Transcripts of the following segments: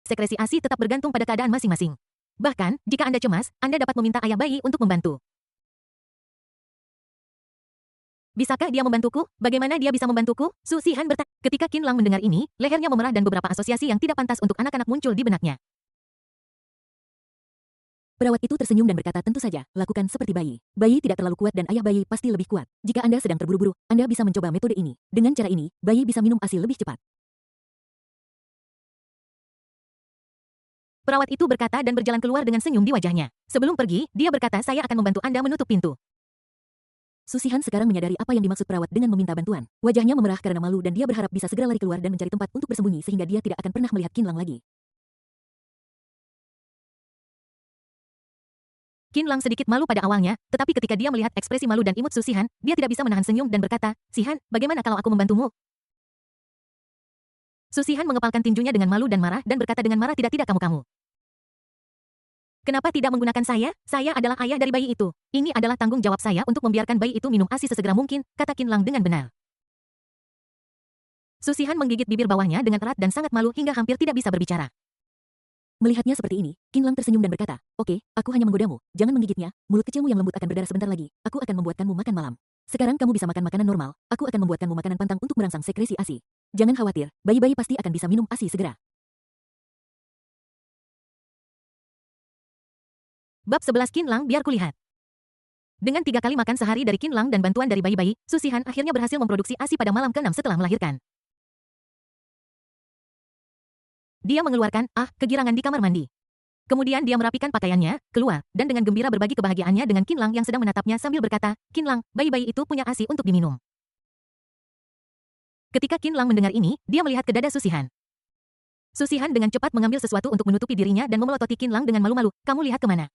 sekresi ASI tetap bergantung pada keadaan masing-masing. Bahkan, jika Anda cemas, Anda dapat meminta ayah bayi untuk membantu. Bisakah dia membantuku? Bagaimana dia bisa membantuku? Su Xihan bertanya. Ketika Qin Lang mendengar ini, lehernya memerah dan beberapa asosiasi yang tidak pantas untuk anak-anak muncul di benaknya. Perawat itu tersenyum dan berkata, tentu saja, lakukan seperti bayi. Bayi tidak terlalu kuat dan ayah bayi pasti lebih kuat. Jika Anda sedang terburu-buru, Anda bisa mencoba metode ini. Dengan cara ini, bayi bisa minum ASI lebih cepat. Perawat itu berkata dan berjalan keluar dengan senyum di wajahnya. Sebelum pergi, dia berkata, saya akan membantu Anda menutup pintu. Su Xihan sekarang menyadari apa yang dimaksud perawat dengan meminta bantuan. Wajahnya memerah karena malu dan dia berharap bisa segera lari keluar dan mencari tempat untuk bersembunyi sehingga dia tidak akan pernah melihat Qin Lang lagi. Qin Lang sedikit malu pada awalnya, tetapi ketika dia melihat ekspresi malu dan imut Su Xihan, dia tidak bisa menahan senyum dan berkata, Xihan, bagaimana kalau aku membantumu? Su Xihan mengepalkan tinjunya dengan malu dan marah dan berkata dengan marah, tidak kamu-kamu. Kenapa tidak menggunakan saya? Saya adalah ayah dari bayi itu. Ini adalah tanggung jawab saya untuk membiarkan bayi itu minum ASI sesegera mungkin, kata Qin Lang dengan benar. Su Xihan menggigit bibir bawahnya dengan erat dan sangat malu hingga hampir tidak bisa berbicara. Melihatnya seperti ini, Qin Lang tersenyum dan berkata, oke, aku hanya menggodamu, jangan menggigitnya, mulut kecilmu yang lembut akan berdarah sebentar lagi, aku akan membuatkanmu makan malam. Sekarang kamu bisa makan makanan normal, aku akan membuatkanmu makanan pantang untuk merangsang sekresi ASI. Jangan khawatir, bayi-bayi pasti akan bisa minum ASI segera. Bab 11 Qin Lang biar kulihat. Dengan 3 kali makan sehari dari Qin Lang dan bantuan dari bayi-bayi, Su Xihan akhirnya berhasil memproduksi ASI pada malam ke-6 setelah melahirkan. Dia mengeluarkan, kegirangan di kamar mandi. Kemudian dia merapikan pakaiannya, keluar, dan dengan gembira berbagi kebahagiaannya dengan Qin Lang yang sedang menatapnya sambil berkata, Qin Lang, bayi-bayi itu punya ASI untuk diminum. Ketika Qin Lang mendengar ini, dia melihat ke dada Su Xihan. Su Xihan dengan cepat mengambil sesuatu untuk menutupi dirinya dan memelototi Qin Lang dengan malu-malu, kamu lihat kemana?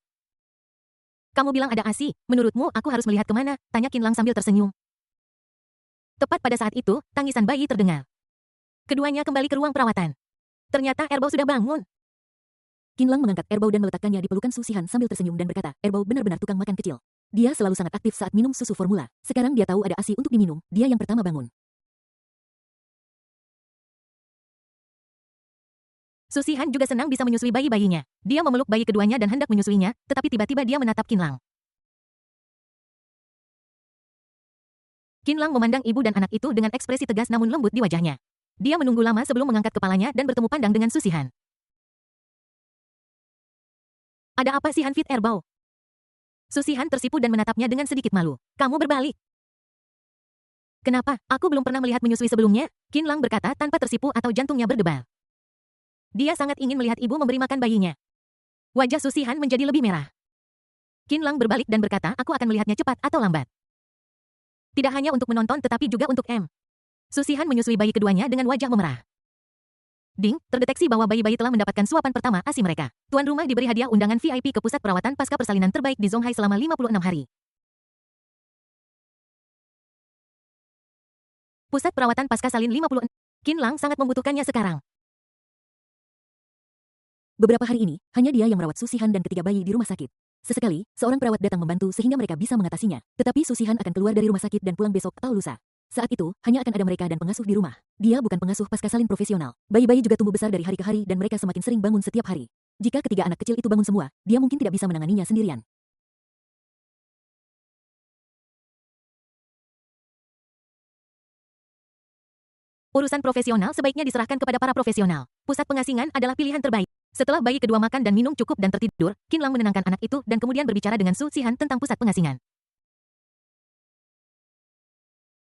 Kamu bilang ada ASI, menurutmu aku harus melihat kemana? Tanya Qin Lang sambil tersenyum. Tepat pada saat itu, tangisan bayi terdengar. Keduanya kembali ke ruang perawatan. Ternyata Erbau sudah bangun. Qin Lang mengangkat Erbau dan meletakkannya di pelukan Su Xihan sambil tersenyum dan berkata, Erbau benar-benar tukang makan kecil. Dia selalu sangat aktif saat minum susu formula. Sekarang dia tahu ada ASI untuk diminum, dia yang pertama bangun. Su Xihan juga senang bisa menyusui bayi-bayinya. Dia memeluk bayi keduanya dan hendak menyusuinya, tetapi tiba-tiba dia menatap Qin Lang. Qin Lang memandang ibu dan anak itu dengan ekspresi tegas namun lembut di wajahnya. Dia menunggu lama sebelum mengangkat kepalanya dan bertemu pandang dengan Su Xihan. Ada apa Xihan Fit Erbau? Su Xihan tersipu dan menatapnya dengan sedikit malu. Kamu berbalik. Kenapa? Aku belum pernah melihat menyusui sebelumnya, Qin Lang berkata tanpa tersipu atau jantungnya berdebar. Dia sangat ingin melihat ibu memberi makan bayinya. Wajah Su Xihan menjadi lebih merah. Qin Lang berbalik dan berkata, aku akan melihatnya cepat atau lambat. Tidak hanya untuk menonton tetapi juga untuk M. Su Xihan menyusui bayi keduanya dengan wajah memerah. Ding, terdeteksi bahwa bayi-bayi telah mendapatkan suapan pertama ASI mereka. Tuan rumah diberi hadiah undangan VIP ke pusat perawatan pasca persalinan terbaik di Zonghai selama 56 hari. Pusat perawatan pasca salin 56. Qin Lang sangat membutuhkannya sekarang. Beberapa hari ini, hanya dia yang merawat Su Xihan dan ketiga bayi di rumah sakit. Sesekali, seorang perawat datang membantu sehingga mereka bisa mengatasinya. Tetapi Su Xihan akan keluar dari rumah sakit dan pulang besok atau lusa. Saat itu, hanya akan ada mereka dan pengasuh di rumah. Dia bukan pengasuh pasca salin profesional. Bayi-bayi juga tumbuh besar dari hari ke hari dan mereka semakin sering bangun setiap hari. Jika ketiga anak kecil itu bangun semua, dia mungkin tidak bisa menanganinya sendirian. Urusan profesional sebaiknya diserahkan kepada para profesional. Pusat pengasingan adalah pilihan terbaik. Setelah bayi kedua makan dan minum cukup dan tertidur, Qin Lang menenangkan anak itu dan kemudian berbicara dengan Su Xihan tentang pusat pengasingan.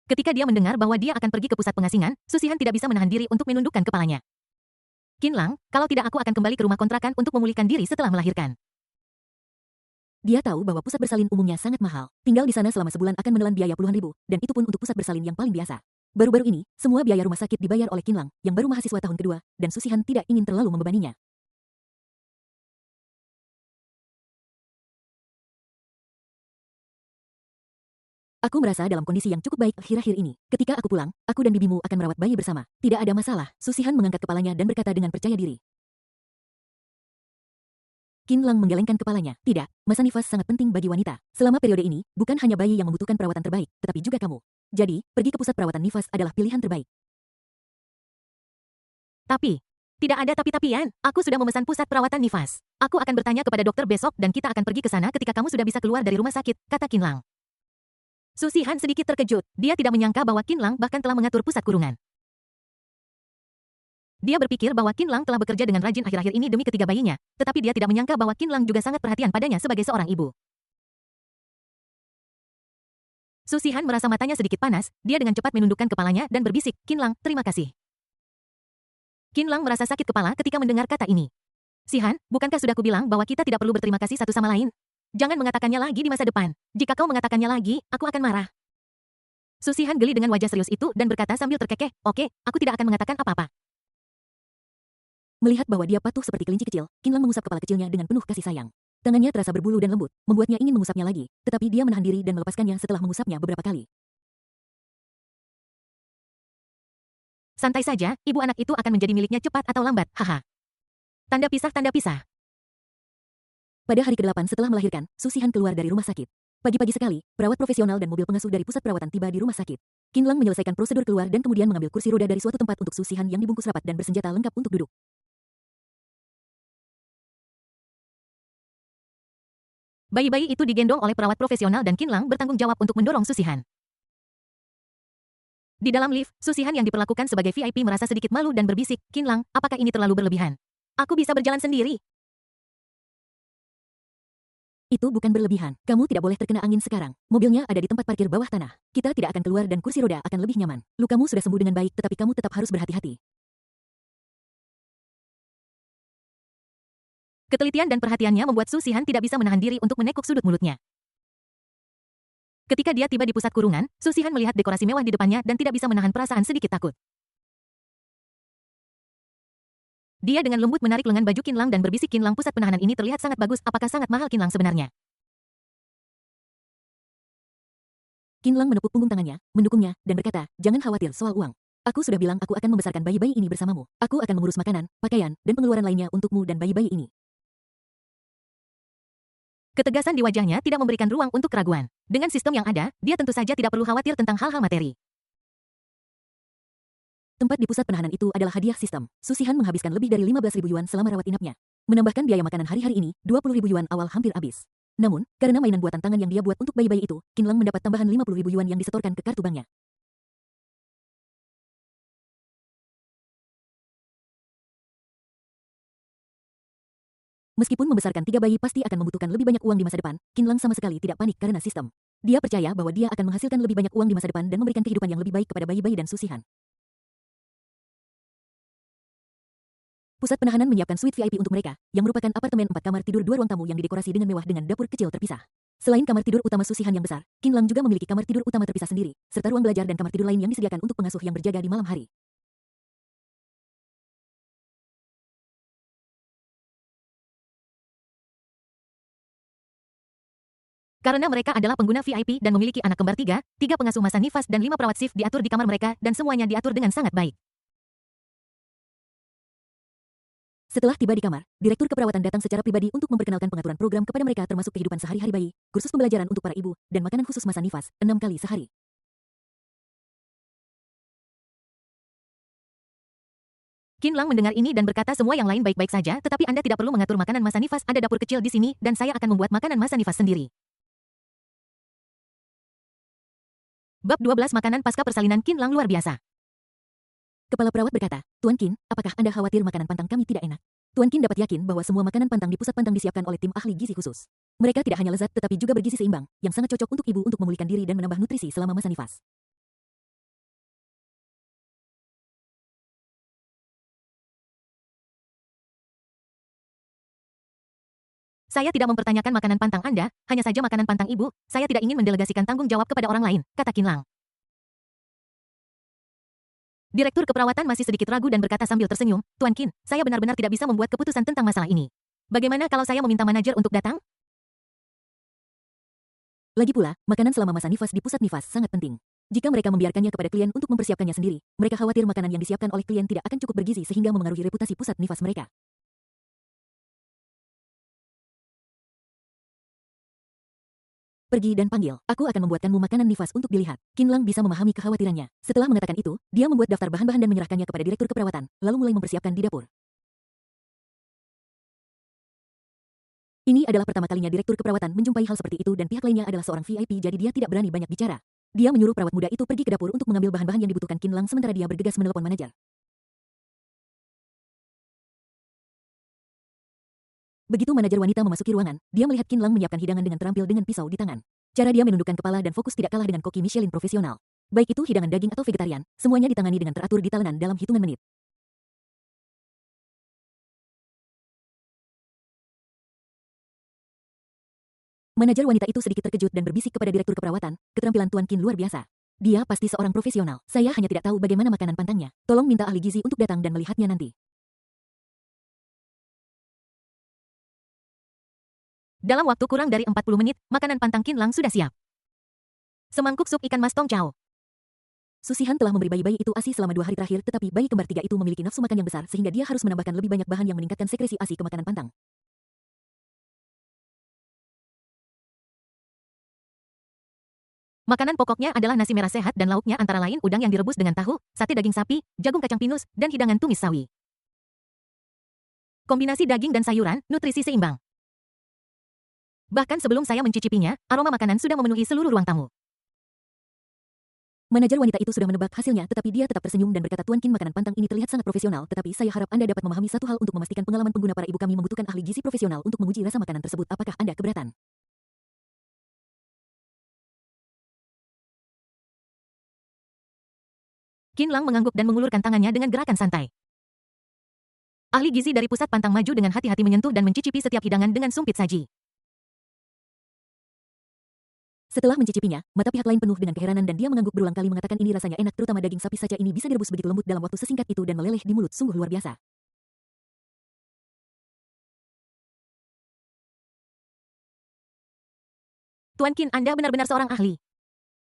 Ketika dia mendengar bahwa dia akan pergi ke pusat pengasingan, Su Xihan tidak bisa menahan diri untuk menundukkan kepalanya. Qin Lang, kalau tidak aku akan kembali ke rumah kontrakan untuk memulihkan diri setelah melahirkan. Dia tahu bahwa pusat bersalin umumnya sangat mahal. Tinggal di sana selama sebulan akan menelan biaya puluhan ribu, dan itu pun untuk pusat bersalin yang paling biasa. Baru-baru ini, semua biaya rumah sakit dibayar oleh Qin Lang, yang baru mahasiswa tahun kedua, dan Su Xihan tidak ingin terlalu membebaninya. Aku merasa dalam kondisi yang cukup baik akhir-akhir ini. Ketika aku pulang, aku dan bibimu akan merawat bayi bersama. Tidak ada masalah. Su Xihan mengangkat kepalanya dan berkata dengan percaya diri. Qin Lang menggelengkan kepalanya. Tidak, masa nifas sangat penting bagi wanita. Selama periode ini, bukan hanya bayi yang membutuhkan perawatan terbaik, tetapi juga kamu. Jadi, pergi ke pusat perawatan nifas adalah pilihan terbaik. Tapi, Tidak ada tapi-tapian, aku sudah memesan pusat perawatan nifas. Aku akan bertanya kepada dokter besok dan kita akan pergi ke sana ketika kamu sudah bisa keluar dari rumah sakit, kata Qin Lang. Su Xihan sedikit terkejut, dia tidak menyangka bahwa Qin Lang bahkan telah mengatur pusat kurungan. Dia berpikir bahwa Qin Lang telah bekerja dengan rajin akhir-akhir ini demi ketiga bayinya, tetapi dia tidak menyangka bahwa Qin Lang juga sangat perhatian padanya sebagai seorang ibu. Su Xihan merasa matanya sedikit panas, dia dengan cepat menundukkan kepalanya dan berbisik, Qin Lang, terima kasih. Qin Lang merasa sakit kepala ketika mendengar kata ini. Xihan, bukankah sudah kubilang bahwa kita tidak perlu berterima kasih satu sama lain? Jangan mengatakannya lagi di masa depan. Jika kau mengatakannya lagi, aku akan marah. Su Xihan geli dengan wajah serius itu dan berkata sambil terkekeh, oke, aku tidak akan mengatakan apa-apa. Melihat bahwa dia patuh seperti kelinci kecil, Qin Lang mengusap kepala kecilnya dengan penuh kasih sayang. Tangannya terasa berbulu dan lembut, membuatnya ingin mengusapnya lagi, tetapi dia menahan diri dan melepaskannya setelah mengusapnya beberapa kali. Santai saja, ibu anak itu akan menjadi miliknya cepat atau lambat, haha. Tanda pisah, tanda pisah. Pada hari ke-8 setelah melahirkan, Su Xihan keluar dari rumah sakit. Pagi-pagi sekali, perawat profesional dan mobil pengasuh dari pusat perawatan tiba di rumah sakit. Qin Lang menyelesaikan prosedur keluar dan kemudian mengambil kursi roda dari suatu tempat untuk Su Xihan yang dibungkus rapat dan bersenjata lengkap untuk duduk. Bayi-bayi itu digendong oleh perawat profesional dan Qin Lang bertanggung jawab untuk mendorong Su Xihan. Di dalam lift, Su Xihan yang diperlakukan sebagai VIP merasa sedikit malu dan berbisik, Qin Lang, apakah ini terlalu berlebihan? Aku bisa berjalan sendiri. Itu bukan berlebihan, kamu tidak boleh terkena angin sekarang. Mobilnya ada di tempat parkir bawah tanah. Kita tidak akan keluar dan kursi roda akan lebih nyaman. Lukamu sudah sembuh dengan baik tetapi kamu tetap harus berhati-hati. Ketelitian dan perhatiannya membuat Su Xihan tidak bisa menahan diri untuk menekuk sudut mulutnya. Ketika dia tiba di pusat kurungan, Su Xihan melihat dekorasi mewah di depannya dan tidak bisa menahan perasaan sedikit takut. Dia dengan lembut menarik lengan baju Qin Lang dan berbisik, Qin Lang, pusat penahanan ini terlihat sangat bagus, apakah sangat mahal Qin Lang sebenarnya? Qin Lang menepuk punggung tangannya, mendukungnya, dan berkata, jangan khawatir soal uang. Aku sudah bilang aku akan membesarkan bayi-bayi ini bersamamu. Aku akan mengurus makanan, pakaian, dan pengeluaran lainnya untukmu dan bayi-bayi ini. Ketegasan di wajahnya tidak memberikan ruang untuk keraguan. Dengan sistem yang ada, dia tentu saja tidak perlu khawatir tentang hal-hal materi. Tempat di pusat penahanan itu adalah hadiah sistem. Su Xihan menghabiskan lebih dari 15.000 yuan selama rawat inapnya. Menambahkan biaya makanan hari-hari ini, 20.000 yuan awal hampir habis. Namun, karena mainan buatan tangan yang dia buat untuk bayi-bayi itu, Qin Lang mendapat tambahan 50.000 yuan yang disetorkan ke kartu banknya. Meskipun membesarkan 3 bayi pasti akan membutuhkan lebih banyak uang di masa depan, Qin Lang sama sekali tidak panik karena sistem. Dia percaya bahwa dia akan menghasilkan lebih banyak uang di masa depan dan memberikan kehidupan yang lebih baik kepada bayi-bayi dan Su Xihan. Pusat penahanan menyiapkan suite VIP untuk mereka, yang merupakan apartemen 4 kamar tidur 2 ruang tamu yang didekorasi dengan mewah dengan dapur kecil terpisah. Selain kamar tidur utama Su Xihan yang besar, Qin Lang juga memiliki kamar tidur utama terpisah sendiri, serta ruang belajar dan kamar tidur lain yang disediakan untuk pengasuh yang berjaga di malam hari. Karena mereka adalah pengguna VIP dan memiliki anak kembar 3 pengasuh masa nifas dan 5 perawat shift diatur di kamar mereka dan semuanya diatur dengan sangat baik. Setelah tiba di kamar, Direktur Keperawatan datang secara pribadi untuk memperkenalkan pengaturan program kepada mereka termasuk kehidupan sehari-hari bayi, kursus pembelajaran untuk para ibu, dan makanan khusus masa nifas, 6 kali sehari. Qin Lang mendengar ini dan berkata semua yang lain baik-baik saja, tetapi Anda tidak perlu mengatur makanan masa nifas, ada dapur kecil di sini, dan saya akan membuat makanan masa nifas sendiri. Bab 12 Makanan Pasca Persalinan Qin Lang luar biasa. Kepala perawat berkata, Tuan Qin, apakah Anda khawatir makanan pantang kami tidak enak? Tuan Qin dapat yakin bahwa semua makanan pantang di pusat pantang disiapkan oleh tim ahli gizi khusus. Mereka tidak hanya lezat tetapi juga bergizi seimbang, yang sangat cocok untuk ibu untuk memulihkan diri dan menambah nutrisi selama masa nifas. Saya tidak mempertanyakan makanan pantang Anda, hanya saja makanan pantang ibu, saya tidak ingin mendelegasikan tanggung jawab kepada orang lain, kata Qin Lang. Direktur keperawatan masih sedikit ragu dan berkata sambil tersenyum, Tuan Qin, saya benar-benar tidak bisa membuat keputusan tentang masalah ini. Bagaimana kalau saya meminta manajer untuk datang? Lagi pula, makanan selama masa nifas di pusat nifas sangat penting. Jika mereka membiarkannya kepada klien untuk mempersiapkannya sendiri, mereka khawatir makanan yang disiapkan oleh klien tidak akan cukup bergizi sehingga memengaruhi reputasi pusat nifas mereka. Pergi dan panggil, aku akan membuatkanmu makanan nifas untuk dilihat. Qin Lang bisa memahami kekhawatirannya. Setelah mengatakan itu, dia membuat daftar bahan-bahan dan menyerahkannya kepada direktur keperawatan, lalu mulai mempersiapkan di dapur. Ini adalah pertama kalinya direktur keperawatan menjumpai hal seperti itu dan pihak lainnya adalah seorang VIP jadi dia tidak berani banyak bicara. Dia menyuruh perawat muda itu pergi ke dapur untuk mengambil bahan-bahan yang dibutuhkan Qin Lang sementara dia bergegas menelepon manajer. Begitu manajer wanita memasuki ruangan, dia melihat Qin Lang menyiapkan hidangan dengan terampil dengan pisau di tangan. Cara dia menundukkan kepala dan fokus tidak kalah dengan koki Michelin profesional. Baik itu hidangan daging atau vegetarian, semuanya ditangani dengan teratur di talenan dalam hitungan menit. Manajer wanita itu sedikit terkejut dan berbisik kepada direktur keperawatan, keterampilan Tuan Qin luar biasa. Dia pasti seorang profesional. Saya hanya tidak tahu bagaimana makanan pantangnya. Tolong minta ahli gizi untuk datang dan melihatnya nanti. Dalam waktu kurang dari 40 menit, makanan pantang Qin Lang sudah siap. Semangkuk sup ikan mas tong chow. Susihan telah memberi bayi-bayi itu ASI selama 2 hari terakhir tetapi bayi kembar 3 itu memiliki nafsu makan yang besar sehingga dia harus menambahkan lebih banyak bahan yang meningkatkan sekresi ASI ke makanan pantang. Makanan pokoknya adalah nasi merah sehat dan lauknya antara lain udang yang direbus dengan tahu, sate daging sapi, jagung kacang pinus, dan hidangan tumis sawi. Kombinasi daging dan sayuran, nutrisi seimbang. Bahkan sebelum saya mencicipinya, aroma makanan sudah memenuhi seluruh ruang tamu. Manajer wanita itu sudah menebak hasilnya tetapi dia tetap tersenyum dan berkata Tuan Qin makanan pantang ini terlihat sangat profesional tetapi saya harap Anda dapat memahami satu hal untuk memastikan pengalaman pengguna para ibu kami membutuhkan ahli gizi profesional untuk menguji rasa makanan tersebut apakah Anda keberatan? Qin Lang mengangguk dan mengulurkan tangannya dengan gerakan santai. Ahli gizi dari pusat pantang maju dengan hati-hati menyentuh dan mencicipi setiap hidangan dengan sumpit saji. Setelah mencicipinya, mata pihak lain penuh dengan keheranan dan dia mengangguk berulang kali mengatakan ini rasanya enak terutama daging sapi saja ini bisa direbus begitu lembut dalam waktu sesingkat itu dan meleleh di mulut sungguh luar biasa. Tuan Qin, Anda benar-benar seorang ahli.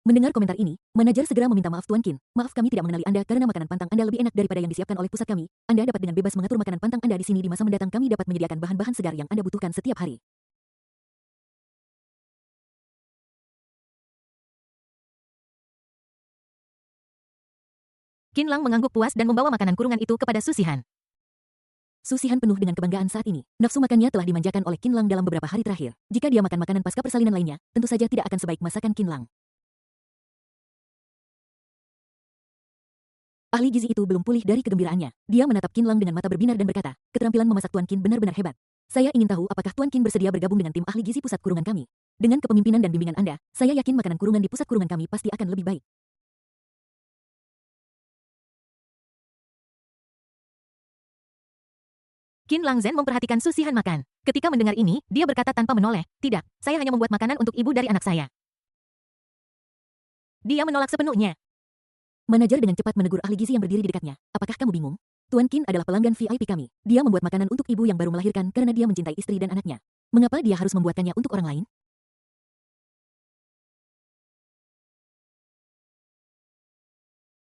Mendengar komentar ini, manajer segera meminta maaf Tuan Qin. Maaf kami tidak mengenali Anda karena makanan pantang Anda lebih enak daripada yang disiapkan oleh pusat kami. Anda dapat dengan bebas mengatur makanan pantang Anda di sini di masa mendatang kami dapat menyediakan bahan-bahan segar yang Anda butuhkan setiap hari. Qin Lang mengangguk puas dan membawa makanan kurungan itu kepada Susihan. Susihan penuh dengan kebanggaan saat ini. Nafsu makannya telah dimanjakan oleh Qin Lang dalam beberapa hari terakhir. Jika dia makan makanan pasca persalinan lainnya, tentu saja tidak akan sebaik masakan Qin Lang. Ahli gizi itu belum pulih dari kegembiraannya. Dia menatap Qin Lang dengan mata berbinar dan berkata, keterampilan memasak Tuan Qin benar-benar hebat. Saya ingin tahu apakah Tuan Qin bersedia bergabung dengan tim ahli gizi pusat kurungan kami. Dengan kepemimpinan dan bimbingan Anda, saya yakin makanan kurungan di pusat kurungan kami pasti akan lebih baik. Qin Lang Zhen memperhatikan Susihan makan. Ketika mendengar ini, dia berkata tanpa menoleh, tidak, saya hanya membuat makanan untuk ibu dari anak saya. Dia menolak sepenuhnya. Manajer dengan cepat menegur ahli gizi yang berdiri di dekatnya. Apakah kamu bingung? Tuan Qin adalah pelanggan VIP kami. Dia membuat makanan untuk ibu yang baru melahirkan karena dia mencintai istri dan anaknya. Mengapa dia harus membuatkannya untuk orang lain?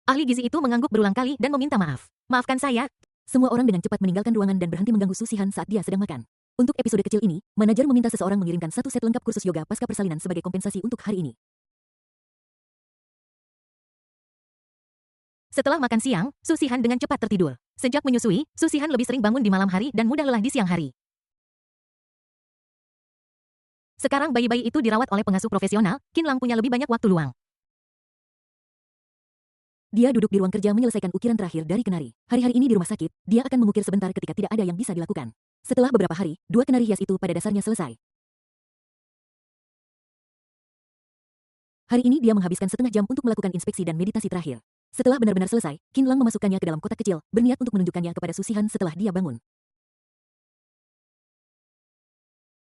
Ahli gizi itu mengangguk berulang kali dan meminta maaf. Maafkan saya. Semua orang dengan cepat meninggalkan ruangan dan berhenti mengganggu Susihan saat dia sedang makan. Untuk episode kecil ini, manajer meminta seseorang mengirimkan 1 set lengkap kursus yoga pasca persalinan sebagai kompensasi untuk hari ini. Setelah makan siang, Susihan dengan cepat tertidur. Sejak menyusui, Susihan lebih sering bangun di malam hari dan mudah lelah di siang hari. Sekarang bayi-bayi itu dirawat oleh pengasuh profesional, Qin Lang punya lebih banyak waktu luang. Dia duduk di ruang kerja menyelesaikan ukiran terakhir dari kenari. Hari-hari ini di rumah sakit, dia akan mengukir sebentar ketika tidak ada yang bisa dilakukan. Setelah beberapa hari, 2 kenari hias itu pada dasarnya selesai. Hari ini dia menghabiskan setengah jam untuk melakukan inspeksi dan meditasi terakhir. Setelah benar-benar selesai, Qin Lang memasukkannya ke dalam kotak kecil, berniat untuk menunjukkannya kepada Susihan setelah dia bangun.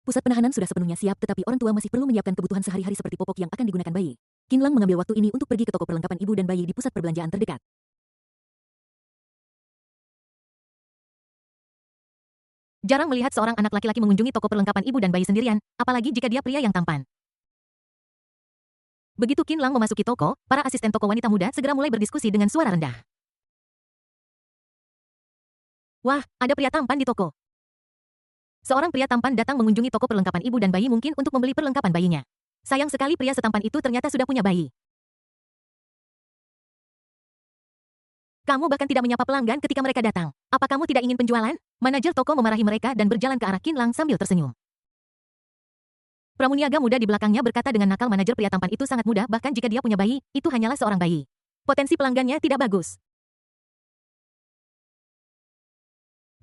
Pusat penahanan sudah sepenuhnya siap tetapi orang tua masih perlu menyiapkan kebutuhan sehari-hari seperti popok yang akan digunakan bayi. Qin Lang mengambil waktu ini untuk pergi ke toko perlengkapan ibu dan bayi di pusat perbelanjaan terdekat. Jarang melihat seorang anak laki-laki mengunjungi toko perlengkapan ibu dan bayi sendirian, apalagi jika dia pria yang tampan. Begitu Qin Lang memasuki toko, para asisten toko wanita muda segera mulai berdiskusi dengan suara rendah. Wah, ada pria tampan di toko. Seorang pria tampan datang mengunjungi toko perlengkapan ibu dan bayi mungkin untuk membeli perlengkapan bayinya. Sayang sekali pria setampan itu ternyata sudah punya bayi. Kamu bahkan tidak menyapa pelanggan ketika mereka datang. Apa kamu tidak ingin penjualan? Manajer toko memarahi mereka dan berjalan ke arah Qin Lang sambil tersenyum. Pramuniaga muda di belakangnya berkata dengan nakal manajer pria tampan itu sangat mudah bahkan jika dia punya bayi, itu hanyalah seorang bayi. Potensi pelanggannya tidak bagus.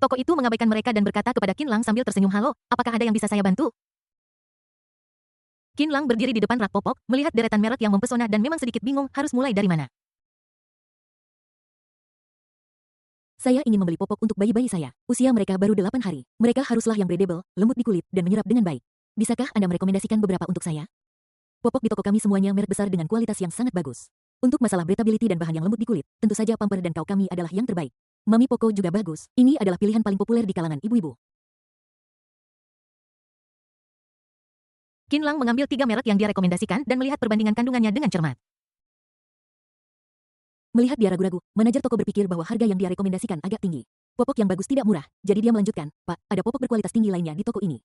Toko itu mengabaikan mereka dan berkata kepada Qin Lang sambil tersenyum, "Halo, apakah ada yang bisa saya bantu?" Qin Lang berdiri di depan rak popok, melihat deretan merek yang mempesona dan memang sedikit bingung harus mulai dari mana. Saya ingin membeli popok untuk bayi-bayi saya. Usia mereka baru 8 hari. Mereka haruslah yang breathable, lembut di kulit, dan menyerap dengan baik. Bisakah Anda merekomendasikan beberapa untuk saya? Popok di toko kami semuanya merek besar dengan kualitas yang sangat bagus. Untuk masalah breathability dan bahan yang lembut di kulit, tentu saja Pamper dan Kau kami adalah yang terbaik. Mami Poco juga bagus. Ini adalah pilihan paling populer di kalangan ibu-ibu. Qin Lang mengambil 3 merek yang dia rekomendasikan dan melihat perbandingan kandungannya dengan cermat. Melihat dia ragu-ragu, manajer toko berpikir bahwa harga yang dia rekomendasikan agak tinggi. Popok yang bagus tidak murah, jadi dia melanjutkan, "Pak, ada popok berkualitas tinggi lainnya di toko ini."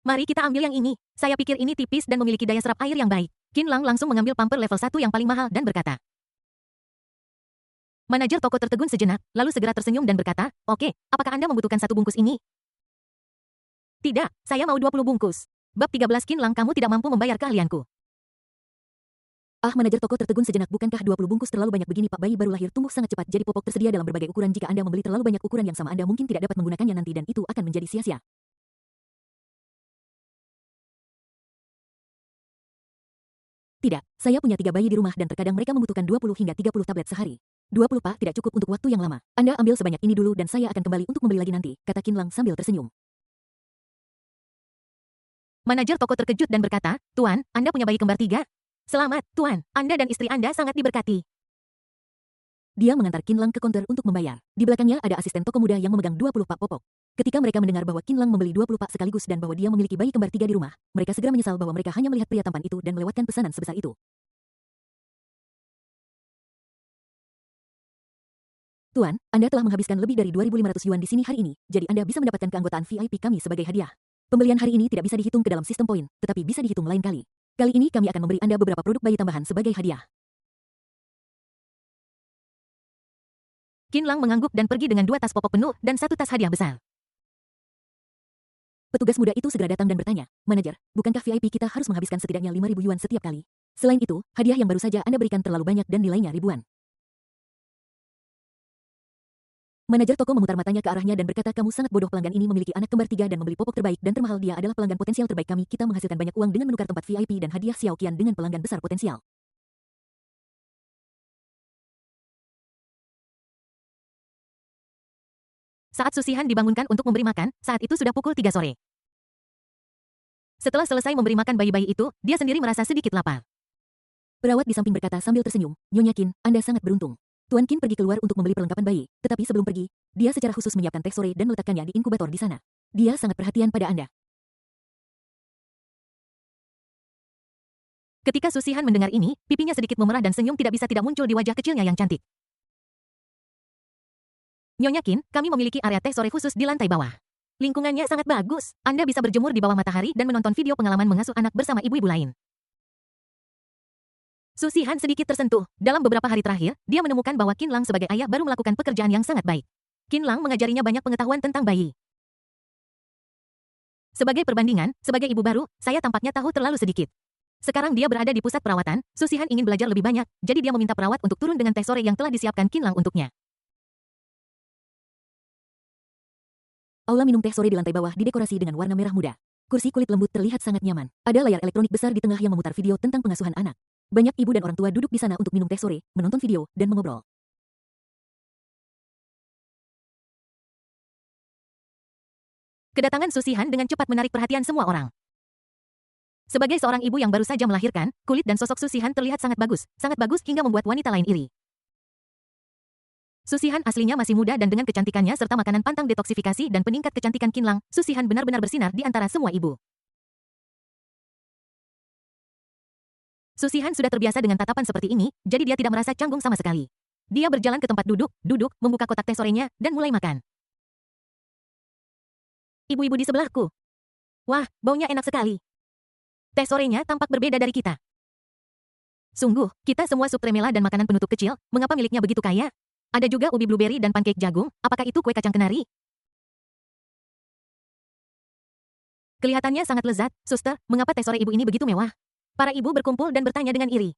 Mari kita ambil yang ini. Saya pikir ini tipis dan memiliki daya serap air yang baik. Qin Lang langsung mengambil Pamper level 1 yang paling mahal dan berkata. Manajer toko tertegun sejenak, lalu segera tersenyum dan berkata, "Oke, apakah Anda membutuhkan 1 bungkus ini?" "Tidak, saya mau 20 bungkus." Bab 13 Qin Lang, kamu tidak mampu membayar keahlianku. Manajer toko tertegun sejenak, bukankah 20 bungkus terlalu banyak begini Pak? Bayi baru lahir tumbuh sangat cepat, jadi popok tersedia dalam berbagai ukuran. Jika Anda membeli terlalu banyak ukuran yang sama Anda mungkin tidak dapat menggunakannya nanti dan itu akan menjadi sia-sia. Tidak, saya punya 3 bayi di rumah dan terkadang mereka membutuhkan 20 hingga 30 tablet sehari. 20 Pak tidak cukup untuk waktu yang lama. Anda ambil sebanyak ini dulu dan saya akan kembali untuk membeli lagi nanti, kata Qin Lang sambil tersenyum. Manajer toko terkejut dan berkata, "Tuan, Anda punya bayi kembar 3? Selamat, Tuan. Anda dan istri Anda sangat diberkati." Dia mengantar Qin Lang ke konter untuk membayar. Di belakangnya ada asisten toko muda yang memegang 20 pak popok. Ketika mereka mendengar bahwa Qin Lang membeli 20 pak sekaligus dan bahwa dia memiliki bayi kembar 3 di rumah, mereka segera menyesal bahwa mereka hanya melihat pria tampan itu dan melewatkan pesanan sebesar itu. Tuan, Anda telah menghabiskan lebih dari 2.500 yuan di sini hari ini, jadi Anda bisa mendapatkan keanggotaan VIP kami sebagai hadiah. Pembelian hari ini tidak bisa dihitung ke dalam sistem poin, tetapi bisa dihitung lain kali. Kali ini kami akan memberi Anda beberapa produk bayi tambahan sebagai hadiah. Qin Lang mengangguk dan pergi dengan 2 tas popok penuh dan 1 tas hadiah besar. Petugas muda itu segera datang dan bertanya, "Manajer, bukankah VIP kita harus menghabiskan setidaknya 5.000 yuan setiap kali? Selain itu, hadiah yang baru saja Anda berikan terlalu banyak dan nilainya ribuan." Manajer toko memutar matanya ke arahnya dan berkata, "Kamu sangat bodoh. Pelanggan ini memiliki anak kembar 3 dan membeli popok terbaik dan termahal. Dia adalah pelanggan potensial terbaik kami. Kita menghasilkan banyak uang dengan menukar tempat VIP dan hadiah Xiao Qian dengan pelanggan besar potensial." Saat Susihan dibangunkan untuk memberi makan, saat itu sudah pukul 3 sore. Setelah selesai memberi makan bayi-bayi itu, dia sendiri merasa sedikit lapar. Perawat di samping berkata sambil tersenyum, "Nyonya Qin, Anda sangat beruntung." Tuan Qin pergi keluar untuk membeli perlengkapan bayi, tetapi sebelum pergi, dia secara khusus menyiapkan teh sore dan meletakkannya di inkubator di sana. Dia sangat perhatian pada Anda. Ketika Susihan mendengar ini, pipinya sedikit memerah dan senyum tidak bisa tidak muncul di wajah kecilnya yang cantik. Nyonya Qin, kami memiliki area teh sore khusus di lantai bawah. Lingkungannya sangat bagus. Anda bisa berjemur di bawah matahari dan menonton video pengalaman mengasuh anak bersama ibu-ibu lain. Susihan sedikit tersentuh. Dalam beberapa hari terakhir, dia menemukan bahwa Qin Lang sebagai ayah baru melakukan pekerjaan yang sangat baik. Qin Lang mengajarinya banyak pengetahuan tentang bayi. Sebagai perbandingan, sebagai ibu baru, saya tampaknya tahu terlalu sedikit. Sekarang dia berada di pusat perawatan, Susihan ingin belajar lebih banyak, jadi dia meminta perawat untuk turun dengan teh sore yang telah disiapkan Qin Lang untuknya. Aula minum teh sore di lantai bawah didekorasi dengan warna merah muda. Kursi kulit lembut terlihat sangat nyaman. Ada layar elektronik besar di tengah yang memutar video tentang pengasuhan anak. Banyak ibu dan orang tua duduk di sana untuk minum teh sore, menonton video, dan mengobrol. Kedatangan Susihan dengan cepat menarik perhatian semua orang. Sebagai seorang ibu yang baru saja melahirkan, kulit dan sosok Susihan terlihat sangat bagus hingga membuat wanita lain iri. Susihan aslinya masih muda dan dengan kecantikannya serta makanan pantang detoksifikasi dan peningkat kecantikan Qin Lang, Susihan benar-benar bersinar di antara semua ibu. Susihan sudah terbiasa dengan tatapan seperti ini, jadi dia tidak merasa canggung sama sekali. Dia berjalan ke tempat duduk, membuka kotak teh sorenya, dan mulai makan. Ibu-ibu di sebelahku. Wah, baunya enak sekali. Teh sorenya tampak berbeda dari kita. Sungguh, kita semua sup tremela dan makanan penutup kecil, mengapa miliknya begitu kaya? Ada juga ubi blueberry dan pancake jagung, apakah itu kue kacang kenari? Kelihatannya sangat lezat. Suster, mengapa teh sore ibu ini begitu mewah? Para ibu berkumpul dan bertanya dengan iri.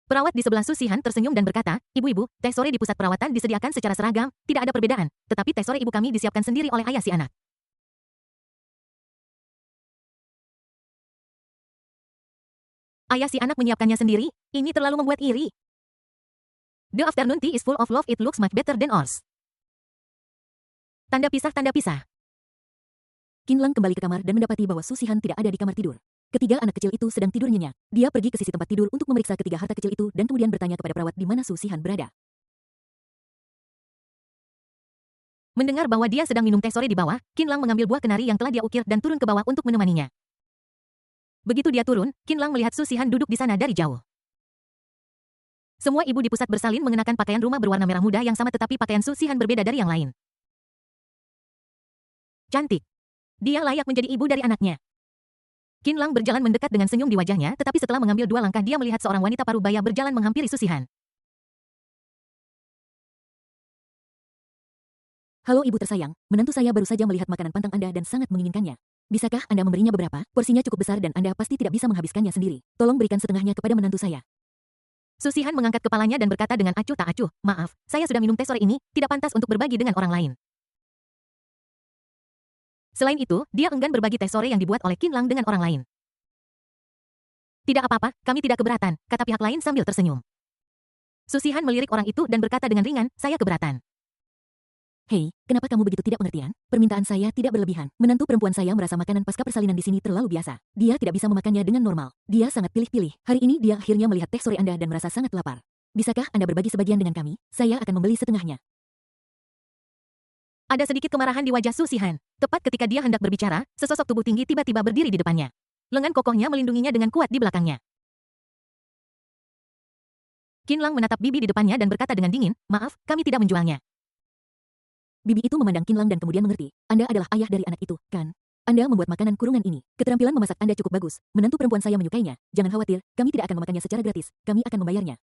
Perawat di sebelah Susihan tersenyum dan berkata, ibu-ibu, teh sore di pusat perawatan disediakan secara seragam, tidak ada perbedaan. Tetapi teh sore ibu kami disiapkan sendiri oleh ayah si anak. Ayah si anak menyiapkannya sendiri? Ini terlalu membuat iri. The afternoon tea is full of love, it looks much better than ours. Tanda pisah, tanda pisah. Qin Lang kembali ke kamar dan mendapati bahwa Susihan tidak ada di kamar tidur. Ketiga anak kecil itu sedang tidur nyenyak. Dia pergi ke sisi tempat tidur untuk memeriksa ketiga harta kecil itu dan kemudian bertanya kepada perawat di mana Susihan berada. Mendengar bahwa dia sedang minum teh sore di bawah, Qin Lang mengambil buah kenari yang telah dia ukir dan turun ke bawah untuk menemaninya. Begitu dia turun, Qin Lang melihat Susihan duduk di sana dari jauh. Semua ibu di pusat bersalin mengenakan pakaian rumah berwarna merah muda yang sama tetapi pakaian Susihan berbeda dari yang lain. Cantik. Dia layak menjadi ibu dari anaknya. Qin Lang berjalan mendekat dengan senyum di wajahnya, tetapi setelah mengambil 2 langkah dia melihat seorang wanita parubaya berjalan menghampiri Susihan. Halo ibu tersayang, menantu saya baru saja melihat makanan pantang Anda dan sangat menginginkannya. Bisakah Anda memberinya beberapa? Porsinya cukup besar dan Anda pasti tidak bisa menghabiskannya sendiri. Tolong berikan setengahnya kepada menantu saya. Susihan mengangkat kepalanya dan berkata dengan acuh tak acuh, maaf, saya sudah minum teh sore ini, tidak pantas untuk berbagi dengan orang lain. Selain itu, dia enggan berbagi teh sore yang dibuat oleh Qin Lang dengan orang lain. Tidak apa-apa, kami tidak keberatan, kata pihak lain sambil tersenyum. Susihan melirik orang itu dan berkata dengan ringan, saya keberatan. Hei, kenapa kamu begitu tidak pengertian? Permintaan saya tidak berlebihan. Menantu perempuan saya merasa makanan pasca persalinan di sini terlalu biasa. Dia tidak bisa memakannya dengan normal. Dia sangat pilih-pilih. Hari ini dia akhirnya melihat teh sore Anda dan merasa sangat lapar. Bisakah Anda berbagi sebagian dengan kami? Saya akan membeli setengahnya. Ada sedikit kemarahan di wajah Susihan. Tepat ketika dia hendak berbicara, sesosok tubuh tinggi tiba-tiba berdiri di depannya. Lengan kokohnya melindunginya dengan kuat di belakangnya. Qin Lang menatap bibi di depannya dan berkata dengan dingin, maaf, kami tidak menjualnya. Bibi itu memandang Qin Lang dan kemudian mengerti. Anda adalah ayah dari anak itu, kan? Anda membuat makanan kurungan ini. Keterampilan memasak Anda cukup bagus. Menantu perempuan saya menyukainya. Jangan khawatir, kami tidak akan memakannya secara gratis. Kami akan membayarnya.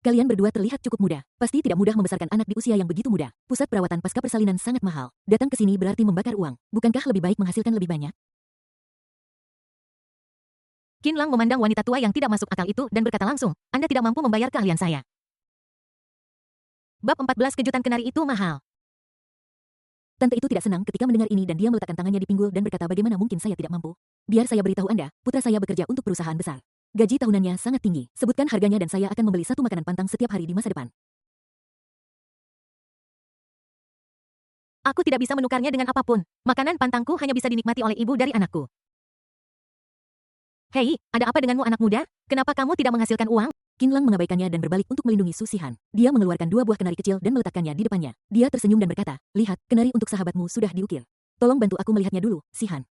Kalian berdua terlihat cukup muda. Pasti tidak mudah membesarkan anak di usia yang begitu muda. Pusat perawatan pasca persalinan sangat mahal. Datang ke sini berarti membakar uang. Bukankah lebih baik menghasilkan lebih banyak? Qin Lang memandang wanita tua yang tidak masuk akal itu dan berkata langsung, Anda tidak mampu membayar keahlian saya. Bab 14 kejutan kenari itu mahal. Tante itu tidak senang ketika mendengar ini dan dia meletakkan tangannya di pinggul dan berkata bagaimana mungkin saya tidak mampu. Biar saya beritahu Anda, putra saya bekerja untuk perusahaan besar. Gaji tahunannya sangat tinggi. Sebutkan harganya dan saya akan membeli satu makanan pantang setiap hari di masa depan. Aku tidak bisa menukarnya dengan apapun. Makanan pantangku hanya bisa dinikmati oleh ibu dari anakku. Hei, ada apa denganmu anak muda? Kenapa kamu tidak menghasilkan uang? Qin Lang mengabaikannya dan berbalik untuk melindungi Susihan. Dia mengeluarkan 2 buah kenari kecil dan meletakkannya di depannya. Dia tersenyum dan berkata, lihat, kenari untuk sahabatmu sudah diukir. Tolong bantu aku melihatnya dulu, Sihan.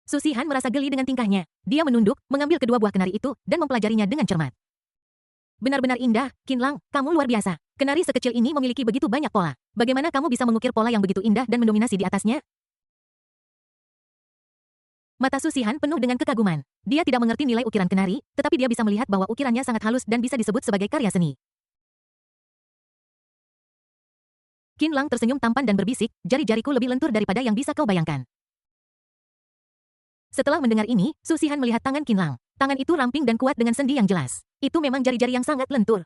Susihan merasa geli dengan tingkahnya. Dia menunduk, mengambil kedua buah kenari itu, dan mempelajarinya dengan cermat. Benar-benar indah, Qin Lang, kamu luar biasa. Kenari sekecil ini memiliki begitu banyak pola. Bagaimana kamu bisa mengukir pola yang begitu indah dan mendominasi di atasnya? Mata Susihan penuh dengan kekaguman. Dia tidak mengerti nilai ukiran kenari, tetapi dia bisa melihat bahwa ukirannya sangat halus dan bisa disebut sebagai karya seni. Qin Lang tersenyum tampan dan berbisik, jari-jariku lebih lentur daripada yang bisa kau bayangkan. Setelah mendengar ini, Susihan melihat tangan Qin Lang. Tangan itu ramping dan kuat dengan sendi yang jelas. Itu memang jari-jari yang sangat lentur.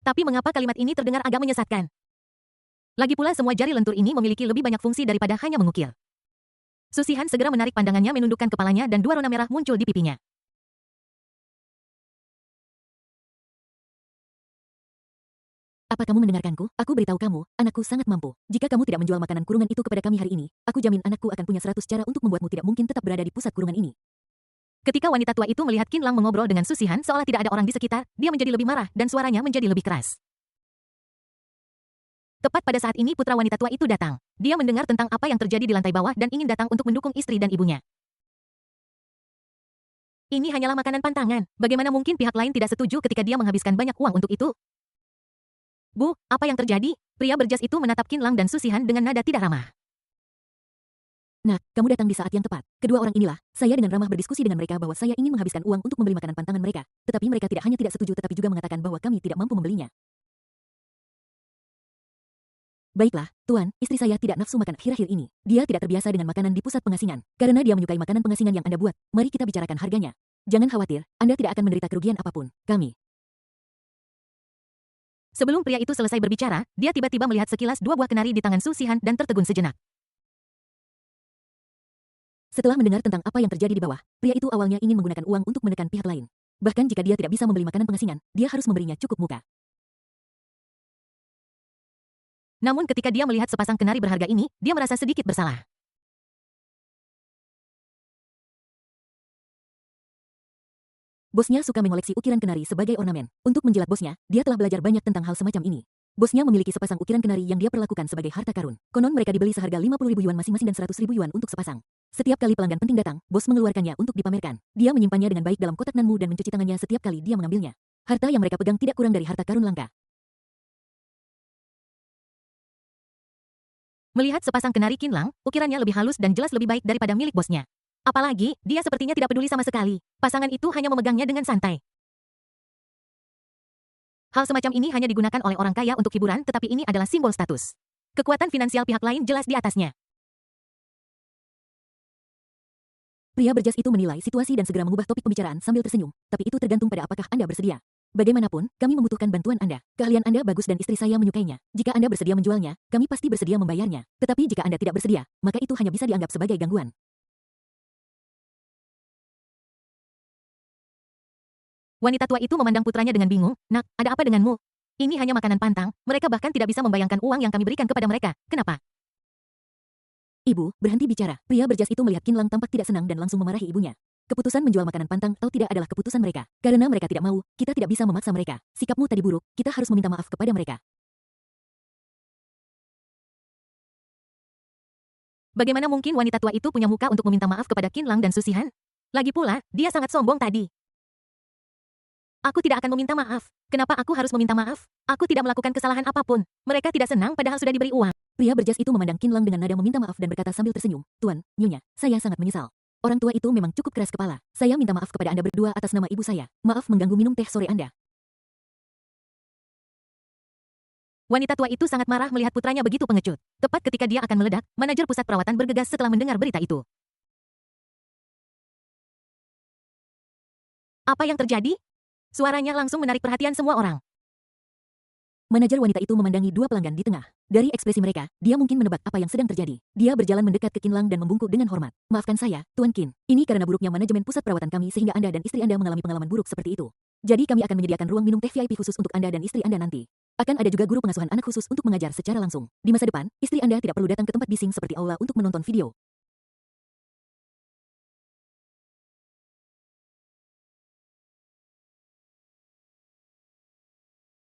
Tapi mengapa kalimat ini terdengar agak menyesatkan? Lagi pula semua jari lentur ini memiliki lebih banyak fungsi daripada hanya mengukir. Susihan segera menarik pandangannya menundukkan kepalanya dan 2 rona merah muncul di pipinya. Apa kamu mendengarkanku? Aku beritahu kamu, anakku sangat mampu. Jika kamu tidak menjual makanan kurungan itu kepada kami hari ini, aku jamin anakku akan punya 100 cara untuk membuatmu tidak mungkin tetap berada di pusat kurungan ini. Ketika wanita tua itu melihat Qin Lang mengobrol dengan Susihan seolah tidak ada orang di sekitar, dia menjadi lebih marah dan suaranya menjadi lebih keras. Tepat pada saat ini putra wanita tua itu datang. Dia mendengar tentang apa yang terjadi di lantai bawah dan ingin datang untuk mendukung istri dan ibunya. Ini hanyalah makanan pantangan. Bagaimana mungkin pihak lain tidak setuju ketika dia menghabiskan banyak uang untuk itu? Bu, apa yang terjadi? Pria berjas itu menatap Qin Lang dan Susihan dengan nada tidak ramah. Nak, kamu datang di saat yang tepat. Kedua orang inilah, saya dengan ramah berdiskusi dengan mereka bahwa saya ingin menghabiskan uang untuk membeli makanan pantangan mereka. Tetapi mereka tidak hanya tidak setuju tetapi juga mengatakan bahwa kami tidak mampu membelinya. Baiklah, Tuan, istri saya tidak nafsu makan akhir-akhir ini. Dia tidak terbiasa dengan makanan di pusat pengasingan. Karena dia menyukai makanan pengasingan yang Anda buat, mari kita bicarakan harganya. Jangan khawatir, Anda tidak akan menderita kerugian apapun. Kami. Sebelum pria itu selesai berbicara, dia tiba-tiba melihat sekilas dua buah kenari di tangan Su Xihan dan tertegun sejenak. Setelah mendengar tentang apa yang terjadi di bawah, pria itu awalnya ingin menggunakan uang untuk menekan pihak lain. Bahkan jika dia tidak bisa membeli makanan pengasingan, dia harus memberinya cukup muka. Namun ketika dia melihat sepasang kenari berharga ini, dia merasa sedikit bersalah. Bosnya suka mengoleksi ukiran kenari sebagai ornamen. Untuk menjilat bosnya, dia telah belajar banyak tentang hal semacam ini. Bosnya memiliki sepasang ukiran kenari yang dia perlakukan sebagai harta karun. Konon mereka dibeli seharga 50.000 yuan masing-masing dan 100.000 yuan untuk sepasang. Setiap kali pelanggan penting datang, bos mengeluarkannya untuk dipamerkan. Dia menyimpannya dengan baik dalam kotak nanmu dan mencuci tangannya setiap kali dia mengambilnya. Harta yang mereka pegang tidak kurang dari harta karun langka. Melihat sepasang kenari Qinlang, ukirannya lebih halus dan jelas lebih baik daripada milik bosnya. Apalagi, dia sepertinya tidak peduli sama sekali. Pasangan itu hanya memegangnya dengan santai. Hal semacam ini hanya digunakan oleh orang kaya untuk hiburan, tetapi ini adalah simbol status. Kekuatan finansial pihak lain jelas di atasnya. Pria berjas itu menilai situasi dan segera mengubah topik pembicaraan sambil tersenyum, tapi itu tergantung pada apakah Anda bersedia. Bagaimanapun, kami membutuhkan bantuan Anda. Keahlian Anda bagus dan istri saya menyukainya. Jika Anda bersedia menjualnya, kami pasti bersedia membayarnya. Tetapi jika Anda tidak bersedia, maka itu hanya bisa dianggap sebagai gangguan. Wanita tua itu memandang putranya dengan bingung. Nak, ada apa denganmu? Ini hanya makanan pantang, mereka bahkan tidak bisa membayangkan uang yang kami berikan kepada mereka. Kenapa? Ibu, berhenti bicara. Pria berjas itu melihat Qinlang tampak tidak senang dan langsung memarahi ibunya. Keputusan menjual makanan pantang atau tidak adalah keputusan mereka. Karena mereka tidak mau, kita tidak bisa memaksa mereka. Sikapmu tadi buruk, kita harus meminta maaf kepada mereka. Bagaimana mungkin wanita tua itu punya muka untuk meminta maaf kepada Qinlang dan Su Xihan? Lagi pula, dia sangat sombong tadi. Aku tidak akan meminta maaf. Kenapa aku harus meminta maaf? Aku tidak melakukan kesalahan apapun. Mereka tidak senang padahal sudah diberi uang. Pria berjas itu memandang Qinlang dengan nada meminta maaf dan berkata sambil tersenyum. Tuan, Nyonya, saya sangat menyesal. Orang tua itu memang cukup keras kepala. Saya minta maaf kepada Anda berdua atas nama ibu saya. Maaf mengganggu minum teh sore Anda. Wanita tua itu sangat marah melihat putranya begitu pengecut. Tepat ketika dia akan meledak, manajer pusat perawatan bergegas setelah mendengar berita itu. Apa yang terjadi? Suaranya langsung menarik perhatian semua orang. Manajer wanita itu memandangi dua pelanggan di tengah. Dari ekspresi mereka, dia mungkin menebak apa yang sedang terjadi. Dia berjalan mendekat ke Qinlang dan membungkuk dengan hormat. Maafkan saya, Tuan Qin. Ini karena buruknya manajemen pusat perawatan kami sehingga Anda dan istri Anda mengalami pengalaman buruk seperti itu. Jadi kami akan menyediakan ruang minum teh VIP khusus untuk Anda dan istri Anda nanti. Akan ada juga guru pengasuhan anak khusus untuk mengajar secara langsung. Di masa depan, istri Anda tidak perlu datang ke tempat bising seperti aula untuk menonton video.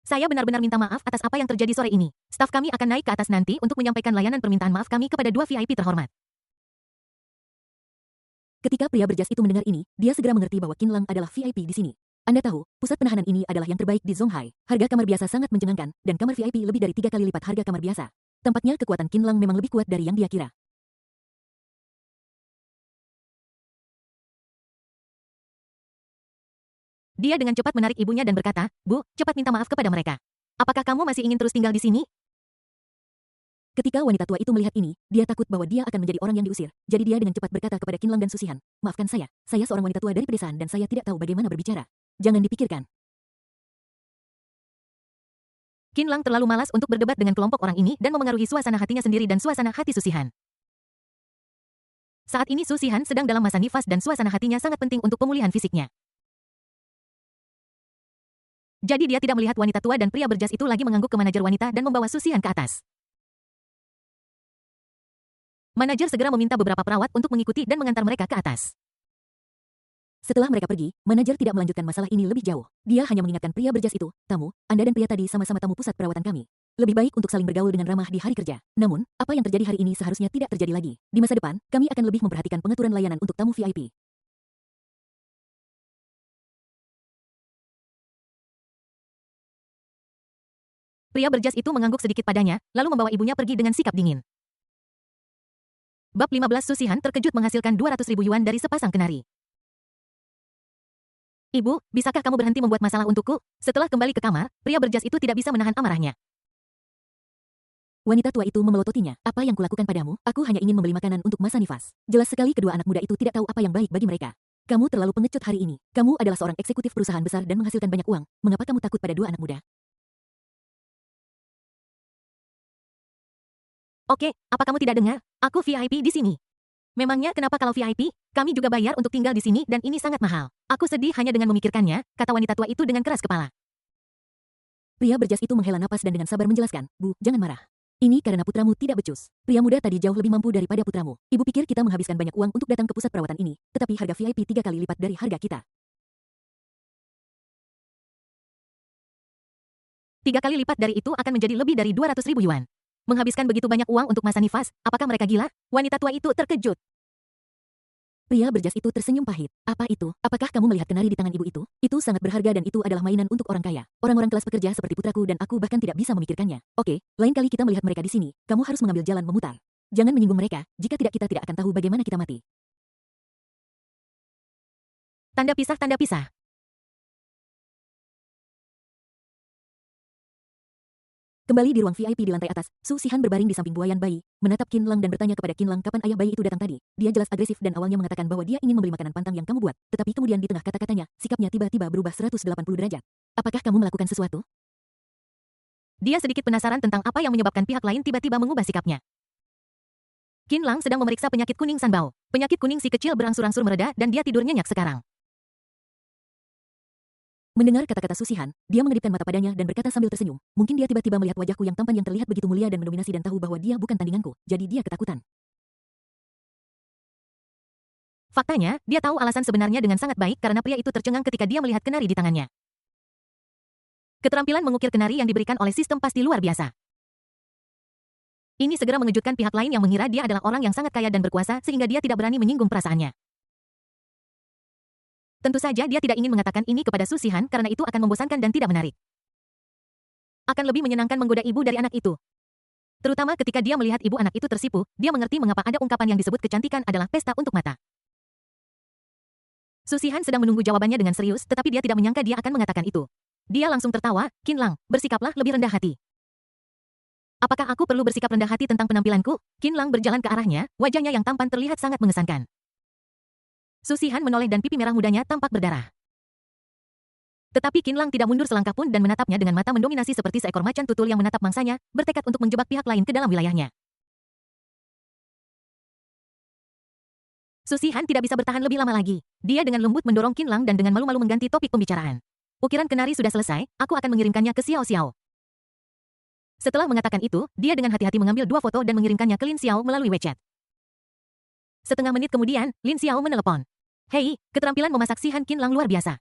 Saya benar-benar minta maaf atas apa yang terjadi sore ini. Staf kami akan naik ke atas nanti untuk menyampaikan layanan permintaan maaf kami kepada dua VIP terhormat. Ketika pria berjas itu mendengar ini, dia segera mengerti bahwa Qinlang adalah VIP di sini. Anda tahu, pusat penahanan ini adalah yang terbaik di Zonghai. Harga kamar biasa sangat mencengangkan, dan kamar VIP lebih dari 3 kali lipat harga kamar biasa. Tampaknya kekuatan Qinlang memang lebih kuat dari yang dia kira. Dia dengan cepat menarik ibunya dan berkata, Bu, cepat minta maaf kepada mereka. Apakah kamu masih ingin terus tinggal di sini? Ketika wanita tua itu melihat ini, dia takut bahwa dia akan menjadi orang yang diusir. Jadi dia dengan cepat berkata kepada Qinlang dan Su Xihan, maafkan saya seorang wanita tua dari pedesaan dan saya tidak tahu bagaimana berbicara. Jangan dipikirkan. Qinlang terlalu malas untuk berdebat dengan kelompok orang ini dan memengaruhi suasana hatinya sendiri dan suasana hati Su Xihan. Saat ini Su Xihan sedang dalam masa nifas dan suasana hatinya sangat penting untuk pemulihan fisiknya. Jadi dia tidak melihat wanita tua dan pria berjas itu lagi mengangguk ke manajer wanita dan membawa Su Xihan ke atas. Manajer segera meminta beberapa perawat untuk mengikuti dan mengantar mereka ke atas. Setelah mereka pergi, manajer tidak melanjutkan masalah ini lebih jauh. Dia hanya mengingatkan pria berjas itu, tamu, Anda dan pria tadi sama-sama tamu pusat perawatan kami. Lebih baik untuk saling bergaul dengan ramah di hari kerja. Namun, apa yang terjadi hari ini seharusnya tidak terjadi lagi. Di masa depan, kami akan lebih memperhatikan pengaturan layanan untuk tamu VIP. Pria berjas itu mengangguk sedikit padanya, lalu membawa ibunya pergi dengan sikap dingin. Bab 15 Su Xihan terkejut menghasilkan 200.000 yuan dari sepasang kenari. Ibu, bisakah kamu berhenti membuat masalah untukku? Setelah kembali ke kamar, pria berjas itu tidak bisa menahan amarahnya. Wanita tua itu memelototinya. Apa yang kulakukan padamu? Aku hanya ingin membeli makanan untuk masa nifas. Jelas sekali kedua anak muda itu tidak tahu apa yang baik bagi mereka. Kamu terlalu pengecut hari ini. Kamu adalah seorang eksekutif perusahaan besar dan menghasilkan banyak uang. Mengapa kamu takut pada dua anak muda? Oke, apa kamu tidak dengar? Aku VIP di sini. Memangnya kenapa kalau VIP? Kami juga bayar untuk tinggal di sini dan ini sangat mahal. Aku sedih hanya dengan memikirkannya, kata wanita tua itu dengan keras kepala. Pria berjas itu menghela napas dan dengan sabar menjelaskan, Bu, jangan marah. Ini karena putramu tidak becus. Pria muda tadi jauh lebih mampu daripada putramu. Ibu pikir kita menghabiskan banyak uang untuk datang ke pusat perawatan ini, tetapi harga VIP 3 kali lipat dari harga kita. 3 kali lipat dari itu akan menjadi lebih dari 200.000 yuan. Menghabiskan begitu banyak uang untuk masa nifas, apakah mereka gila? Wanita tua itu terkejut. Pria berjas itu tersenyum pahit. Apa itu? Apakah kamu melihat kenari di tangan ibu itu? Itu sangat berharga dan itu adalah mainan untuk orang kaya. Orang-orang kelas pekerja seperti putraku dan aku bahkan tidak bisa memikirkannya. Oke, lain kali kita melihat mereka di sini, kamu harus mengambil jalan memutar. Jangan menyinggung mereka, jika tidak kita tidak akan tahu bagaimana kita mati. Tanda pisah, tanda pisah. Kembali di ruang VIP di lantai atas, Su Sihan berbaring di samping buayan bayi, menatap Qin Lang dan bertanya kepada Qin Lang kapan ayah bayi itu datang tadi. Dia jelas agresif dan awalnya mengatakan bahwa dia ingin membeli makanan pantang yang kamu buat, tetapi kemudian di tengah kata-katanya, sikapnya tiba-tiba berubah 180 derajat. Apakah kamu melakukan sesuatu? Dia sedikit penasaran tentang apa yang menyebabkan pihak lain tiba-tiba mengubah sikapnya. Qin Lang sedang memeriksa penyakit kuning Sanbao. Penyakit kuning si kecil berangsur-angsur mereda dan dia tidur nyenyak sekarang. Mendengar kata-kata Su Sihan, dia mengeripkan mata padanya dan berkata sambil tersenyum. Mungkin dia tiba-tiba melihat wajahku yang tampan yang terlihat begitu mulia dan mendominasi dan tahu bahwa dia bukan tandinganku, jadi dia ketakutan. Faktanya, dia tahu alasan sebenarnya dengan sangat baik karena pria itu tercengang ketika dia melihat kenari di tangannya. Keterampilan mengukir kenari yang diberikan oleh sistem pasti luar biasa. Ini segera mengejutkan pihak lain yang mengira dia adalah orang yang sangat kaya dan berkuasa sehingga dia tidak berani menyinggung perasaannya. Tentu saja dia tidak ingin mengatakan ini kepada Su Sihan karena itu akan membosankan dan tidak menarik. Akan lebih menyenangkan menggoda ibu dari anak itu. Terutama ketika dia melihat ibu anak itu tersipu, dia mengerti mengapa ada ungkapan yang disebut kecantikan adalah pesta untuk mata. Su Sihan sedang menunggu jawabannya dengan serius, tetapi dia tidak menyangka dia akan mengatakan itu. Dia langsung tertawa, Qin Lang, bersikaplah lebih rendah hati. Apakah aku perlu bersikap rendah hati tentang penampilanku? Qin Lang berjalan ke arahnya, wajahnya yang tampan terlihat sangat mengesankan. Su Sihan menoleh dan pipi merah mudanya tampak berdarah. Tetapi Qin Lang tidak mundur selangkah pun dan menatapnya dengan mata mendominasi seperti seekor macan tutul yang menatap mangsanya, bertekad untuk menjebak pihak lain ke dalam wilayahnya. Su Sihan tidak bisa bertahan lebih lama lagi. Dia dengan lembut mendorong Qin Lang dan dengan malu-malu mengganti topik pembicaraan. Ukiran kenari sudah selesai, aku akan mengirimkannya ke Xiao Xiao. Setelah mengatakan itu, dia dengan hati-hati mengambil 2 foto dan mengirimkannya ke Lin Xiao melalui WeChat. Setengah menit kemudian, Lin Xiao menelepon. Hei, keterampilan memasak Sihan Qin Lang luar biasa.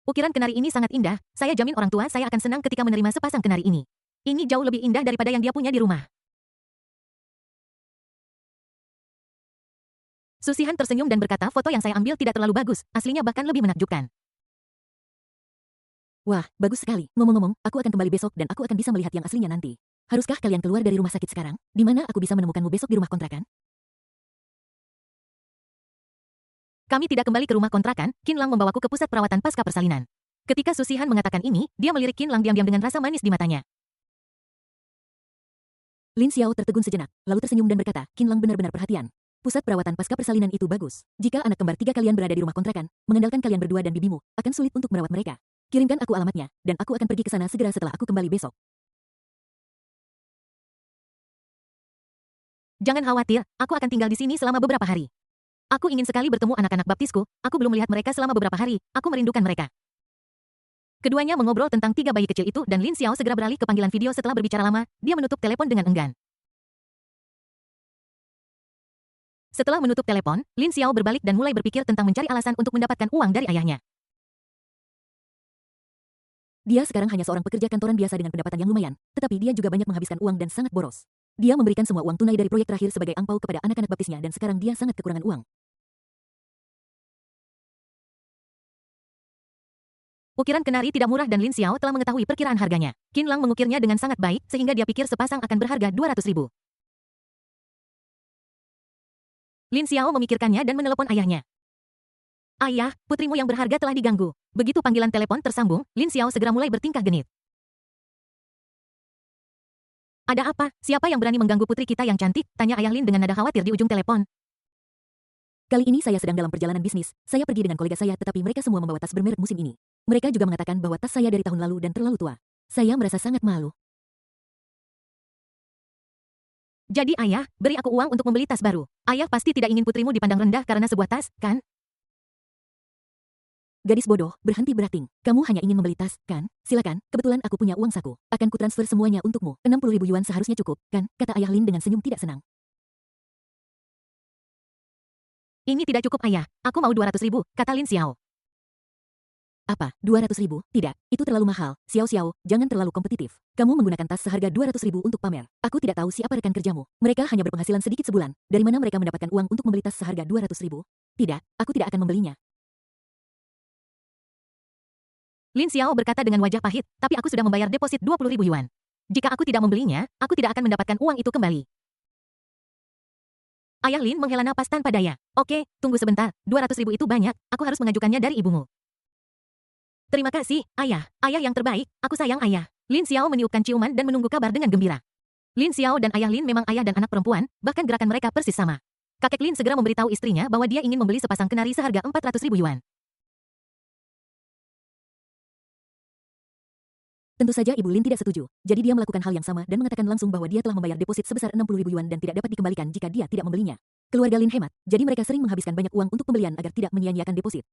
Ukiran kenari ini sangat indah, saya jamin orang tua saya akan senang ketika menerima sepasang kenari ini. Ini jauh lebih indah daripada yang dia punya di rumah. Su Sihan tersenyum dan berkata foto yang saya ambil tidak terlalu bagus, aslinya bahkan lebih menakjubkan. Wah, bagus sekali. Ngomong-ngomong, aku akan kembali besok dan aku akan bisa melihat yang aslinya nanti. Haruskah kalian keluar dari rumah sakit sekarang? Di mana aku bisa menemukanmu besok di rumah kontrakan? Kami tidak kembali ke rumah kontrakan, Qin Lang membawaku ke pusat perawatan pasca persalinan. Ketika Su Sihan mengatakan ini, dia melirik Qin Lang diam-diam dengan rasa manis di matanya. Lin Xiao tertegun sejenak, lalu tersenyum dan berkata, Qin Lang benar-benar perhatian. Pusat perawatan pasca persalinan itu bagus. Jika anak kembar 3 kalian berada di rumah kontrakan, mengandalkan kalian berdua dan bibimu, akan sulit untuk merawat mereka. Kirimkan aku alamatnya, dan aku akan pergi ke sana segera setelah aku kembali besok. Jangan khawatir, aku akan tinggal di sini selama beberapa hari. Aku ingin sekali bertemu anak-anak baptisku, aku belum melihat mereka selama beberapa hari, aku merindukan mereka. Keduanya mengobrol tentang 3 bayi kecil itu dan Lin Xiao segera beralih ke panggilan video setelah berbicara lama, dia menutup telepon dengan enggan. Setelah menutup telepon, Lin Xiao berbalik dan mulai berpikir tentang mencari alasan untuk mendapatkan uang dari ayahnya. Dia sekarang hanya seorang pekerja kantoran biasa dengan pendapatan yang lumayan, tetapi dia juga banyak menghabiskan uang dan sangat boros. Dia memberikan semua uang tunai dari proyek terakhir sebagai angpau kepada anak-anak baptisnya dan sekarang dia sangat kekurangan uang. Ukiran kenari tidak murah dan Lin Xiao telah mengetahui perkiraan harganya. Qin Lang mengukirnya dengan sangat baik sehingga dia pikir sepasang akan berharga 200.000. Lin Xiao memikirkannya dan menelepon ayahnya. Ayah, putrimu yang berharga telah diganggu. Begitu panggilan telepon tersambung, Lin Xiao segera mulai bertingkah genit. Ada apa? Siapa yang berani mengganggu putri kita yang cantik? Tanya Ayah Lin dengan nada khawatir di ujung telepon. Kali ini saya sedang dalam perjalanan bisnis. Saya pergi dengan kolega saya tetapi mereka semua membawa tas bermerek musim ini. Mereka juga mengatakan bahwa tas saya dari tahun lalu dan terlalu tua. Saya merasa sangat malu. Jadi ayah, beri aku uang untuk membeli tas baru. Ayah pasti tidak ingin putrimu dipandang rendah karena sebuah tas, kan? Gadis bodoh, berhenti berakting. Kamu hanya ingin membeli tas, kan? Silakan, kebetulan aku punya uang saku. Akan kutransfer semuanya untukmu. 60.000 yuan seharusnya cukup, kan? Kata Ayah Lin dengan senyum tidak senang. Ini tidak cukup ayah. Aku mau 200.000, kata Lin Xiao. Apa, 200.000? Tidak, itu terlalu mahal. Xiao Xiao, jangan terlalu kompetitif. Kamu menggunakan tas seharga 200.000 untuk pamer. Aku tidak tahu siapa rekan kerjamu. Mereka hanya berpenghasilan sedikit sebulan. Dari mana mereka mendapatkan uang untuk membeli tas seharga 200.000? Tidak, aku tidak akan membelinya. Lin Xiao berkata dengan wajah pahit, tapi aku sudah membayar deposit 20.000 yuan. Jika aku tidak membelinya, aku tidak akan mendapatkan uang itu kembali. Ayah Lin menghela napas tanpa daya. Oke, tunggu sebentar. 200.000 itu banyak, aku harus mengajukannya dari ibumu. Terima kasih, ayah. Ayah yang terbaik, aku sayang ayah. Lin Xiao meniupkan ciuman dan menunggu kabar dengan gembira. Lin Xiao dan Ayah Lin memang ayah dan anak perempuan, bahkan gerakan mereka persis sama. Kakek Lin segera memberitahu istrinya bahwa dia ingin membeli sepasang kenari seharga 400.000 yuan. Tentu saja Ibu Lin tidak setuju. Jadi dia melakukan hal yang sama dan mengatakan langsung bahwa dia telah membayar deposit sebesar 60.000 yuan dan tidak dapat dikembalikan jika dia tidak membelinya. Keluarga Lin hemat, jadi mereka sering menghabiskan banyak uang untuk pembelian agar tidak menyia-nyiakan deposit.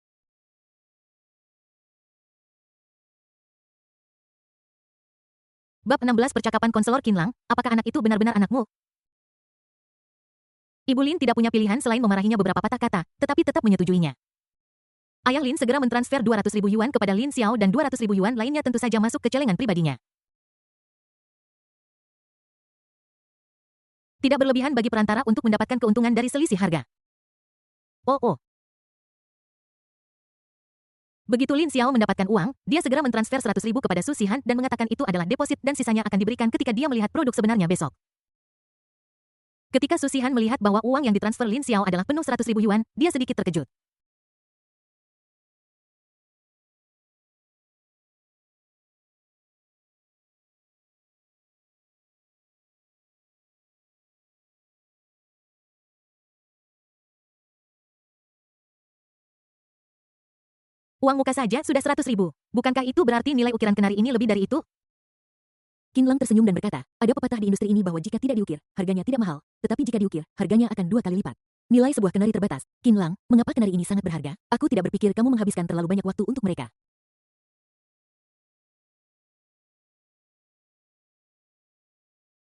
Bab 16 Percakapan Konselor Qinlang, apakah anak itu benar-benar anakmu? Ibu Lin tidak punya pilihan selain memarahinya beberapa patah kata, tetapi tetap menyetujuinya. Ayah Lin segera mentransfer 200.000 yuan kepada Lin Xiao dan 200.000 yuan lainnya tentu saja masuk ke celengan pribadinya. Tidak berlebihan bagi perantara untuk mendapatkan keuntungan dari selisih harga. Oh. Begitu Lin Xiao mendapatkan uang, dia segera mentransfer 100.000 kepada Su Sihan dan mengatakan itu adalah deposit dan sisanya akan diberikan ketika dia melihat produk sebenarnya besok. Ketika Su Sihan melihat bahwa uang yang ditransfer Lin Xiao adalah penuh 100.000 yuan, dia sedikit terkejut. Uang muka saja sudah 100.000. Bukankah itu berarti nilai ukiran kenari ini lebih dari itu? Qin Lang tersenyum dan berkata, ada pepatah di industri ini bahwa jika tidak diukir, harganya tidak mahal, tetapi jika diukir, harganya akan 2 kali lipat. Nilai sebuah kenari terbatas. Qin Lang, mengapa kenari ini sangat berharga? Aku tidak berpikir kamu menghabiskan terlalu banyak waktu untuk mereka.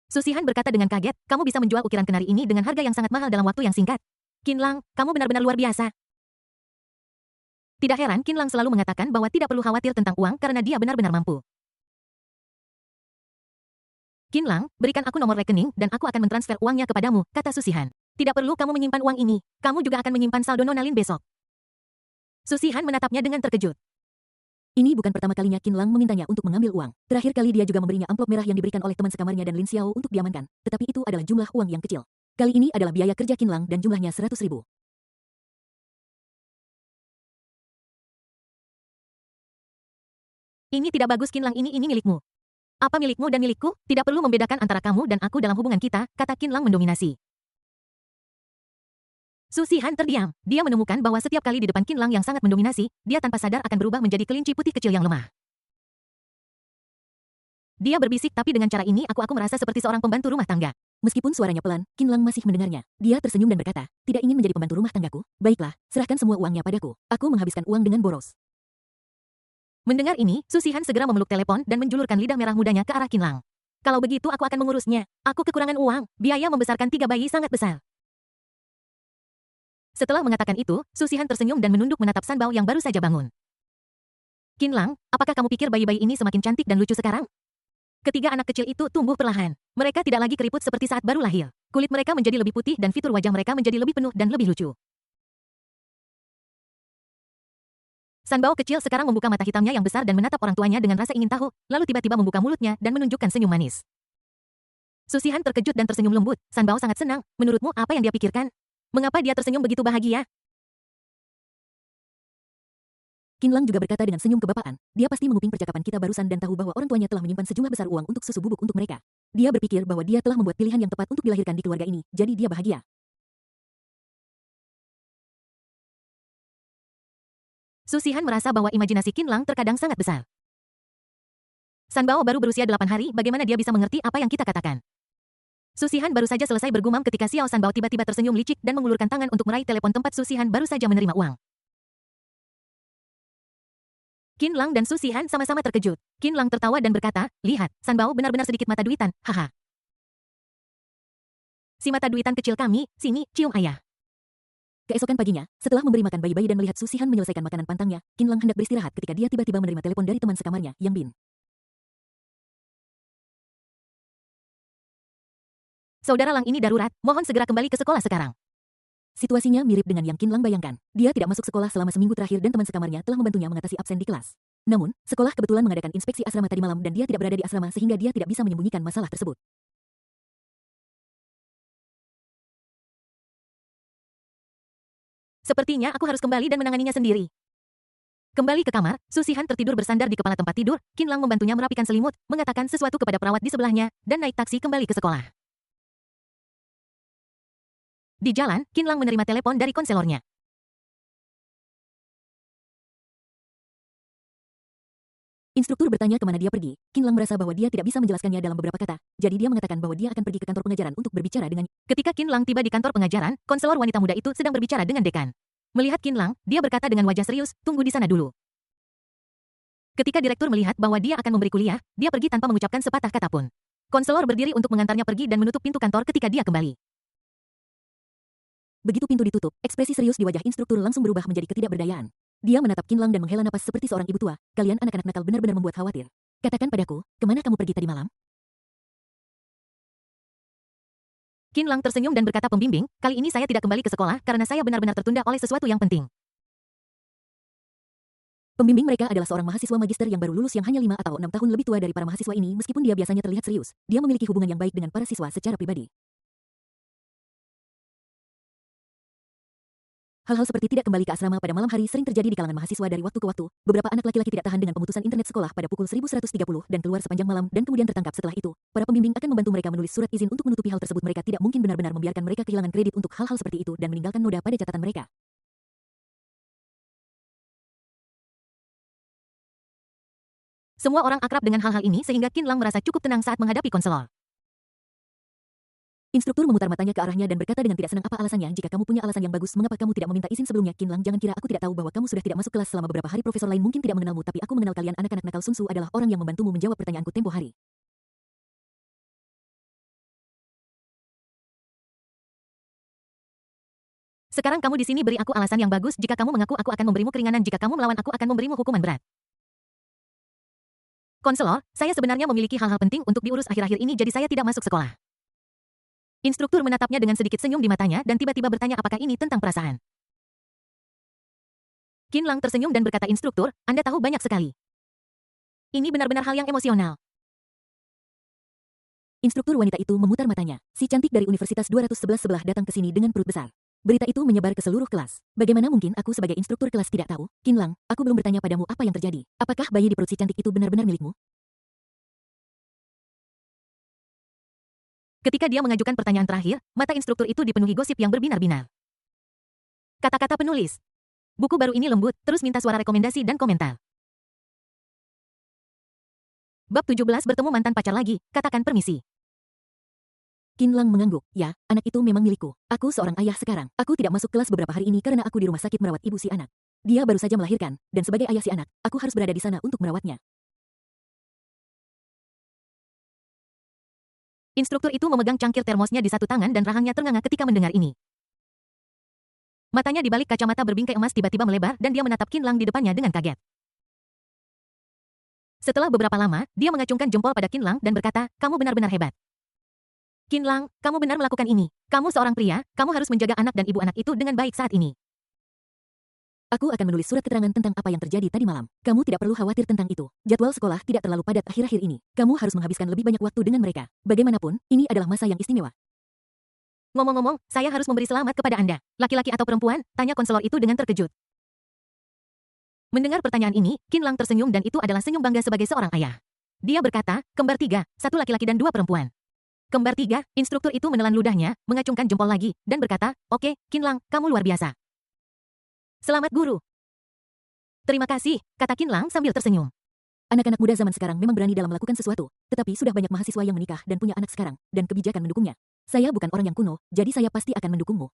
Su Sihan berkata dengan kaget, kamu bisa menjual ukiran kenari ini dengan harga yang sangat mahal dalam waktu yang singkat. Qin Lang, kamu benar-benar luar biasa. Tidak heran Qin Lang selalu mengatakan bahwa tidak perlu khawatir tentang uang karena dia benar-benar mampu. Qin Lang, berikan aku nomor rekening dan aku akan mentransfer uangnya kepadamu, kata Su Sihan. Tidak perlu kamu menyimpan uang ini. Kamu juga akan menyimpan saldo Nona Lin besok. Su Sihan menatapnya dengan terkejut. Ini bukan pertama kalinya Qin Lang memintanya untuk mengambil uang. Terakhir kali dia juga memberinya amplop merah yang diberikan oleh teman sekamarnya dan Lin Xiao untuk diamankan. Tetapi itu adalah jumlah uang yang kecil. Kali ini adalah biaya kerja Qin Lang dan jumlahnya 100.000. Ini tidak bagus Qin Lang, ini milikmu. Apa milikmu dan milikku? Tidak perlu membedakan antara kamu dan aku dalam hubungan kita, kata Qin Lang mendominasi. Su Sihan terdiam. Dia menemukan bahwa setiap kali di depan Qin Lang yang sangat mendominasi, dia tanpa sadar akan berubah menjadi kelinci putih kecil yang lemah. Dia berbisik tapi dengan cara ini aku merasa seperti seorang pembantu rumah tangga. Meskipun suaranya pelan, Qin Lang masih mendengarnya. Dia tersenyum dan berkata, tidak ingin menjadi pembantu rumah tanggaku? Baiklah, serahkan semua uangnya padaku. Aku menghabiskan uang dengan boros. Mendengar ini, Su Sihan segera memeluk telepon dan menjulurkan lidah merah mudanya ke arah Qin Lang. Kalau begitu aku akan mengurusnya. Aku kekurangan uang, biaya membesarkan 3 bayi sangat besar. Setelah mengatakan itu, Su Sihan tersenyum dan menunduk menatap San Bao yang baru saja bangun. Qin Lang, apakah kamu pikir bayi-bayi ini semakin cantik dan lucu sekarang? Ketiga anak kecil itu tumbuh perlahan. Mereka tidak lagi keriput seperti saat baru lahir. Kulit mereka menjadi lebih putih dan fitur wajah mereka menjadi lebih penuh dan lebih lucu. San Bao kecil sekarang membuka mata hitamnya yang besar dan menatap orang tuanya dengan rasa ingin tahu, lalu tiba-tiba membuka mulutnya dan menunjukkan senyum manis. Su Sihan terkejut dan tersenyum lembut. San Bao sangat senang. Menurutmu apa yang dia pikirkan? Mengapa dia tersenyum begitu bahagia? Qin Lang juga berkata dengan senyum kebapaan, dia pasti menguping percakapan kita barusan dan tahu bahwa orang tuanya telah menyimpan sejumlah besar uang untuk susu bubuk untuk mereka. Dia berpikir bahwa dia telah membuat pilihan yang tepat untuk dilahirkan di keluarga ini, jadi dia bahagia. Su Xihan merasa bahwa imajinasi Qin Lang terkadang sangat besar. San Bao baru berusia 8 hari, bagaimana dia bisa mengerti apa yang kita katakan? Su Xihan baru saja selesai bergumam ketika Xiao San Bao tiba-tiba tersenyum licik dan mengulurkan tangan untuk meraih telepon tempat Su Xihan baru saja menerima uang. Qin Lang dan Su Xihan sama-sama terkejut. Qin Lang tertawa dan berkata, lihat, San Bao benar-benar sedikit mata duitan, haha. Si mata duitan kecil kami, sini, cium ayah. Keesokan paginya, setelah memberi makan bayi-bayi dan melihat Su Xihan menyelesaikan makanan pantangnya, Qin Lang hendak beristirahat ketika dia tiba-tiba menerima telepon dari teman sekamarnya, Yang Bin. Saudara Lang ini darurat, mohon segera kembali ke sekolah sekarang. Situasinya mirip dengan yang Qin Lang bayangkan. Dia tidak masuk sekolah selama seminggu terakhir dan teman sekamarnya telah membantunya mengatasi absen di kelas. Namun, sekolah kebetulan mengadakan inspeksi asrama tadi malam dan dia tidak berada di asrama sehingga dia tidak bisa menyembunyikan masalah tersebut. Sepertinya aku harus kembali dan menanganinya sendiri. Kembali ke kamar, Su Xihan tertidur bersandar di kepala tempat tidur, Qin Lang membantunya merapikan selimut, mengatakan sesuatu kepada perawat di sebelahnya, dan naik taksi kembali ke sekolah. Di jalan, Qin Lang menerima telepon dari konselornya. Instruktur bertanya kemana dia pergi. Qin Lang merasa bahwa dia tidak bisa menjelaskannya dalam beberapa kata, jadi dia mengatakan bahwa dia akan pergi ke kantor pengajaran untuk berbicara dengan. Ketika Qin Lang tiba di kantor pengajaran, konselor wanita muda itu sedang berbicara dengan dekan. Melihat Qin Lang, dia berkata dengan wajah serius, tunggu di sana dulu. Ketika direktur melihat bahwa dia akan memberi kuliah, dia pergi tanpa mengucapkan sepatah kata pun. Konselor berdiri untuk mengantarnya pergi dan menutup pintu kantor ketika dia kembali. Begitu pintu ditutup, ekspresi serius di wajah instruktur langsung berubah menjadi ketidakberdayaan. Dia menatap Qin Lang dan menghela napas seperti seorang ibu tua. Kalian anak-anak nakal benar-benar membuat khawatir. Katakan padaku, kemana kamu pergi tadi malam? Qin Lang tersenyum dan berkata pembimbing, kali ini saya tidak kembali ke sekolah karena saya benar-benar tertunda oleh sesuatu yang penting. Pembimbing mereka adalah seorang mahasiswa magister yang baru lulus yang hanya 5 atau 6 tahun lebih tua dari para mahasiswa ini meskipun dia biasanya terlihat serius. Dia memiliki hubungan yang baik dengan para siswa secara pribadi. Hal-hal seperti tidak kembali ke asrama pada malam hari sering terjadi di kalangan mahasiswa dari waktu ke waktu. Beberapa anak laki-laki tidak tahan dengan pemutusan internet sekolah pada pukul 1130 dan keluar sepanjang malam dan kemudian tertangkap setelah itu. Para pembimbing akan membantu mereka menulis surat izin untuk menutupi hal tersebut. Mereka tidak mungkin benar-benar membiarkan mereka kehilangan kredit untuk hal-hal seperti itu dan meninggalkan noda pada catatan mereka. Semua orang akrab dengan hal-hal ini sehingga Qin Lang merasa cukup tenang saat menghadapi konselor. Instruktur memutar matanya ke arahnya dan berkata dengan tidak senang apa alasannya jika kamu punya alasan yang bagus mengapa kamu tidak meminta izin sebelumnya. Qin Lang, jangan kira aku tidak tahu bahwa kamu sudah tidak masuk kelas selama beberapa hari. Profesor lain mungkin tidak mengenalmu tapi aku mengenal kalian. Anak-anak nakal. Sun Tzu adalah orang yang membantumu menjawab pertanyaanku tempo hari. Sekarang kamu di sini beri aku alasan yang bagus. Jika kamu mengaku aku akan memberimu keringanan. Jika kamu melawan aku akan memberimu hukuman berat. Konselor, saya sebenarnya memiliki hal-hal penting untuk diurus akhir-akhir ini jadi saya tidak masuk sekolah. Instruktur menatapnya dengan sedikit senyum di matanya dan tiba-tiba bertanya apakah ini tentang perasaan. Qin Lang tersenyum dan berkata instruktur, Anda tahu banyak sekali. Ini benar-benar hal yang emosional. Instruktur wanita itu memutar matanya. Si cantik dari Universitas 211 sebelah datang ke sini dengan perut besar. Berita itu menyebar ke seluruh kelas. Bagaimana mungkin aku sebagai instruktur kelas tidak tahu? Qin Lang, aku belum bertanya padamu apa yang terjadi. Apakah bayi di perut si cantik itu benar-benar milikmu? Ketika dia mengajukan pertanyaan terakhir, mata instruktur itu dipenuhi gosip yang berbinar-binar. Kata-kata penulis. Buku baru ini lembut, terus minta suara rekomendasi dan komentar. Bab 17 bertemu mantan pacar lagi, katakan permisi. Qin Lang mengangguk. Ya, anak itu memang milikku. Aku seorang ayah sekarang. Aku tidak masuk kelas beberapa hari ini karena aku di rumah sakit merawat ibu si anak. Dia baru saja melahirkan, dan sebagai ayah si anak, aku harus berada di sana untuk merawatnya. Instruktur itu memegang cangkir termosnya di satu tangan dan rahangnya ternganga ketika mendengar ini. Matanya di balik kacamata berbingkai emas tiba-tiba melebar dan dia menatap Qin Lang di depannya dengan kaget. Setelah beberapa lama, dia mengacungkan jempol pada Qin Lang dan berkata, kamu benar-benar hebat. Qin Lang, kamu benar melakukan ini. Kamu seorang pria, kamu harus menjaga anak dan ibu anak itu dengan baik saat ini. Aku akan menulis surat keterangan tentang apa yang terjadi tadi malam. Kamu tidak perlu khawatir tentang itu. Jadwal sekolah tidak terlalu padat akhir-akhir ini. Kamu harus menghabiskan lebih banyak waktu dengan mereka. Bagaimanapun, ini adalah masa yang istimewa. Ngomong-ngomong, saya harus memberi selamat kepada Anda. Laki-laki atau perempuan? Tanya konselor itu dengan terkejut. Mendengar pertanyaan ini, Qin Lang tersenyum dan itu adalah senyum bangga sebagai seorang ayah. Dia berkata, kembar 3, 1 laki-laki dan 2 perempuan. Kembar tiga, instruktur itu menelan ludahnya, mengacungkan jempol lagi, dan berkata, "Oke, Qinlang, kamu luar biasa. Selamat guru." "Terima kasih," kata Qinlang sambil tersenyum. Anak-anak muda zaman sekarang memang berani dalam melakukan sesuatu, tetapi sudah banyak mahasiswa yang menikah dan punya anak sekarang, dan kebijakan mendukungnya. Saya bukan orang yang kuno, jadi saya pasti akan mendukungmu.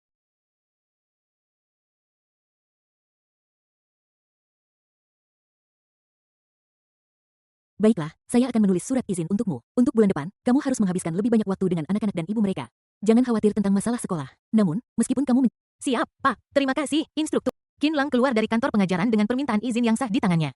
Baiklah, saya akan menulis surat izin untukmu. Untuk bulan depan, kamu harus menghabiskan lebih banyak waktu dengan anak-anak dan ibu mereka. Jangan khawatir tentang masalah sekolah. Namun, meskipun kamu "Siap, Pak. Terima kasih, instruktur." Qinlang keluar dari kantor pengajaran dengan permintaan izin yang sah di tangannya.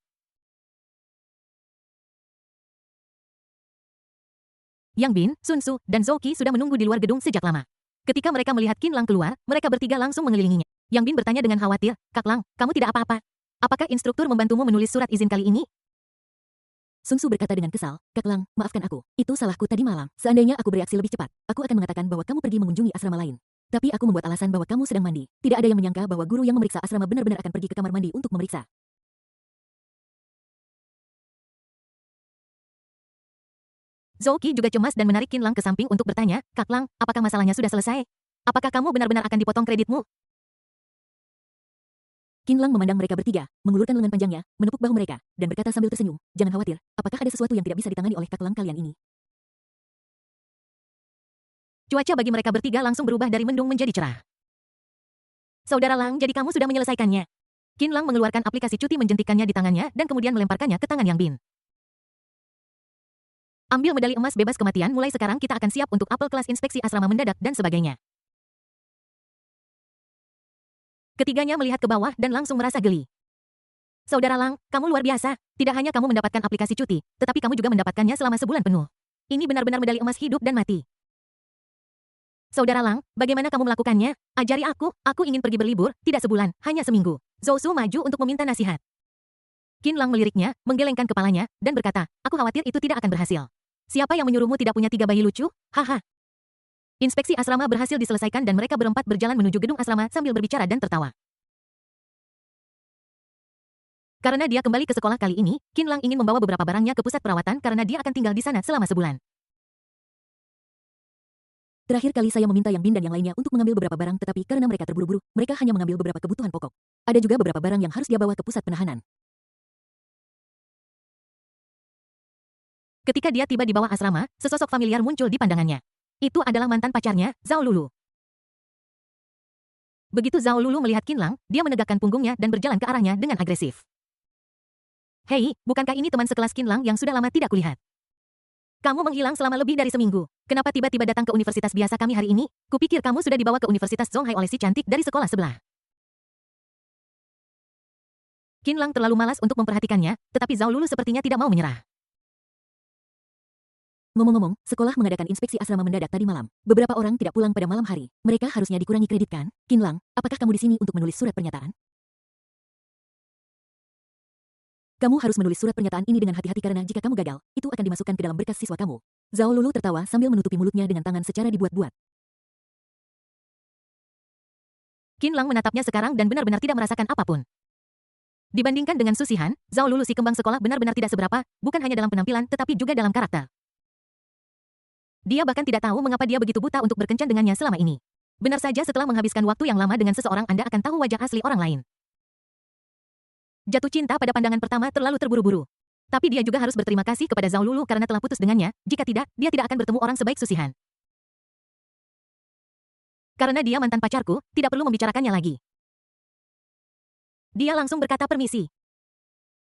Yang Bin, Sun Su, dan Zhou Qi sudah menunggu di luar gedung sejak lama. Ketika mereka melihat Qinlang keluar, mereka bertiga langsung mengelilinginya. Yang Bin bertanya dengan khawatir, "Kak Lang, kamu tidak apa-apa? Apakah instruktur membantumu menulis surat izin kali ini?" Sun Su berkata dengan kesal, "Kak Lang, maafkan aku. Itu salahku tadi malam. Seandainya aku bereaksi lebih cepat, aku akan mengatakan bahwa kamu pergi mengunjungi asrama lain. Tapi aku membuat alasan bahwa kamu sedang mandi. Tidak ada yang menyangka bahwa guru yang memeriksa asrama benar-benar akan pergi ke kamar mandi untuk memeriksa." Zhou Qi juga cemas dan menarik Qinlang ke samping untuk bertanya, "Kak Lang, apakah masalahnya sudah selesai? Apakah kamu benar-benar akan dipotong kreditmu?" Qinlang memandang mereka bertiga, mengulurkan lengan panjangnya, menepuk bahu mereka, dan berkata sambil tersenyum, "Jangan khawatir, apakah ada sesuatu yang tidak bisa ditangani oleh Kak Lang kalian ini?" Cuaca bagi mereka bertiga langsung berubah dari mendung menjadi cerah. "Saudara Lang, jadi kamu sudah menyelesaikannya?" Qinlang mengeluarkan aplikasi cuti menjentikannya di tangannya dan kemudian melemparkannya ke tangan Yang Bin. "Ambil medali emas bebas kematian, mulai sekarang kita akan siap untuk apel kelas inspeksi asrama mendadak dan sebagainya." Ketiganya melihat ke bawah dan langsung merasa geli. "Saudara Lang, kamu luar biasa. Tidak hanya kamu mendapatkan aplikasi cuti, tetapi kamu juga mendapatkannya selama sebulan penuh. Ini benar-benar medali emas hidup dan mati." "Saudara Lang, bagaimana kamu melakukannya? Ajari aku ingin pergi berlibur, tidak sebulan, hanya seminggu." Zhou Su maju untuk meminta nasihat. Qinlang meliriknya, menggelengkan kepalanya, dan berkata, "Aku khawatir itu tidak akan berhasil. Siapa yang menyuruhmu tidak punya 3 bayi lucu? Haha." Inspeksi asrama berhasil diselesaikan dan mereka berempat berjalan menuju gedung asrama sambil berbicara dan tertawa. Karena dia kembali ke sekolah kali ini, Qinlang ingin membawa beberapa barangnya ke pusat perawatan karena dia akan tinggal di sana selama sebulan. Terakhir kali saya meminta Yang Bin dan yang lainnya untuk mengambil beberapa barang, tetapi karena mereka terburu-buru, mereka hanya mengambil beberapa kebutuhan pokok. Ada juga beberapa barang yang harus dia bawa ke pusat penahanan. Ketika dia tiba di bawah asrama, sesosok familiar muncul di pandangannya. Itu adalah mantan pacarnya, Zhao Lulu. Begitu Zhao Lulu melihat Qinlang, dia menegakkan punggungnya dan berjalan ke arahnya dengan agresif. "Hei, bukankah ini teman sekelas Qinlang yang sudah lama tidak kulihat? Kamu menghilang selama lebih dari seminggu. Kenapa tiba-tiba datang ke universitas biasa kami hari ini? Kupikir kamu sudah dibawa ke Universitas Zonghai oleh si cantik dari sekolah sebelah." Qinlang terlalu malas untuk memperhatikannya, tetapi Zhao Lulu sepertinya tidak mau menyerah. Ngomong-ngomong, sekolah mengadakan inspeksi asrama mendadak tadi malam. Beberapa orang tidak pulang pada malam hari. Mereka harusnya dikurangi kredit kan? Qinlang, apakah kamu di sini untuk menulis surat pernyataan? Kamu harus menulis surat pernyataan ini dengan hati-hati karena jika kamu gagal, itu akan dimasukkan ke dalam berkas siswa kamu. Zhao Lulu tertawa sambil menutupi mulutnya dengan tangan secara dibuat-buat. Qinlang menatapnya sekarang dan benar-benar tidak merasakan apapun. Dibandingkan dengan Susihan, Zhao Lulu si kembang sekolah benar-benar tidak seberapa, bukan hanya dalam penampilan tetapi juga dalam karakter. Dia bahkan tidak tahu mengapa dia begitu buta untuk berkencan dengannya selama ini. Benar saja setelah menghabiskan waktu yang lama dengan seseorang Anda akan tahu wajah asli orang lain. Jatuh cinta pada pandangan pertama terlalu terburu-buru. Tapi dia juga harus berterima kasih kepada Zhao Lulu karena telah putus dengannya, jika tidak, dia tidak akan bertemu orang sebaik Susihan. Karena dia mantan pacarku, tidak perlu membicarakannya lagi. Dia langsung berkata permisi.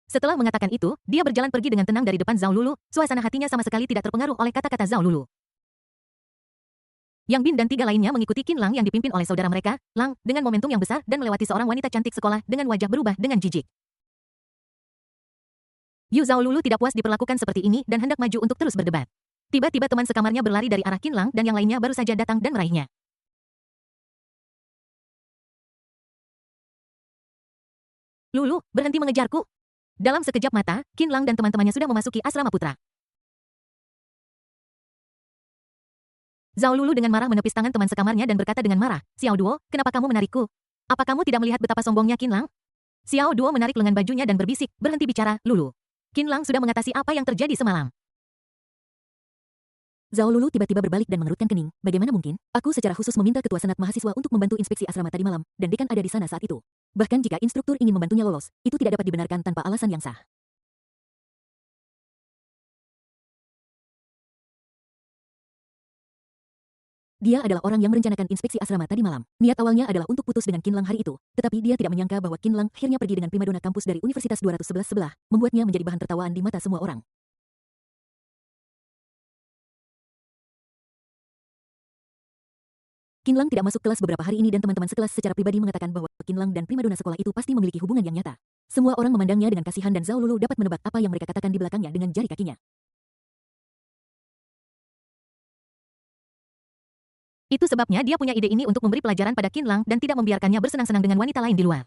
Setelah mengatakan itu, dia berjalan pergi dengan tenang dari depan Zhao Lulu, suasana hatinya sama sekali tidak terpengaruh oleh kata-kata Zhao Lulu. Yang Bin dan 3 lainnya mengikuti Qinlang yang dipimpin oleh saudara mereka, Lang, dengan momentum yang besar dan melewati seorang wanita cantik sekolah dengan wajah berubah dengan jijik. Yu Zhao Lulu tidak puas diperlakukan seperti ini dan hendak maju untuk terus berdebat. Tiba-tiba teman sekamarnya berlari dari arah Qinlang dan yang lainnya baru saja datang dan meraihnya. "Lulu, berhenti mengejarku." Dalam sekejap mata, Qinlang dan teman-temannya sudah memasuki asrama putra. Zhao Lulu dengan marah menepis tangan teman sekamarnya dan berkata dengan marah, "Xiao Duo, kenapa kamu menarikku? Apa kamu tidak melihat betapa sombongnya Qinlang?" Xiao Duo menarik lengan bajunya dan berbisik, "Berhenti bicara, Lulu. Qinlang sudah mengatasi apa yang terjadi semalam. Zhao Lulu tiba-tiba berbalik dan mengerutkan kening. Bagaimana mungkin? Aku secara khusus meminta ketua senat mahasiswa untuk membantu inspeksi asrama tadi malam, dan dekan ada di sana saat itu. Bahkan jika instruktur ingin membantunya lolos, itu tidak dapat dibenarkan tanpa alasan yang sah. Dia adalah orang yang merencanakan inspeksi asrama tadi malam. Niat awalnya adalah untuk putus dengan Qin Lang hari itu, tetapi dia tidak menyangka bahwa Qin Lang akhirnya pergi dengan primadona kampus dari Universitas 211 sebelah, membuatnya menjadi bahan tertawaan di mata semua orang. Qin Lang tidak masuk kelas beberapa hari ini dan teman-teman sekelas secara pribadi mengatakan bahwa Qin Lang dan primadona sekolah itu pasti memiliki hubungan yang nyata. Semua orang memandangnya dengan kasihan dan Zhao Lulu dapat menebak apa yang mereka katakan di belakangnya dengan jari kakinya. Itu sebabnya dia punya ide ini untuk memberi pelajaran pada Qin Lang dan tidak membiarkannya bersenang-senang dengan wanita lain di luar.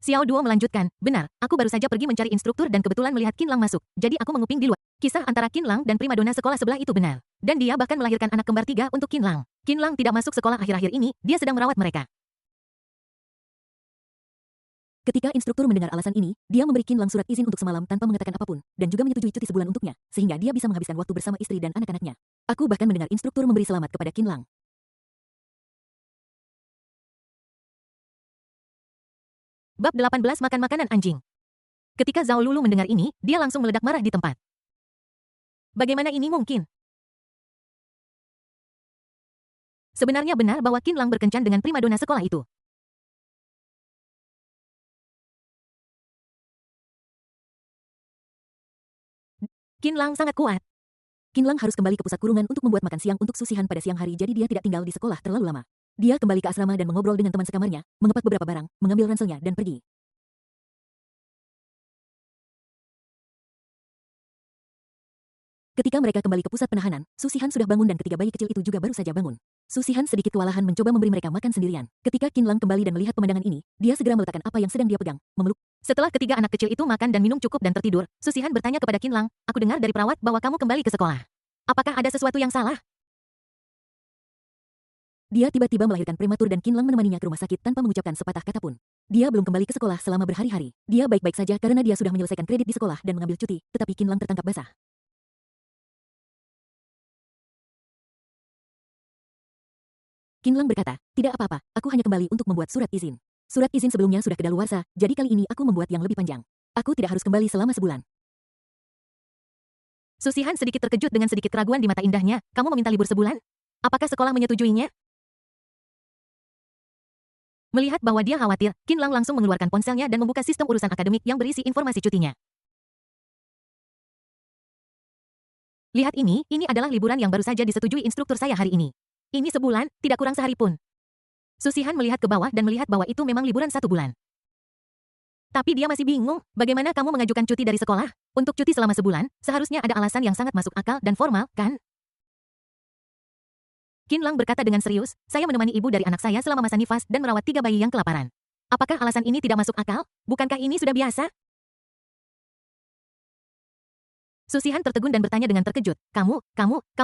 Xiao Duo melanjutkan, benar, aku baru saja pergi mencari instruktur dan kebetulan melihat Qin Lang masuk, jadi aku menguping di luar. Kisah antara Qin Lang dan primadona sekolah sebelah itu benar. Dan dia bahkan melahirkan anak kembar 3 untuk Qin Lang. Qin Lang tidak masuk sekolah akhir-akhir ini, dia sedang merawat mereka. Ketika instruktur mendengar alasan ini, dia memberi Qin Lang surat izin untuk semalam tanpa mengatakan apapun, dan juga menyetujui cuti sebulan untuknya, sehingga dia bisa menghabiskan waktu bersama istri dan anak-anaknya. Aku bahkan mendengar instruktur memberi selamat kepada Qin Lang. Bab 18 Makan Makanan Anjing. Ketika Zhao Lulu mendengar ini, dia langsung meledak marah di tempat. Bagaimana ini mungkin? Sebenarnya benar bahwa Qin Lang berkencan dengan primadona sekolah itu. Qin Lang sangat kuat. Qin Lang harus kembali ke pusat kurungan untuk membuat makan siang untuk Susihan pada siang hari, jadi dia tidak tinggal di sekolah terlalu lama. Dia kembali ke asrama dan mengobrol dengan teman sekamarnya, mengepak beberapa barang, mengambil ranselnya dan pergi. Ketika mereka kembali ke pusat penahanan, Susihan sudah bangun dan ketiga bayi kecil itu juga baru saja bangun. Susihan sedikit kewalahan mencoba memberi mereka makan sendirian. Ketika Qin Lang kembali dan melihat pemandangan ini, dia segera meletakkan apa yang sedang dia pegang, memeluk. Setelah ketiga anak kecil itu makan dan minum cukup dan tertidur, Susihan bertanya kepada Qin Lang, aku dengar dari perawat bahwa kamu kembali ke sekolah. Apakah ada sesuatu yang salah? Dia tiba-tiba melahirkan prematur dan Qin Lang menemaninya ke rumah sakit tanpa mengucapkan sepatah kata pun. Dia belum kembali ke sekolah selama berhari-hari. Dia baik-baik saja karena dia sudah menyelesaikan kredit di sekolah dan mengambil cuti, tetapi Qin Lang tertangkap basah. Qin Lang berkata, tidak apa-apa, aku hanya kembali untuk membuat surat izin. Surat izin sebelumnya sudah kedaluarsa, jadi kali ini aku membuat yang lebih panjang. Aku tidak harus kembali selama sebulan. Susihan sedikit terkejut dengan sedikit keraguan di mata indahnya, kamu meminta libur sebulan? Apakah sekolah menyetujuinya? Melihat bahwa dia khawatir, Qin Lang langsung mengeluarkan ponselnya dan membuka sistem urusan akademik yang berisi informasi cutinya. Lihat ini adalah liburan yang baru saja disetujui instruktur saya hari ini. Ini sebulan, tidak kurang sehari pun. Susihan melihat ke bawah dan melihat bahwa itu memang liburan 1 bulan. Tapi dia masih bingung, bagaimana kamu mengajukan cuti dari sekolah? Untuk cuti selama sebulan, seharusnya ada alasan yang sangat masuk akal dan formal, kan? Qin Lang berkata dengan serius, saya menemani ibu dari anak saya selama masa nifas dan merawat 3 bayi yang kelaparan. Apakah alasan ini tidak masuk akal? Bukankah ini sudah biasa? Susihan tertegun dan bertanya dengan terkejut, kamu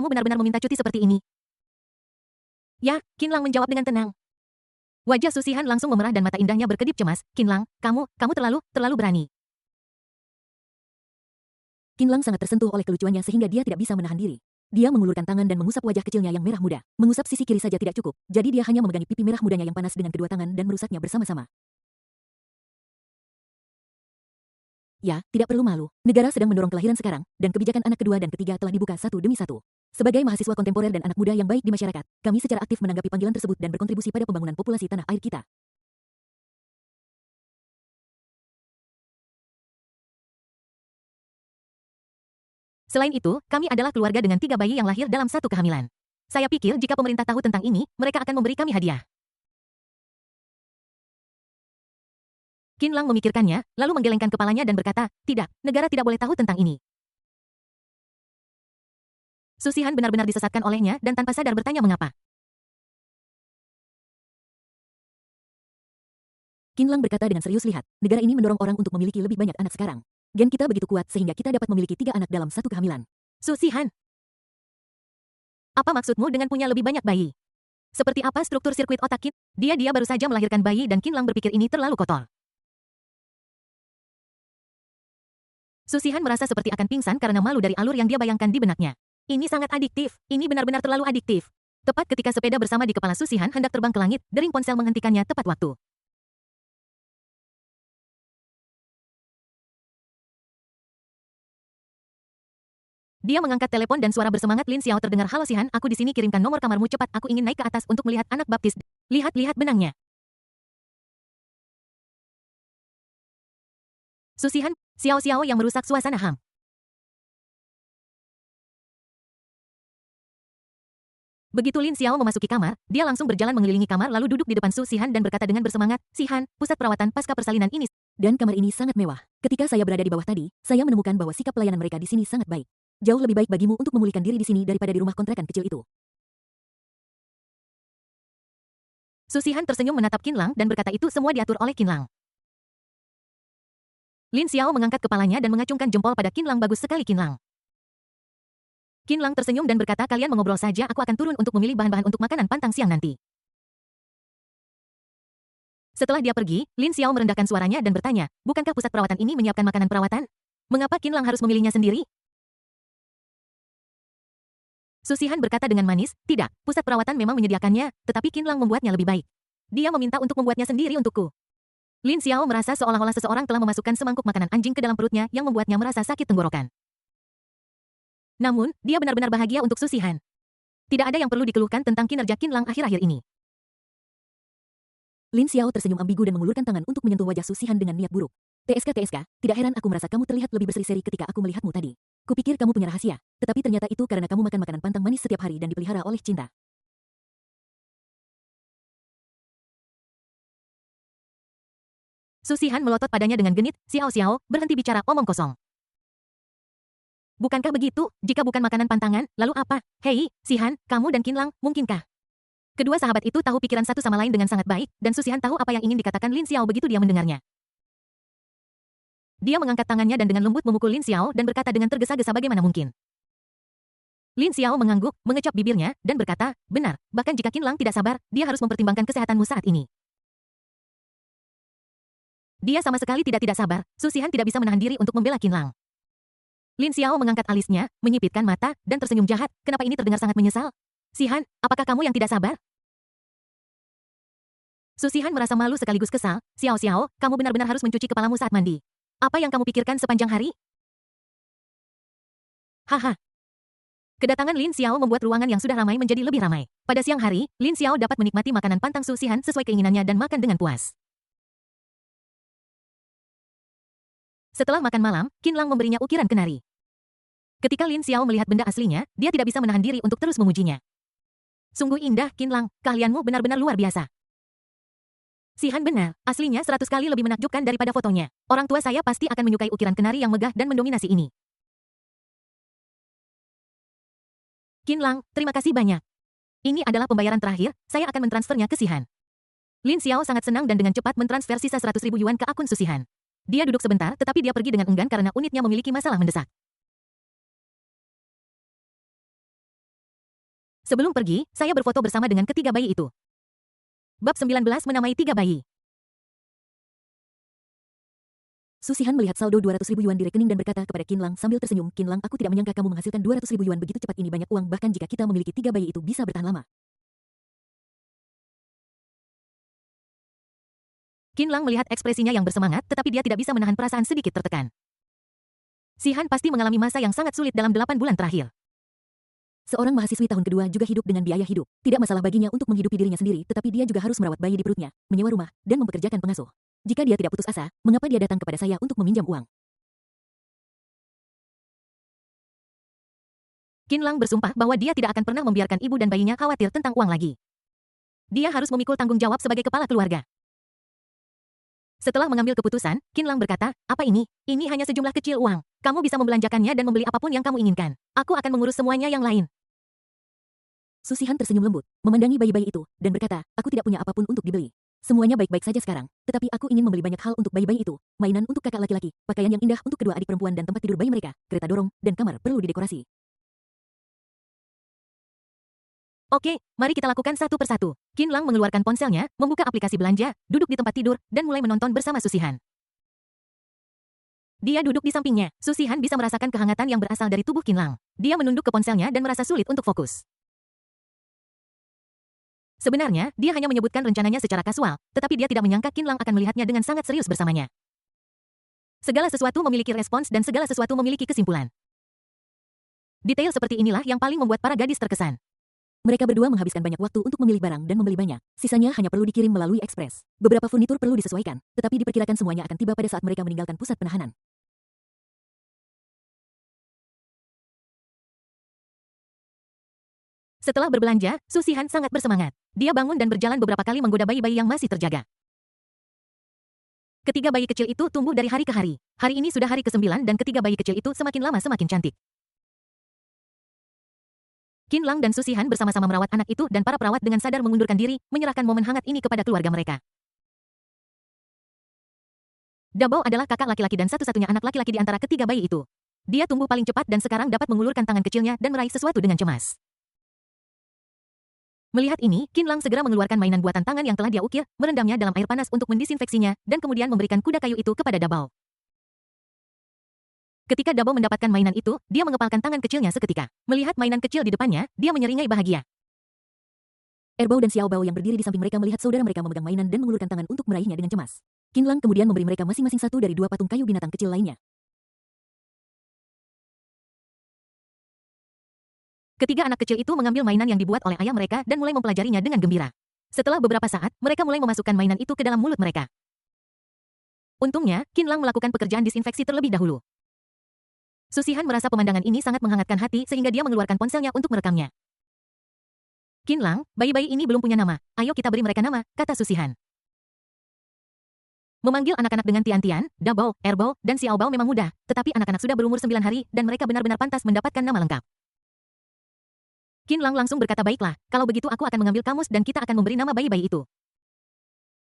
benar-benar meminta cuti seperti ini? Ya, Qin Lang menjawab dengan tenang. Wajah Susihan langsung memerah dan mata indahnya berkedip cemas, Qin Lang, kamu terlalu berani. Qin Lang sangat tersentuh oleh kelucuannya sehingga dia tidak bisa menahan diri. Dia mengulurkan tangan dan mengusap wajah kecilnya yang merah muda. Mengusap sisi kiri saja tidak cukup, jadi dia hanya memegangi pipi merah mudanya yang panas dengan kedua tangan dan merusaknya bersama-sama. Ya, tidak perlu malu. Negara sedang mendorong kelahiran sekarang, dan kebijakan anak kedua dan ketiga telah dibuka satu demi satu. Sebagai mahasiswa kontemporer dan anak muda yang baik di masyarakat, kami secara aktif menanggapi panggilan tersebut dan berkontribusi pada pembangunan populasi tanah air kita. Selain itu, kami adalah keluarga dengan 3 bayi yang lahir dalam 1 kehamilan. Saya pikir jika pemerintah tahu tentang ini, mereka akan memberi kami hadiah. Qin Lang memikirkannya, lalu menggelengkan kepalanya dan berkata, tidak, negara tidak boleh tahu tentang ini. Susihan benar-benar disesatkan olehnya dan tanpa sadar bertanya mengapa. Qin Lang berkata dengan serius, lihat, negara ini mendorong orang untuk memiliki lebih banyak anak sekarang. Gen kita begitu kuat sehingga kita dapat memiliki 3 anak dalam 1 kehamilan. Susihan, apa maksudmu dengan punya lebih banyak bayi? Seperti apa struktur sirkuit otak Qin? Dia baru saja melahirkan bayi dan Qin Lang berpikir ini terlalu kotor. Susihan merasa seperti akan pingsan karena malu dari alur yang dia bayangkan di benaknya. Ini sangat adiktif. Ini benar-benar terlalu adiktif. Tepat ketika sepeda bersama di kepala Susihan hendak terbang ke langit, dering ponsel menghentikannya tepat waktu. Dia mengangkat telepon dan suara bersemangat Lin Xiao terdengar, "Halo Sihan, aku di sini, kirimkan nomor kamarmu cepat, aku ingin naik ke atas untuk melihat anak baptis. Lihat-lihat benangnya." Susihan, Xiao yang merusak suasana ham. Begitu Lin Xiao memasuki kamar, dia langsung berjalan mengelilingi kamar lalu duduk di depan Susihan dan berkata dengan bersemangat, "Sihan, pusat perawatan pasca persalinan ini." Dan kamar ini sangat mewah. Ketika saya berada di bawah tadi, saya menemukan bahwa sikap pelayanan mereka di sini sangat baik. Jauh lebih baik bagimu untuk memulihkan diri di sini daripada di rumah kontrakan kecil itu. Susihan tersenyum menatap Qinlang dan berkata itu semua diatur oleh Qinlang. Lin Xiao mengangkat kepalanya dan mengacungkan jempol pada Qinlang. "Bagus sekali Qinlang." Qinlang tersenyum dan berkata, "Kalian mengobrol saja, aku akan turun untuk memilih bahan-bahan untuk makanan pantang siang nanti." Setelah dia pergi, Lin Xiao merendahkan suaranya dan bertanya, "Bukankah pusat perawatan ini menyiapkan makanan perawatan? Mengapa Qinlang harus memilihnya sendiri?" Susihan berkata dengan manis, "Tidak, pusat perawatan memang menyediakannya, tetapi Qinlang membuatnya lebih baik. Dia meminta untuk membuatnya sendiri untukku." Lin Xiao merasa seolah-olah seseorang telah memasukkan semangkuk makanan anjing ke dalam perutnya yang membuatnya merasa sakit tenggorokan. Namun, dia benar-benar bahagia untuk Susihan. Tidak ada yang perlu dikeluhkan tentang kinerja Qinlang akhir-akhir ini. Lin Xiao tersenyum ambigu dan mengulurkan tangan untuk menyentuh wajah Susihan dengan niat buruk. TSK, tidak heran aku merasa kamu terlihat lebih berseri-seri ketika aku melihatmu tadi. Kupikir kamu punya rahasia, tetapi ternyata itu karena kamu makan makanan pantang manis setiap hari dan dipelihara oleh cinta. Susihan melotot padanya dengan genit, "Xiao, berhenti bicara omong kosong. Bukankah begitu? Jika bukan makanan pantangan, lalu apa? Hei, Sihan, kamu dan Qinlang, mungkinkah?" Kedua sahabat itu tahu pikiran satu sama lain dengan sangat baik, dan Susihan tahu apa yang ingin dikatakan Lin Xiao begitu dia mendengarnya. Dia mengangkat tangannya dan dengan lembut memukul Lin Xiao dan berkata dengan tergesa-gesa bagaimana mungkin. Lin Xiao mengangguk, mengecap bibirnya, dan berkata, "Benar, bahkan jika Qinlang tidak sabar, dia harus mempertimbangkan kesehatanmu saat ini." Dia sama sekali tidak sabar, Susihan tidak bisa menahan diri untuk membela Qinlang. Lin Xiao mengangkat alisnya, menyipitkan mata, dan tersenyum jahat, "Kenapa ini terdengar sangat menyesal? Sihan, apakah kamu yang tidak sabar?" Susihan merasa malu sekaligus kesal, "Xiao, kamu benar-benar harus mencuci kepalamu saat mandi. Apa yang kamu pikirkan sepanjang hari?" Haha. Kedatangan Lin Xiao membuat ruangan yang sudah ramai menjadi lebih ramai. Pada siang hari, Lin Xiao dapat menikmati makanan pantang Susihan sesuai keinginannya dan makan dengan puas. Setelah makan malam, Qinlang memberinya ukiran kenari. Ketika Lin Xiao melihat benda aslinya, dia tidak bisa menahan diri untuk terus memujinya. "Sungguh indah, Qinlang, keahlianmu benar-benar luar biasa." Sihan benar, aslinya 100 kali lebih menakjubkan daripada fotonya. Orang tua saya pasti akan menyukai ukiran kenari yang megah dan mendominasi ini. "Qinlang, terima kasih banyak. Ini adalah pembayaran terakhir, saya akan mentransfernya ke Sihan." Lin Xiao sangat senang dan dengan cepat mentransfer sisa 100.000 yuan ke akun Susihan. Dia duduk sebentar tetapi dia pergi dengan enggan karena unitnya memiliki masalah mendesak. Sebelum pergi, saya berfoto bersama dengan ketiga bayi itu. Bab 19 menamai tiga bayi. Susihan melihat saldo 200.000 yuan di rekening dan berkata kepada Qinlang sambil tersenyum, "Qinlang, aku tidak menyangka kamu menghasilkan 200.000 yuan begitu cepat. Ini banyak uang, bahkan jika kita memiliki tiga bayi itu bisa bertahan lama." Qinlang melihat ekspresinya yang bersemangat tetapi dia tidak bisa menahan perasaan sedikit tertekan. Sihan pasti mengalami masa yang sangat sulit dalam 8 bulan terakhir. Seorang mahasiswi tahun kedua juga hidup dengan biaya hidup. Tidak masalah baginya untuk menghidupi dirinya sendiri, tetapi dia juga harus merawat bayi di perutnya, menyewa rumah, dan mempekerjakan pengasuh. Jika dia tidak putus asa, mengapa dia datang kepada saya untuk meminjam uang? Qinlang bersumpah bahwa dia tidak akan pernah membiarkan ibu dan bayinya khawatir tentang uang lagi. Dia harus memikul tanggung jawab sebagai kepala keluarga. Setelah mengambil keputusan, Qinlang berkata, "Apa ini? Ini hanya sejumlah kecil uang. Kamu bisa membelanjakannya dan membeli apapun yang kamu inginkan. Aku akan mengurus semuanya yang lain." Susihan tersenyum lembut, memandangi bayi-bayi itu, dan berkata, "Aku tidak punya apapun untuk dibeli. Semuanya baik-baik saja sekarang, tetapi aku ingin membeli banyak hal untuk bayi-bayi itu. Mainan untuk kakak laki-laki, pakaian yang indah untuk kedua adik perempuan dan tempat tidur bayi mereka, kereta dorong, dan kamar perlu didekorasi." Oke, mari kita lakukan satu persatu. Qinlang mengeluarkan ponselnya, membuka aplikasi belanja, duduk di tempat tidur, dan mulai menonton bersama Susihan. Dia duduk di sampingnya. Susihan bisa merasakan kehangatan yang berasal dari tubuh Qinlang. Dia menunduk ke ponselnya dan merasa sulit untuk fokus. Sebenarnya, dia hanya menyebutkan rencananya secara kasual, tetapi dia tidak menyangka Qinlang akan melihatnya dengan sangat serius bersamanya. Segala sesuatu memiliki respons dan segala sesuatu memiliki kesimpulan. Detail seperti inilah yang paling membuat para gadis terkesan. Mereka berdua menghabiskan banyak waktu untuk memilih barang dan membeli banyak. Sisanya hanya perlu dikirim melalui ekspres. Beberapa furnitur perlu disesuaikan, tetapi diperkirakan semuanya akan tiba pada saat mereka meninggalkan pusat penahanan. Setelah berbelanja, Susihan sangat bersemangat. Dia bangun dan berjalan beberapa kali menggoda bayi-bayi yang masih terjaga. Ketiga bayi kecil itu tumbuh dari hari ke hari. Hari ini sudah hari ke-9 dan ketiga bayi kecil itu semakin lama semakin cantik. Qinlang dan Susihan bersama-sama merawat anak itu dan para perawat dengan sadar mengundurkan diri, menyerahkan momen hangat ini kepada keluarga mereka. Dabao adalah kakak laki-laki dan satu-satunya anak laki-laki di antara ketiga bayi itu. Dia tumbuh paling cepat dan sekarang dapat mengulurkan tangan kecilnya dan meraih sesuatu dengan cemas. Melihat ini, Qinlang segera mengeluarkan mainan buatan tangan yang telah dia ukir, merendamnya dalam air panas untuk mendisinfeksinya, dan kemudian memberikan kuda kayu itu kepada Dabao. Ketika Dabao mendapatkan mainan itu, dia mengepalkan tangan kecilnya seketika. Melihat mainan kecil di depannya, dia menyeringai bahagia. Erbao dan Xiaobao yang berdiri di samping mereka melihat saudara mereka memegang mainan dan mengulurkan tangan untuk meraihnya dengan cemas. Qinlang kemudian memberi mereka masing-masing satu dari dua patung kayu binatang kecil lainnya. Ketiga anak kecil itu mengambil mainan yang dibuat oleh ayah mereka dan mulai mempelajarinya dengan gembira. Setelah beberapa saat, mereka mulai memasukkan mainan itu ke dalam mulut mereka. Untungnya, Qinlang melakukan pekerjaan disinfeksi terlebih dahulu. Susihan merasa pemandangan ini sangat menghangatkan hati sehingga dia mengeluarkan ponselnya untuk merekamnya. Qinlang, bayi-bayi ini belum punya nama. Ayo kita beri mereka nama, kata Susihan. Memanggil anak-anak dengan Tian-Tian, Dabao, Erbao, dan Xiaobao memang mudah, tetapi anak-anak sudah berumur 9 hari dan mereka benar-benar pantas mendapatkan nama lengkap. Qinlang langsung berkata baiklah, kalau begitu aku akan mengambil kamus dan kita akan memberi nama bayi-bayi itu.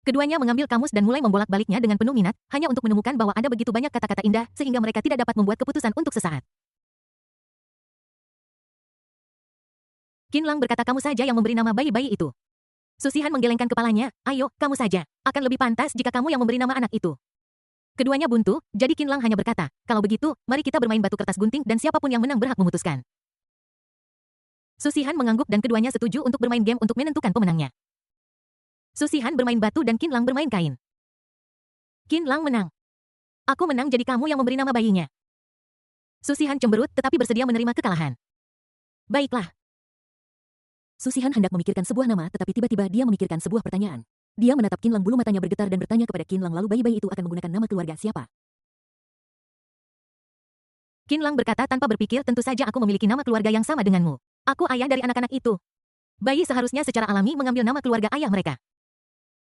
Keduanya mengambil kamus dan mulai membolak-baliknya dengan penuh minat, hanya untuk menemukan bahwa ada begitu banyak kata-kata indah sehingga mereka tidak dapat membuat keputusan untuk sesaat. Qinlang berkata kamu saja yang memberi nama bayi-bayi itu. Susihan menggelengkan kepalanya, ayo, kamu saja. Akan lebih pantas jika kamu yang memberi nama anak itu. Keduanya buntu, jadi Qinlang hanya berkata, kalau begitu, mari kita bermain batu kertas gunting dan siapapun yang menang berhak memutuskan. Susihan mengangguk dan keduanya setuju untuk bermain game untuk menentukan pemenangnya. Susihan bermain batu dan Qinlang bermain kain. Qinlang menang. Aku menang jadi kamu yang memberi nama bayinya. Susihan cemberut tetapi bersedia menerima kekalahan. Baiklah. Susihan hendak memikirkan sebuah nama tetapi tiba-tiba dia memikirkan sebuah pertanyaan. Dia menatap Qinlang, bulu matanya bergetar dan bertanya kepada Qinlang, lalu bayi-bayi itu akan menggunakan nama keluarga siapa? Qinlang berkata tanpa berpikir, tentu saja aku memiliki nama keluarga yang sama denganmu. Aku ayah dari anak-anak itu. Bayi seharusnya secara alami mengambil nama keluarga ayah mereka.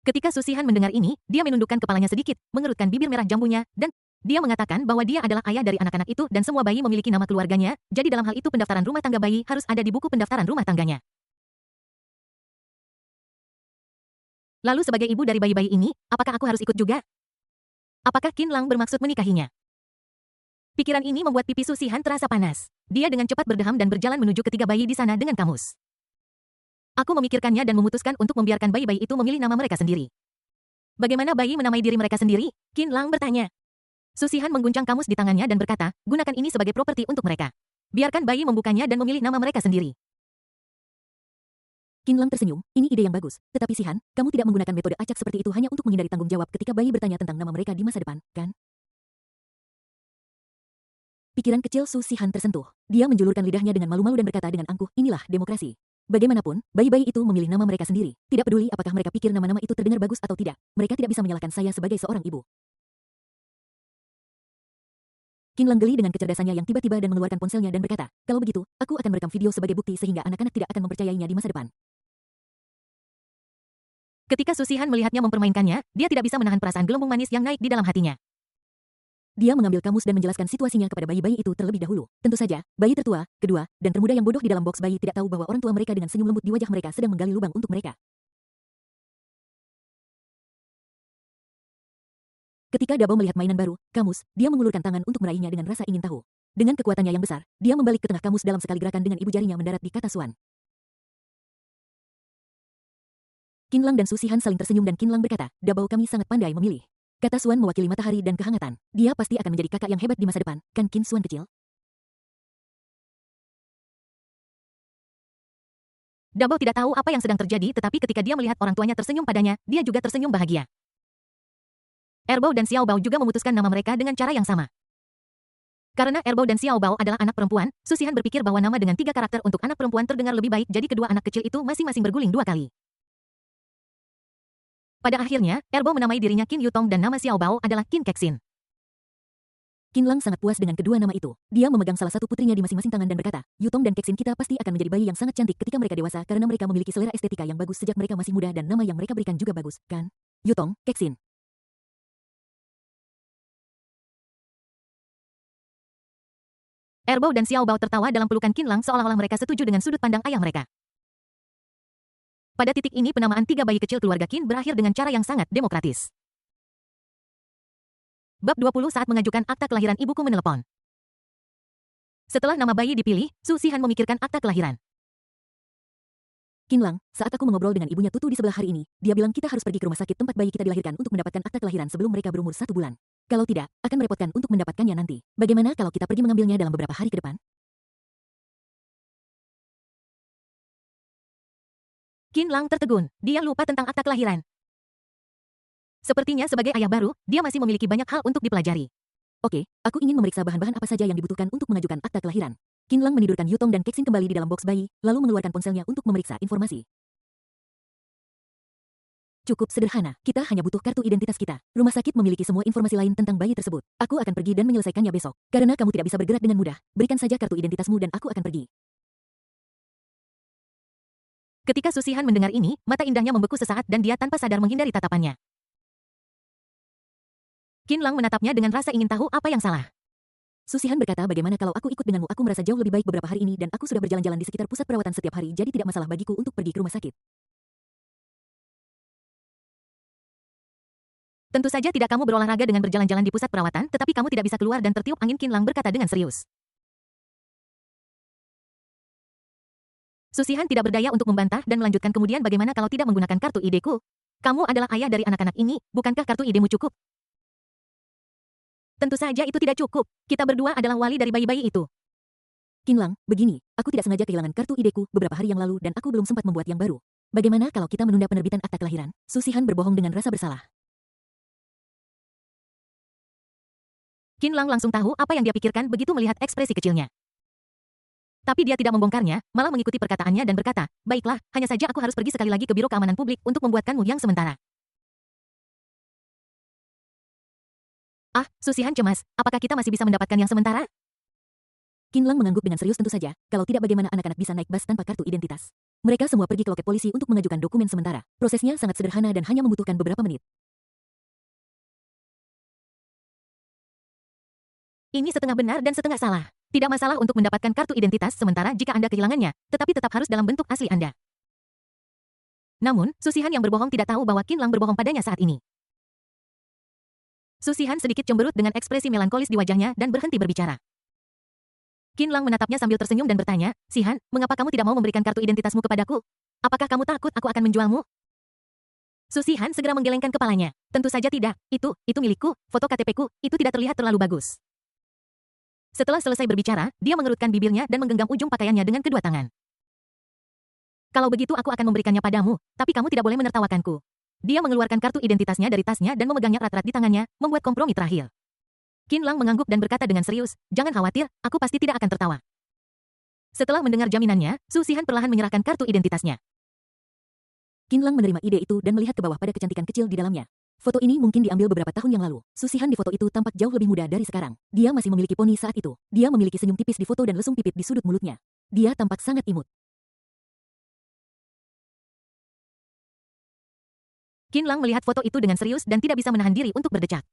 Ketika Susihan mendengar ini, dia menundukkan kepalanya sedikit, mengerutkan bibir merah jambunya, dan dia mengatakan bahwa dia adalah ayah dari anak-anak itu dan semua bayi memiliki nama keluarganya, jadi dalam hal itu pendaftaran rumah tangga bayi harus ada di buku pendaftaran rumah tangganya. Lalu sebagai ibu dari bayi-bayi ini, apakah aku harus ikut juga? Apakah Qinlang bermaksud menikahinya? Pikiran ini membuat pipi Susihan terasa panas. Dia dengan cepat berdeham dan berjalan menuju ketiga bayi di sana dengan kamus. Aku memikirkannya dan memutuskan untuk membiarkan bayi-bayi itu memilih nama mereka sendiri. Bagaimana bayi menamai diri mereka sendiri? Qinlang bertanya. Susihan mengguncang kamus di tangannya dan berkata, gunakan ini sebagai properti untuk mereka. Biarkan bayi membukanya dan memilih nama mereka sendiri. Qinlang tersenyum, ini ide yang bagus. Tetapi Sihan, kamu tidak menggunakan metode acak seperti itu hanya untuk menghindari tanggung jawab ketika bayi bertanya tentang nama mereka di masa depan, kan? Pikiran kecil Susihan tersentuh. Dia menjulurkan lidahnya dengan malu-malu dan berkata dengan angkuh, inilah demokrasi. Bagaimanapun, bayi-bayi itu memilih nama mereka sendiri. Tidak peduli apakah mereka pikir nama-nama itu terdengar bagus atau tidak. Mereka tidak bisa menyalahkan saya sebagai seorang ibu. Qinlang geli dengan kecerdasannya yang tiba-tiba dan mengeluarkan ponselnya dan berkata, kalau begitu, aku akan merekam video sebagai bukti sehingga anak-anak tidak akan mempercayainya di masa depan. Ketika Susihan melihatnya mempermainkannya, dia tidak bisa menahan perasaan gelembung manis yang naik di dalam hatinya. Dia mengambil kamus dan menjelaskan situasinya kepada bayi-bayi itu terlebih dahulu. Tentu saja, bayi tertua, kedua, dan termuda yang bodoh di dalam box bayi tidak tahu bahwa orang tua mereka dengan senyum lembut di wajah mereka sedang menggali lubang untuk mereka. Ketika Dabao melihat mainan baru, kamus, dia mengulurkan tangan untuk meraihnya dengan rasa ingin tahu. Dengan kekuatannya yang besar, dia membalik ke tengah kamus dalam sekali gerakan dengan ibu jarinya mendarat di kata Suan. Qinlang dan Susihan saling tersenyum dan Qinlang berkata, Dabao kami sangat pandai memilih. Kata Suan mewakili matahari dan kehangatan. Dia pasti akan menjadi kakak yang hebat di masa depan, kan Qin Suan kecil? Dabo tidak tahu apa yang sedang terjadi tetapi ketika dia melihat orang tuanya tersenyum padanya, dia juga tersenyum bahagia. Erbao dan Xiao Bao juga memutuskan nama mereka dengan cara yang sama. Karena Erbao dan Xiao Bao adalah anak perempuan, Susihan berpikir bahwa nama dengan 3 karakter untuk anak perempuan terdengar lebih baik jadi kedua anak kecil itu masing-masing berguling 2 kali. Pada akhirnya, Erbao menamai dirinya Qin Yutong dan nama Xiao Bao adalah Qin Kexin. Qin Lang sangat puas dengan kedua nama itu. Dia memegang salah satu putrinya di masing-masing tangan dan berkata, Yutong dan Kexin kita pasti akan menjadi bayi yang sangat cantik ketika mereka dewasa karena mereka memiliki selera estetika yang bagus sejak mereka masih muda dan nama yang mereka berikan juga bagus, kan? Yutong, Kexin. Erbao dan Xiao Bao tertawa dalam pelukan Qin Lang seolah-olah mereka setuju dengan sudut pandang ayah mereka. Pada titik ini penamaan 3 bayi kecil keluarga Qin berakhir dengan cara yang sangat demokratis. Bab 20 saat mengajukan akta kelahiran ibuku menelepon. Setelah nama bayi dipilih, Su Sihan memikirkan akta kelahiran. Qin Lang, saat aku mengobrol dengan ibunya Tutu di sebelah hari ini, dia bilang kita harus pergi ke rumah sakit tempat bayi kita dilahirkan untuk mendapatkan akta kelahiran sebelum mereka berumur 1 bulan. Kalau tidak, akan merepotkan untuk mendapatkannya nanti. Bagaimana kalau kita pergi mengambilnya dalam beberapa hari ke depan? Qin Lang tertegun, dia lupa tentang akta kelahiran. Sepertinya sebagai ayah baru, dia masih memiliki banyak hal untuk dipelajari. Oke, aku ingin memeriksa bahan-bahan apa saja yang dibutuhkan untuk mengajukan akta kelahiran. Qin Lang menidurkan Yutong dan Kexin kembali di dalam box bayi, lalu mengeluarkan ponselnya untuk memeriksa informasi. Cukup sederhana, kita hanya butuh kartu identitas kita. Rumah sakit memiliki semua informasi lain tentang bayi tersebut. Aku akan pergi dan menyelesaikannya besok. Karena kamu tidak bisa bergerak dengan mudah, berikan saja kartu identitasmu dan aku akan pergi. Ketika Susihan mendengar ini, mata indahnya membeku sesaat dan dia tanpa sadar menghindari tatapannya. Qin Lang menatapnya dengan rasa ingin tahu apa yang salah. Susihan berkata bagaimana kalau aku ikut denganmu, aku merasa jauh lebih baik beberapa hari ini dan aku sudah berjalan-jalan di sekitar pusat perawatan setiap hari jadi tidak masalah bagiku untuk pergi ke rumah sakit. Tentu saja tidak kamu berolahraga dengan berjalan-jalan di pusat perawatan, tetapi kamu tidak bisa keluar dan tertiup angin. Qin Lang berkata dengan serius. Susihan tidak berdaya untuk membantah dan melanjutkan kemudian bagaimana kalau tidak menggunakan kartu ID-ku? Kamu adalah ayah dari anak-anak ini, bukankah kartu ID-mu cukup? Tentu saja itu tidak cukup. Kita berdua adalah wali dari bayi-bayi itu. Qin Lang, begini, aku tidak sengaja kehilangan kartu ID-ku beberapa hari yang lalu dan aku belum sempat membuat yang baru. Bagaimana kalau kita menunda penerbitan akta kelahiran? Susihan berbohong dengan rasa bersalah. Qin Lang langsung tahu apa yang dia pikirkan begitu melihat ekspresi kecilnya. Tapi dia tidak membongkarnya, malah mengikuti perkataannya dan berkata, baiklah, hanya saja aku harus pergi sekali lagi ke Biro Keamanan Publik untuk membuatkanmu yang sementara. Ah, Susihan cemas, apakah kita masih bisa mendapatkan yang sementara? Qin Lang mengangguk dengan serius tentu saja, kalau tidak bagaimana anak-anak bisa naik bus tanpa kartu identitas. Mereka semua pergi ke loket polisi untuk mengajukan dokumen sementara. Prosesnya sangat sederhana dan hanya membutuhkan beberapa menit. Ini setengah benar dan setengah salah. Tidak masalah untuk mendapatkan kartu identitas sementara jika Anda kehilangannya, tetapi tetap harus dalam bentuk asli Anda. Namun, Susihan yang berbohong tidak tahu bahwa Qin Lang berbohong padanya saat ini. Susihan sedikit cemberut dengan ekspresi melankolis di wajahnya dan berhenti berbicara. Qin Lang menatapnya sambil tersenyum dan bertanya, Sihan, mengapa kamu tidak mau memberikan kartu identitasmu kepadaku? Apakah kamu takut aku akan menjualmu? Susihan segera menggelengkan kepalanya. Tentu saja tidak, itu milikku, foto KTP-ku, itu tidak terlihat terlalu bagus. Setelah selesai berbicara, dia mengerutkan bibirnya dan menggenggam ujung pakaiannya dengan kedua tangan. Kalau begitu aku akan memberikannya padamu, tapi kamu tidak boleh menertawakanku. Dia mengeluarkan kartu identitasnya dari tasnya dan memegangnya erat-erat di tangannya, membuat kompromi terakhir. Qin Lang mengangguk dan berkata dengan serius, jangan khawatir, aku pasti tidak akan tertawa. Setelah mendengar jaminannya, Su Sihan perlahan menyerahkan kartu identitasnya. Qin Lang menerima ide itu dan melihat ke bawah pada kecantikan kecil di dalamnya. Foto ini mungkin diambil beberapa tahun yang lalu. Susihan di foto itu tampak jauh lebih muda dari sekarang. Dia masih memiliki poni saat itu. Dia memiliki senyum tipis di foto dan lesung pipit di sudut mulutnya. Dia tampak sangat imut. Qin Lang melihat foto itu dengan serius dan tidak bisa menahan diri untuk berdecak.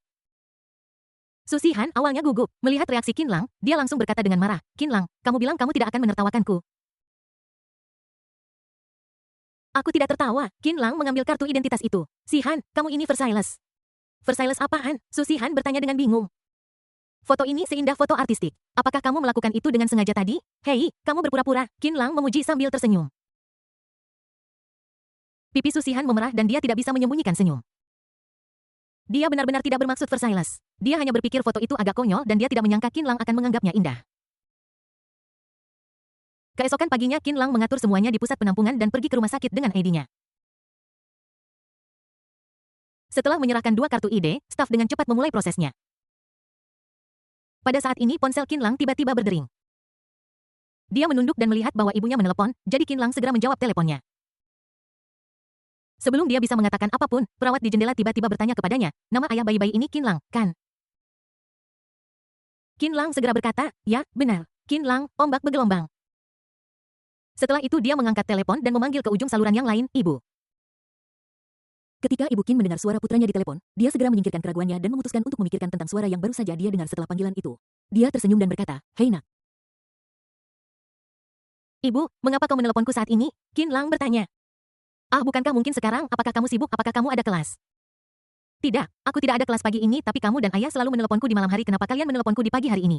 Susihan awalnya gugup. Melihat reaksi Qin Lang, dia langsung berkata dengan marah, Qin Lang, kamu bilang kamu tidak akan menertawakanku. Aku tidak tertawa. Qin Lang mengambil kartu identitas itu. Sihan, kamu ini Versailles. Versailles apaan? Susihan bertanya dengan bingung. Foto ini seindah foto artistik. Apakah kamu melakukan itu dengan sengaja tadi? Hei, kamu berpura-pura. Qin Lang memuji sambil tersenyum. Pipi Susihan memerah dan dia tidak bisa menyembunyikan senyum. Dia benar-benar tidak bermaksud Versailles. Dia hanya berpikir foto itu agak konyol dan dia tidak menyangka Qin Lang akan menganggapnya indah. Keesokan paginya Qin Lang mengatur semuanya di pusat penampungan dan pergi ke rumah sakit dengan ID-nya. Setelah menyerahkan 2 kartu ID, staf dengan cepat memulai prosesnya. Pada saat ini ponsel Qin Lang tiba-tiba berdering. Dia menunduk dan melihat bahwa ibunya menelepon, jadi Qin Lang segera menjawab teleponnya. Sebelum dia bisa mengatakan apapun, perawat di jendela tiba-tiba bertanya kepadanya, nama ayah bayi-bayi ini Qin Lang, kan? Qin Lang segera berkata, ya, benar. Qin Lang, ombak bergelombang. Setelah itu dia mengangkat telepon dan memanggil ke ujung saluran yang lain, ibu. Ketika Ibu Qin mendengar suara putranya di telepon, dia segera menyingkirkan keraguannya dan memutuskan untuk memikirkan tentang suara yang baru saja dia dengar setelah panggilan itu. Dia tersenyum dan berkata, "Hei nak." Ibu, mengapa kau meneleponku saat ini? Qin Lang bertanya. Ah, bukankah mungkin sekarang, apakah kamu sibuk, apakah kamu ada kelas? Tidak, aku tidak ada kelas pagi ini, tapi kamu dan ayah selalu meneleponku di malam hari, kenapa kalian meneleponku di pagi hari ini?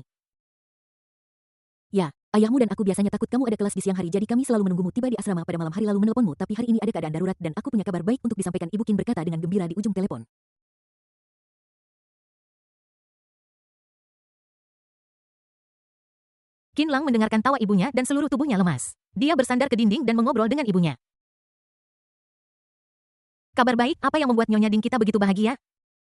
Ya, ayahmu dan aku biasanya takut kamu ada kelas di siang hari, jadi kami selalu menunggumu tiba di asrama pada malam hari lalu meneleponmu, tapi hari ini ada keadaan darurat dan aku punya kabar baik untuk disampaikan, Ibu Qin berkata dengan gembira di ujung telepon. Qin Lang mendengarkan tawa ibunya dan seluruh tubuhnya lemas. Dia bersandar ke dinding dan mengobrol dengan ibunya. Kabar baik, apa yang membuat Nyonya Ding kita begitu bahagia?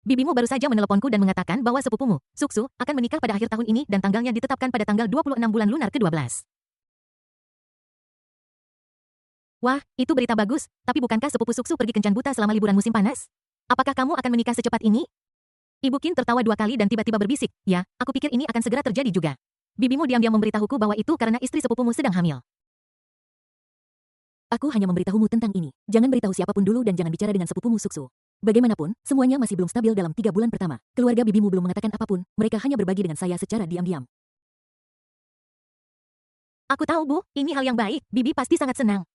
Bibimu baru saja meneleponku dan mengatakan bahwa sepupumu, Suksu, akan menikah pada akhir tahun ini dan tanggalnya ditetapkan pada tanggal 26 bulan lunar ke-12. Wah, itu berita bagus, tapi bukankah sepupu Suksu pergi kencan buta selama liburan musim panas? Apakah kamu akan menikah secepat ini? Ibu Qin tertawa 2 kali dan tiba-tiba berbisik, ya, aku pikir ini akan segera terjadi juga. Bibimu diam-diam memberitahuku bahwa itu karena istri sepupumu sedang hamil. Aku hanya memberitahumu tentang ini. Jangan beritahu siapapun dulu dan jangan bicara dengan sepupumu Suksu. Bagaimanapun, semuanya masih belum stabil dalam 3 bulan pertama. Keluarga bibimu belum mengatakan apapun, mereka hanya berbagi dengan saya secara diam-diam. Aku tahu, Bu, ini hal yang baik, Bibi pasti sangat senang.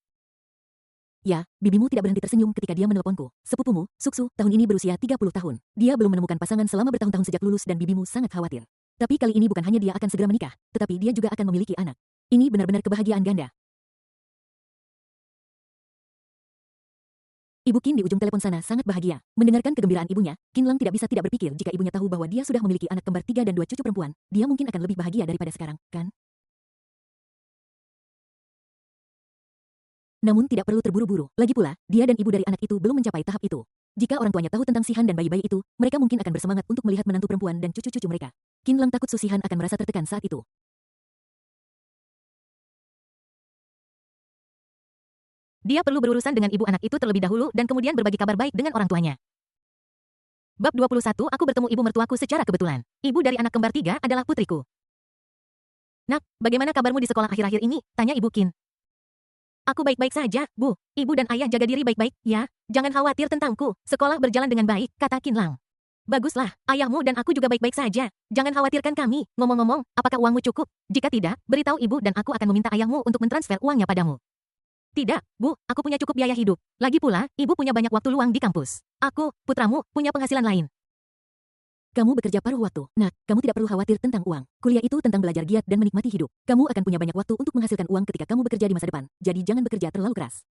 Ya, bibimu tidak berhenti tersenyum ketika dia meneleponku. Sepupumu, Suksu, tahun ini berusia 30 tahun. Dia belum menemukan pasangan selama bertahun-tahun sejak lulus dan bibimu sangat khawatir. Tapi kali ini bukan hanya dia akan segera menikah, tetapi dia juga akan memiliki anak. Ini benar-benar kebahagiaan ganda. Ibu Qin di ujung telepon sana sangat bahagia. Mendengarkan kegembiraan ibunya, Qin Lang tidak bisa tidak berpikir jika ibunya tahu bahwa dia sudah memiliki anak kembar 3 dan 2 cucu perempuan, dia mungkin akan lebih bahagia daripada sekarang, kan? Namun tidak perlu terburu-buru. Lagi pula, dia dan ibu dari anak itu belum mencapai tahap itu. Jika orang tuanya tahu tentang Sihan dan bayi-bayi itu, mereka mungkin akan bersemangat untuk melihat menantu perempuan dan cucu-cucu mereka. Qin Lang takut Susihan akan merasa tertekan saat itu. Dia perlu berurusan dengan ibu anak itu terlebih dahulu dan kemudian berbagi kabar baik dengan orang tuanya. Bab 21, aku bertemu ibu mertuaku secara kebetulan. Ibu dari anak kembar 3 adalah putriku. Nak, bagaimana kabarmu di sekolah akhir-akhir ini? Tanya Ibu Qin. Aku baik-baik saja, Bu. Ibu dan ayah jaga diri baik-baik, ya. Jangan khawatir tentangku. Sekolah berjalan dengan baik, kata Qin Lang. Baguslah, ayahmu dan aku juga baik-baik saja. Jangan khawatirkan kami. Ngomong-ngomong, apakah uangmu cukup? Jika tidak, beritahu ibu dan aku akan meminta ayahmu untuk mentransfer uangnya padamu. Tidak, Bu, aku punya cukup biaya hidup. Lagi pula, ibu punya banyak waktu luang di kampus. Aku, putramu, punya penghasilan lain. Kamu bekerja paruh waktu. Nak, kamu tidak perlu khawatir tentang uang. Kuliah itu tentang belajar giat dan menikmati hidup. Kamu akan punya banyak waktu untuk menghasilkan uang ketika kamu bekerja di masa depan. Jadi jangan bekerja terlalu keras.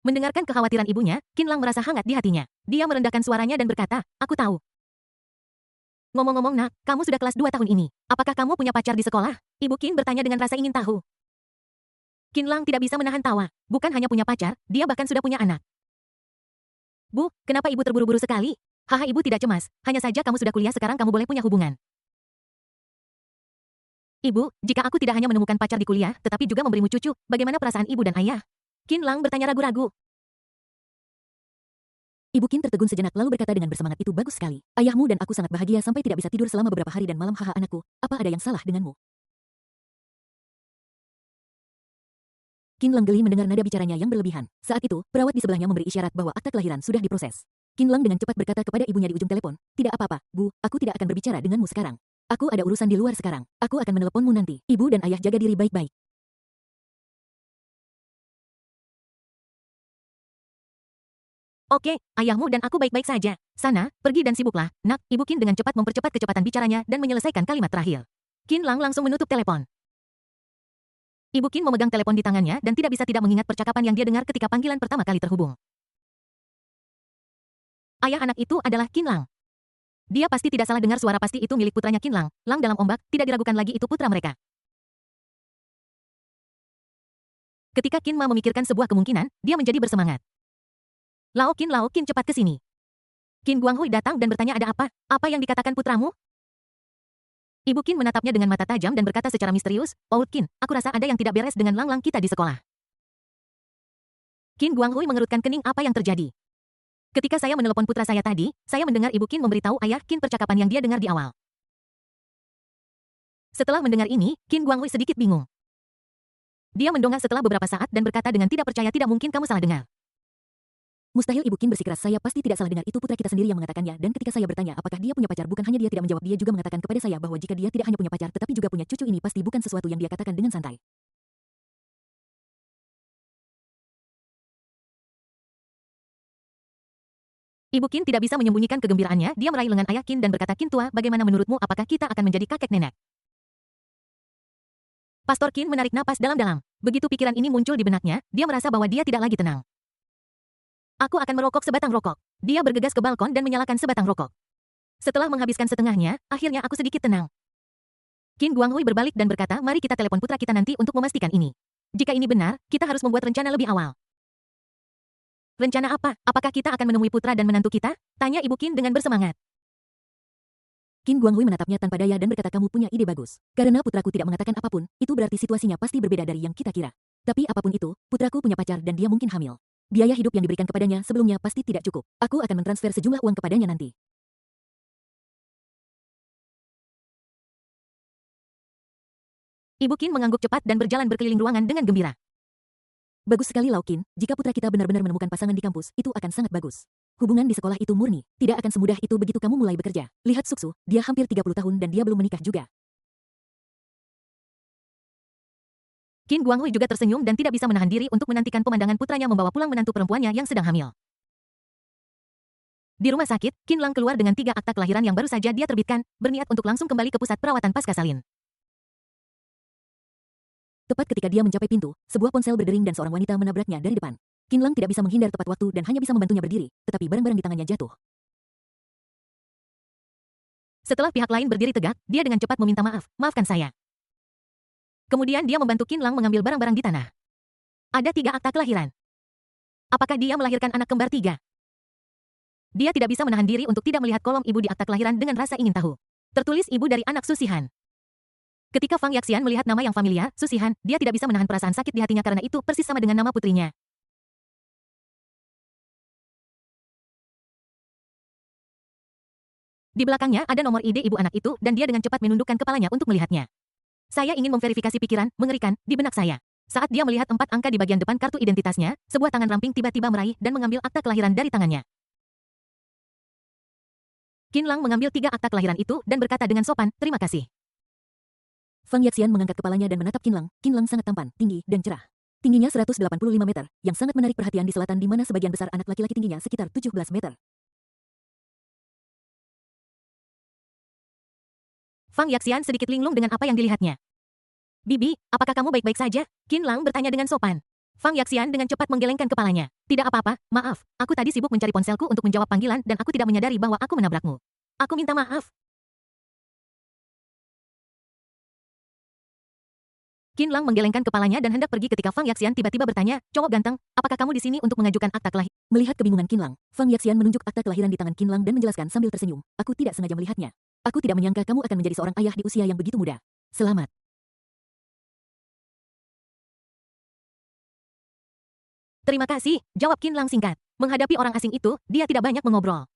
Mendengarkan kekhawatiran ibunya, Qin Lang merasa hangat di hatinya. Dia merendahkan suaranya dan berkata, aku tahu. Ngomong-ngomong nak, kamu sudah kelas 2 tahun ini. Apakah kamu punya pacar di sekolah? Ibu Qin bertanya dengan rasa ingin tahu. Qin Lang tidak bisa menahan tawa. Bukan hanya punya pacar, dia bahkan sudah punya anak. Bu, kenapa ibu terburu-buru sekali? Haha, ibu tidak cemas. Hanya saja kamu sudah kuliah sekarang kamu boleh punya hubungan. Ibu, jika aku tidak hanya menemukan pacar di kuliah, tetapi juga memberimu cucu, bagaimana perasaan ibu dan ayah? Qin Lang bertanya ragu-ragu. Ibu Qin tertegun sejenak lalu berkata dengan bersemangat, itu bagus sekali. Ayahmu dan aku sangat bahagia sampai tidak bisa tidur selama beberapa hari dan malam. Haha anakku, apa ada yang salah denganmu? Qin Lang geli mendengar nada bicaranya yang berlebihan. Saat itu, perawat di sebelahnya memberi isyarat bahwa akta kelahiran sudah diproses. Qin Lang dengan cepat berkata kepada ibunya di ujung telepon, tidak apa-apa, Bu, aku tidak akan berbicara denganmu sekarang. Aku ada urusan di luar sekarang. Aku akan meneleponmu nanti. Ibu dan ayah jaga diri baik-baik. Oke, ayahmu dan aku baik-baik saja. Sana, pergi dan sibuklah. Nak, Ibu Qin dengan cepat mempercepat kecepatan bicaranya dan menyelesaikan kalimat terakhir. Qin Lang langsung menutup telepon. Ibu Qin memegang telepon di tangannya dan tidak bisa tidak mengingat percakapan yang dia dengar ketika panggilan pertama kali terhubung. Ayah anak itu adalah Qin Lang. Dia pasti tidak salah dengar suara pasti itu milik putranya Qin Lang. Lang dalam ombak, tidak diragukan lagi itu putra mereka. Ketika Qin Ma memikirkan sebuah kemungkinan, dia menjadi bersemangat. Lao Qin cepat ke sini. Qin Guanghui datang dan bertanya ada apa? Apa yang dikatakan putramu? Ibu Qin menatapnya dengan mata tajam dan berkata secara misterius, Old Qin, aku rasa ada yang tidak beres dengan Lang kita di sekolah. Qin Guanghui mengerutkan kening apa yang terjadi. Ketika saya menelepon putra saya tadi, saya mendengar Ibu Qin memberitahu ayah Qin percakapan yang dia dengar di awal. Setelah mendengar ini, Qin Guanghui sedikit bingung. Dia mendongak setelah beberapa saat dan berkata dengan tidak percaya tidak mungkin kamu salah dengar. Mustahil Ibu Qin bersikeras saya pasti tidak salah dengar itu putra kita sendiri yang mengatakannya dan ketika saya bertanya apakah dia punya pacar bukan hanya dia tidak menjawab dia juga mengatakan kepada saya bahwa jika dia tidak hanya punya pacar tetapi juga punya cucu ini pasti bukan sesuatu yang dia katakan dengan santai. Ibu Qin tidak bisa menyembunyikan kegembiraannya, dia meraih lengan ayah Qin dan berkata Qin tua, bagaimana menurutmu apakah kita akan menjadi kakek nenek? Pastor Qin menarik napas dalam-dalam. Begitu pikiran ini muncul di benaknya, dia merasa bahwa dia tidak lagi tenang. Aku akan merokok sebatang rokok. Dia bergegas ke balkon dan menyalakan sebatang rokok. Setelah menghabiskan setengahnya, akhirnya aku sedikit tenang. Qin Guanghui berbalik dan berkata, mari kita telepon putra kita nanti untuk memastikan ini. Jika ini benar, kita harus membuat rencana lebih awal. Rencana apa? Apakah kita akan menemui putra dan menantu kita? Tanya Ibu Qin dengan bersemangat. Qin Guanghui menatapnya tanpa daya dan berkata kamu punya ide bagus. Karena putraku tidak mengatakan apapun, itu berarti situasinya pasti berbeda dari yang kita kira. Tapi apapun itu, putraku punya pacar dan dia mungkin hamil. Biaya hidup yang diberikan kepadanya sebelumnya pasti tidak cukup. Aku akan mentransfer sejumlah uang kepadanya nanti. Ibu Qin mengangguk cepat dan berjalan berkeliling ruangan dengan gembira. Bagus sekali Lao Qin, jika putra kita benar-benar menemukan pasangan di kampus, itu akan sangat bagus. Hubungan di sekolah itu murni, tidak akan semudah itu begitu kamu mulai bekerja. Lihat Suksu, dia hampir 30 tahun dan dia belum menikah juga. Qin Guanghui juga tersenyum dan tidak bisa menahan diri untuk menantikan pemandangan putranya membawa pulang menantu perempuannya yang sedang hamil. Di rumah sakit, Qin Lang keluar dengan 3 akta kelahiran yang baru saja dia terbitkan, berniat untuk langsung kembali ke pusat perawatan pasca salin. Tepat ketika dia mencapai pintu, sebuah ponsel berdering dan seorang wanita menabraknya dari depan. Qin Lang tidak bisa menghindar tepat waktu dan hanya bisa membantunya berdiri, tetapi barang-barang di tangannya jatuh. Setelah pihak lain berdiri tegak, dia dengan cepat meminta maaf, maafkan saya. Kemudian dia membantu Qin Lang mengambil barang-barang di tanah. Ada 3 akta kelahiran. Apakah dia melahirkan anak kembar 3? Dia tidak bisa menahan diri untuk tidak melihat kolom ibu di akta kelahiran dengan rasa ingin tahu. Tertulis ibu dari anak Susihan. Ketika Fang Yaxian melihat nama yang familiar, Susihan, dia tidak bisa menahan perasaan sakit di hatinya karena itu persis sama dengan nama putrinya. Di belakangnya ada nomor ID ibu anak itu dan dia dengan cepat menundukkan kepalanya untuk melihatnya. Saya ingin memverifikasi pikiran, mengerikan, di benak saya. Saat dia melihat 4 angka di bagian depan kartu identitasnya, sebuah tangan ramping tiba-tiba meraih dan mengambil akta kelahiran dari tangannya. Qin Lang mengambil 3 akta kelahiran itu dan berkata dengan sopan, terima kasih. Fang Yaxian mengangkat kepalanya dan menatap Qin Lang. Qin Lang sangat tampan, tinggi, dan cerah. Tingginya 185 meter, yang sangat menarik perhatian di selatan di mana sebagian besar anak laki-laki tingginya sekitar 17 meter. Fang Yaxian sedikit linglung dengan apa yang dilihatnya. Bibi, apakah kamu baik-baik saja? Qin Lang bertanya dengan sopan. Fang Yaxian dengan cepat menggelengkan kepalanya. Tidak apa-apa, maaf. Aku tadi sibuk mencari ponselku untuk menjawab panggilan dan aku tidak menyadari bahwa aku menabrakmu. Aku minta maaf. Qin Lang menggelengkan kepalanya dan hendak pergi ketika Fang Yaxian tiba-tiba bertanya, cowok ganteng, apakah kamu di sini untuk mengajukan akta kelahiran? Melihat kebingungan Qin Lang, Fang Yaxian menunjuk akta kelahiran di tangan Qin Lang dan menjelaskan sambil tersenyum. Aku tidak sengaja melihatnya. Aku tidak menyangka kamu akan menjadi seorang ayah di usia yang begitu muda. Selamat. Terima kasih, jawab Qin Lang singkat. Menghadapi orang asing itu, dia tidak banyak mengobrol.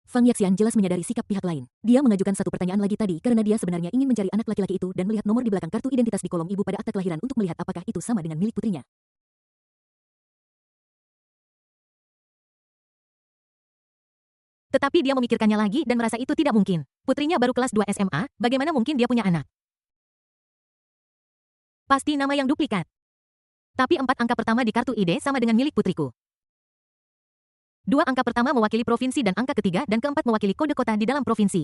Fang Yaxian jelas menyadari sikap pihak lain. Dia mengajukan satu pertanyaan lagi tadi karena dia sebenarnya ingin mencari anak laki-laki itu dan melihat nomor di belakang kartu identitas di kolom ibu pada akta kelahiran untuk melihat apakah itu sama dengan milik putrinya. Tetapi dia memikirkannya lagi dan merasa itu tidak mungkin. Putrinya baru kelas 2 SMA, bagaimana mungkin dia punya anak? Pasti nama yang duplikat. Tapi 4 angka pertama di kartu ID sama dengan milik putriku. 2 angka pertama mewakili provinsi dan angka ketiga dan keempat mewakili kode kota di dalam provinsi.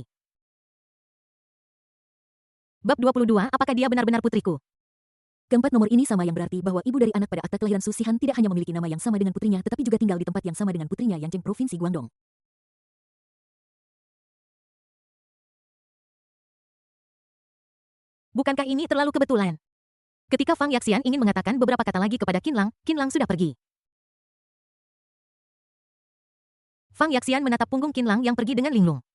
Bab 22, apakah dia benar-benar putriku? Keempat nomor ini sama yang berarti bahwa ibu dari anak pada akta kelahiran Susihan tidak hanya memiliki nama yang sama dengan putrinya tetapi juga tinggal di tempat yang sama dengan putrinya yang Cheng Provinsi Guangdong. Bukankah ini terlalu kebetulan? Ketika Fang Yaxian ingin mengatakan beberapa kata lagi kepada Qin Lang sudah pergi. Fang Yaxian menatap punggung Qin Lang yang pergi dengan linglung.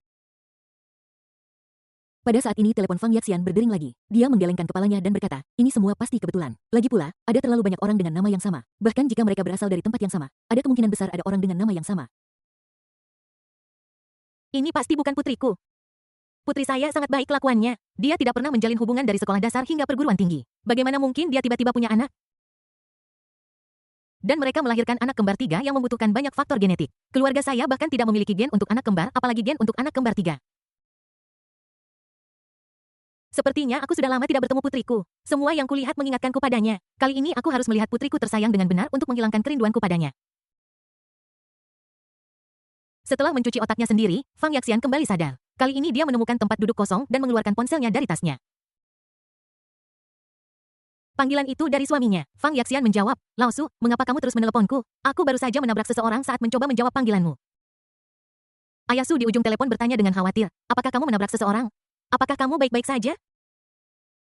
Pada saat ini telepon Fang Yaxian berdering lagi. Dia menggelengkan kepalanya dan berkata, ini semua pasti kebetulan. Lagi pula, ada terlalu banyak orang dengan nama yang sama. Bahkan jika mereka berasal dari tempat yang sama, ada kemungkinan besar ada orang dengan nama yang sama. Ini pasti bukan putriku. Putri saya sangat baik kelakuannya. Dia tidak pernah menjalin hubungan dari sekolah dasar hingga perguruan tinggi. Bagaimana mungkin dia tiba-tiba punya anak? Dan mereka melahirkan anak kembar 3 yang membutuhkan banyak faktor genetik. Keluarga saya bahkan tidak memiliki gen untuk anak kembar, apalagi gen untuk anak kembar 3. Sepertinya aku sudah lama tidak bertemu putriku. Semua yang kulihat mengingatkanku padanya. Kali ini aku harus melihat putriku tersayang dengan benar untuk menghilangkan kerinduanku padanya. Setelah mencuci otaknya sendiri, Fang Yaxian kembali sadar. Kali ini dia menemukan tempat duduk kosong dan mengeluarkan ponselnya dari tasnya. Panggilan itu dari suaminya. Fang Yaxian menjawab, Lao Su, mengapa kamu terus meneleponku? Aku baru saja menabrak seseorang saat mencoba menjawab panggilanmu. Ayah Su di ujung telepon bertanya dengan khawatir, apakah kamu menabrak seseorang? Apakah kamu baik-baik saja?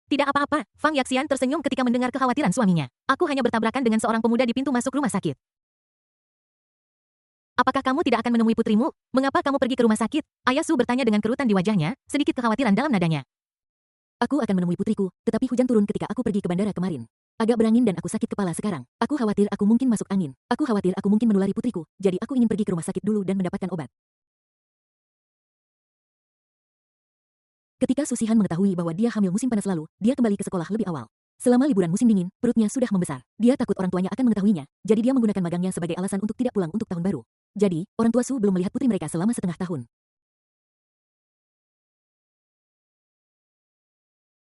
Tidak apa-apa, Fang Yaxian tersenyum ketika mendengar kekhawatiran suaminya. Aku hanya bertabrakan dengan seorang pemuda di pintu masuk rumah sakit. Apakah kamu tidak akan menemui putrimu? Mengapa kamu pergi ke rumah sakit? Ayah Su bertanya dengan kerutan di wajahnya, sedikit kekhawatiran dalam nadanya. Aku akan menemui putriku, tetapi hujan turun ketika aku pergi ke bandara kemarin. Agak berangin dan aku sakit kepala sekarang. Aku khawatir aku mungkin masuk angin. Aku khawatir aku mungkin menulari putriku, jadi aku ingin pergi ke rumah sakit dulu dan mendapatkan obat. Ketika Susihan mengetahui bahwa dia hamil musim panas lalu, dia kembali ke sekolah lebih awal. Selama liburan musim dingin, perutnya sudah membesar. Dia takut orang tuanya akan mengetahuinya, jadi dia menggunakan magangnya sebagai alasan untuk tidak pulang untuk tahun baru. Jadi, orang tua Su belum melihat putri mereka selama setengah tahun.